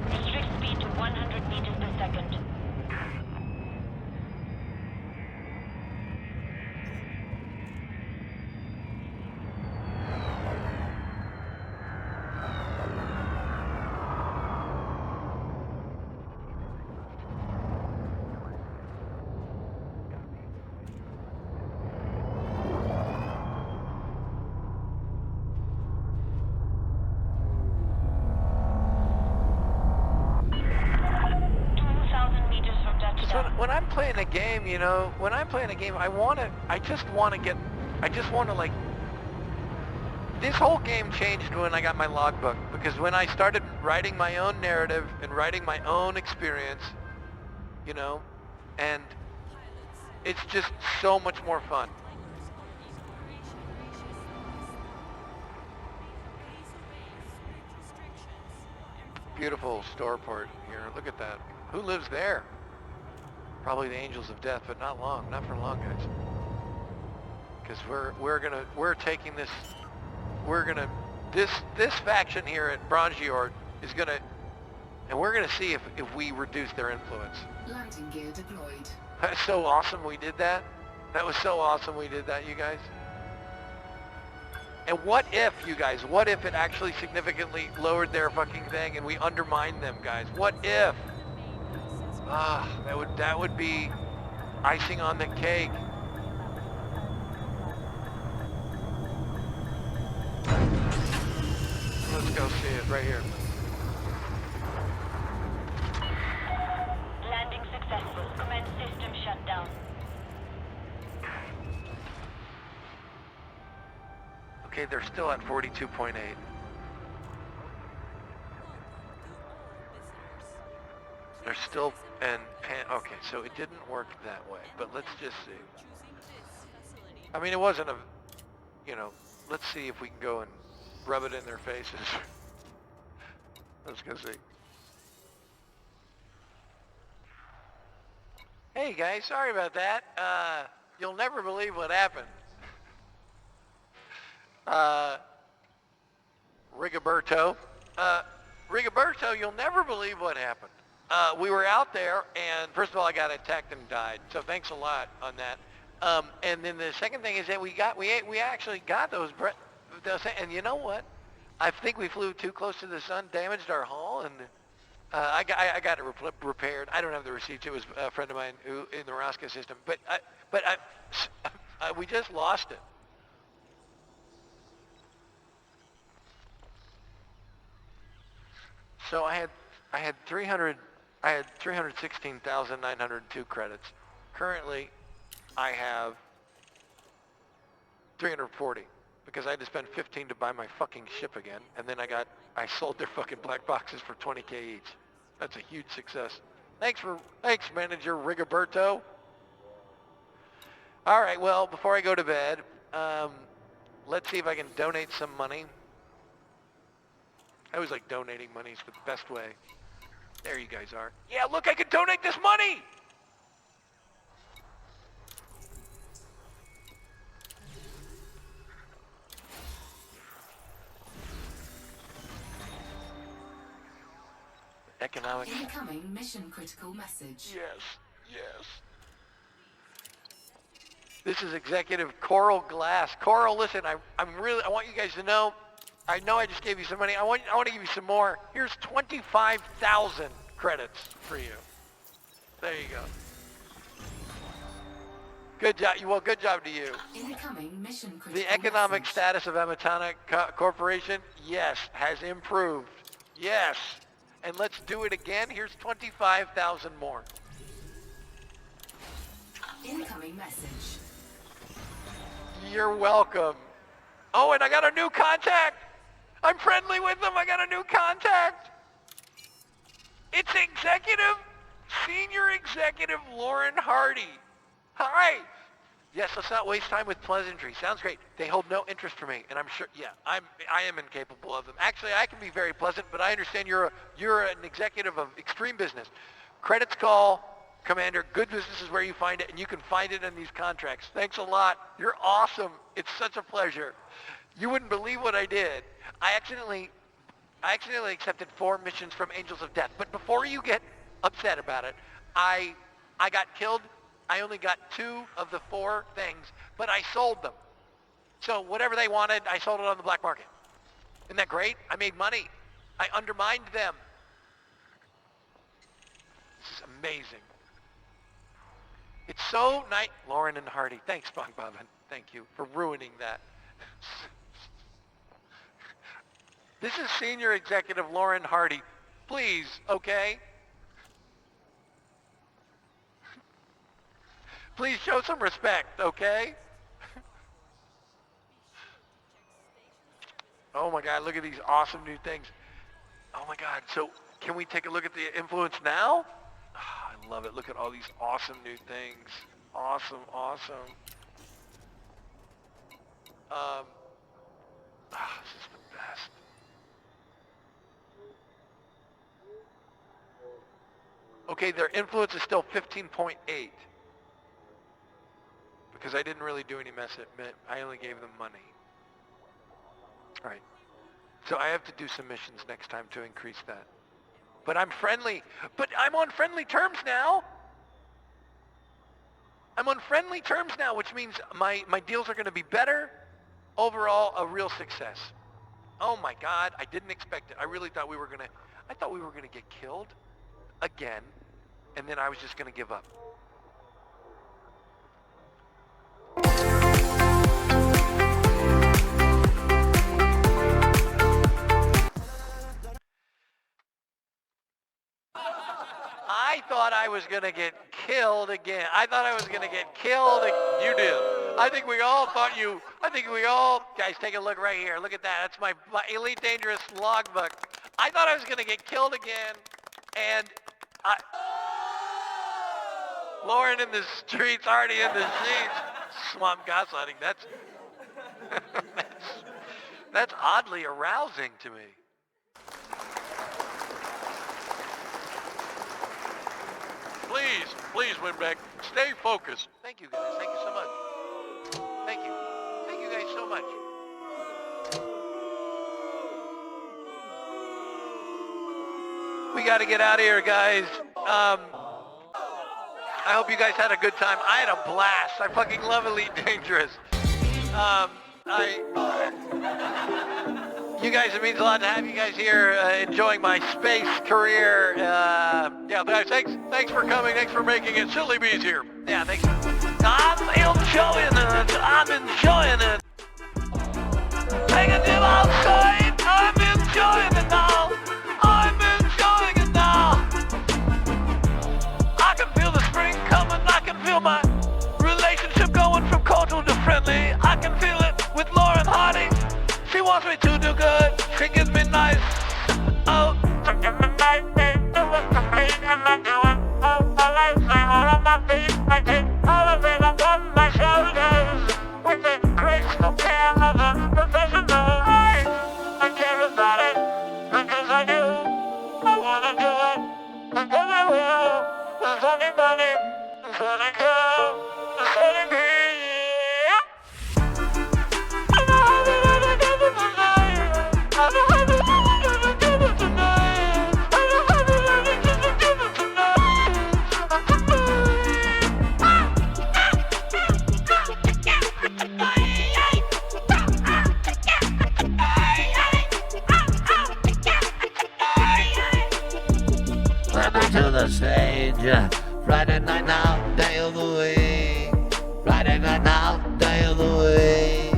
Restrict speed to 100 meters per second. When I'm playing a game, you know, I just want to like, this whole game changed when I got my logbook, because when I started writing my own narrative and writing my own experience, you know, and it's just so much more fun. Beautiful starport here. Look at that. Who lives there? Probably the angels of death, but not for long, guys. Because this faction here at Bronze-Yard is gonna, and we're gonna see if we reduce their influence. Landing gear deployed. That's so awesome we did that. That was so awesome we did that, you guys. And what if, you guys, what if it actually significantly lowered their fucking thing and we undermined them, guys? What if? Ah, that would be icing on the cake. Let's go see it right here. Landing successful. Commence system shutdown. Okay, they're still at 42.8. They're still, okay, so it didn't work that way, but let's just see. I mean, it wasn't a, you know, let's see if we can go and rub it in their faces. Let's go see. Hey guys, sorry about that. You'll never believe what happened. Rigoberto. Rigoberto, you'll never believe what happened. We were out there, and first of all, I got attacked and died. So thanks a lot on that. And then the second thing is that we actually got those, and you know what? I think we flew too close to the sun, damaged our hull, and I got it repaired. I don't have the receipts. It was a friend of mine who in the Rosca system, but we just lost it. So I had 316,902 credits. Currently, I have 340 because I had to spend 15 to buy my fucking ship again, and then I sold their fucking black boxes for 20K each. That's a huge success. Thanks, Manager Rigoberto. All right, well, before I go to bed, let's see if I can donate some money. I always like donating money. It's the best way. There you guys are. Yeah, look, I can donate this money! Economic. Incoming mission critical message. Yes. This is Executive Coral Glass. Coral, listen, I want you guys to know, I know I just gave you some money. I want to give you some more. Here's 25,000 credits for you. There you go. Good job. Well, good job to you. Incoming mission critical The economic message. status of Amatana Corporation, yes, has improved. Yes. And let's do it again. Here's 25,000 more. Incoming message. You're welcome. Oh, and I got a new contact. I'm friendly with them. I got a new contact. It's Senior Executive Lauren Hardy. Hi. Yes, let's not waste time with pleasantry. Sounds great. They hold no interest for me, and I'm sure. Yeah, I am incapable of them. Actually, I can be very pleasant, but I understand you're an executive of extreme business. Credits call, Commander. Good business is where you find it, and you can find it in these contracts. Thanks a lot. You're awesome. It's such a pleasure. You wouldn't believe what I did. I accidentally accepted 4 missions from Angels of Death. But before you get upset about it, I got killed. I only got 2 of the 4 things, but I sold them. So whatever they wanted, I sold it on the black market. Isn't that great? I made money. I undermined them. This is amazing. It's so nice. Lauren and Hardy. Thanks, Bob. Thank you for ruining that. This is Senior Executive Lauren Hardy. Please, okay? Please show some respect, okay? Oh my God, look at these awesome new things. Oh my God, so can we take a look at the influence now? Oh, I love it. Look at all these awesome new things. Awesome. This is the best. Okay, their influence is still 15.8. Because I didn't really do any I only gave them money. All right. So I have to do some missions next time to increase that. But I'm friendly. But I'm on friendly terms now. I'm on friendly terms now, which means my deals are going to be better. Overall, a real success. Oh my God, I didn't expect it. I really thought we were going to get killed again, and then I was just going to give up. I thought I was going to get killed again. You did. I think we all, guys, take a look right here. Look at that. That's my Elite Dangerous logbook. I thought I was going to get killed again, and Lauren in the streets, already in the sheets. Swamp gaslighting. That's oddly arousing to me. Please, Winbeck, stay focused. Thank you guys. Thank you so much. Thank you. Thank you guys so much. got to get out of here, guys. I hope you guys had a good time. I had a blast. I fucking love Elite Dangerous. You guys, it means a lot to have you guys here enjoying my space career. Yeah, guys, thanks for coming. Thanks for making it. Silly Bee's here. Yeah, thanks. I'm enjoying it. I'm enjoying it. Take a dip outside. I'm enjoying it now. I'm enjoying it now. I can feel the spring coming. I can feel my relationship going from cordial to friendly. I can feel it with Lauren Hardy. She wants me to do good. She gives me nice. Oh. To the stage, Friday night now, day of the week. Friday night now, day of the week.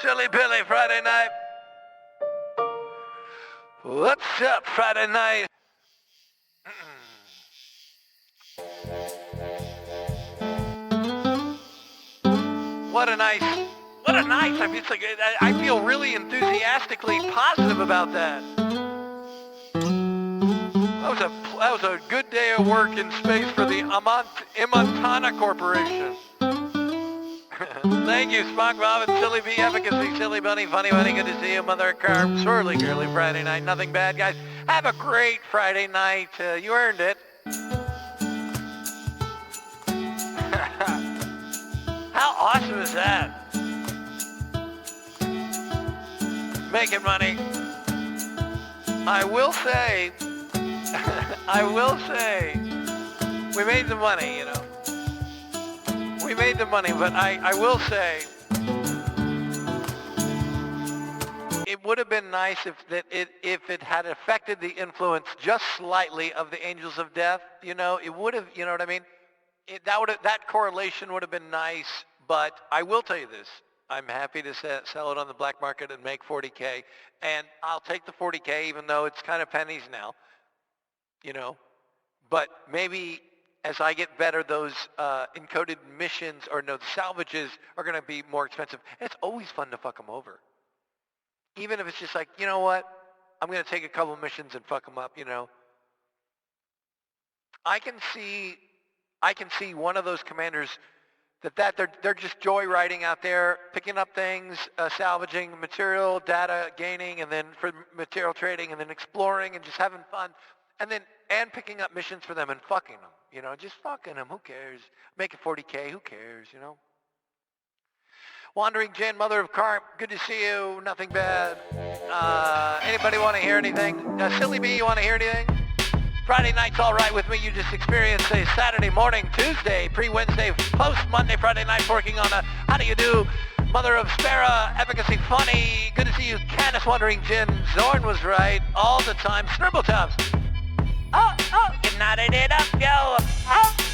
Silly Billy, Friday night. What's up, Friday night? What a nice, I mean, it's like, I feel really enthusiastically positive about that. That was a good day of work in space for the Imantana Corporation. Thank you, Spock, Bob, and Silly Bee, Efficacy, Silly Bunny, Funny Bunny, good to see you, Mother Carp, Swirly Girly, Friday night, nothing bad, guys. Have a great Friday night, you earned it. How awesome is that? Making money. I will say, we made the money, you know. We made the money, but I will say, it would have been nice if it had affected the influence just slightly of the Angels of Death, you know, it would have, you know what I mean? That correlation would have been nice, but I will tell you this. I'm happy to sell it on the black market and make 40K, and I'll take the 40K even though it's kind of pennies now, you know. But maybe as I get better, those encoded missions or the salvages are going to be more expensive. And it's always fun to fuck them over. Even if it's just like, you know what, I'm going to take a couple missions and fuck them up, you know. I can see one of those commanders that they're just joyriding out there, picking up things, salvaging material, data gaining, and then for material trading, and then exploring and just having fun, and picking up missions for them and fucking them, you know, just fucking them. Who cares? Making 40K, who cares, you know? Wandering Jen, Mother of Carp, good to see you. Nothing bad. Anybody want to hear anything? Silly Bee, you want to hear anything? Friday night's all right with me. You just experienced a Saturday morning, Tuesday, pre-Wednesday, post-Monday, Friday night, working on a how do you do? Mother of Spera, Efficacy Funny. Good to see you, Canis, Wandering Jin. Zorn was right all the time. Snurble Tops. Oh, get knotted it up, yo. Oh.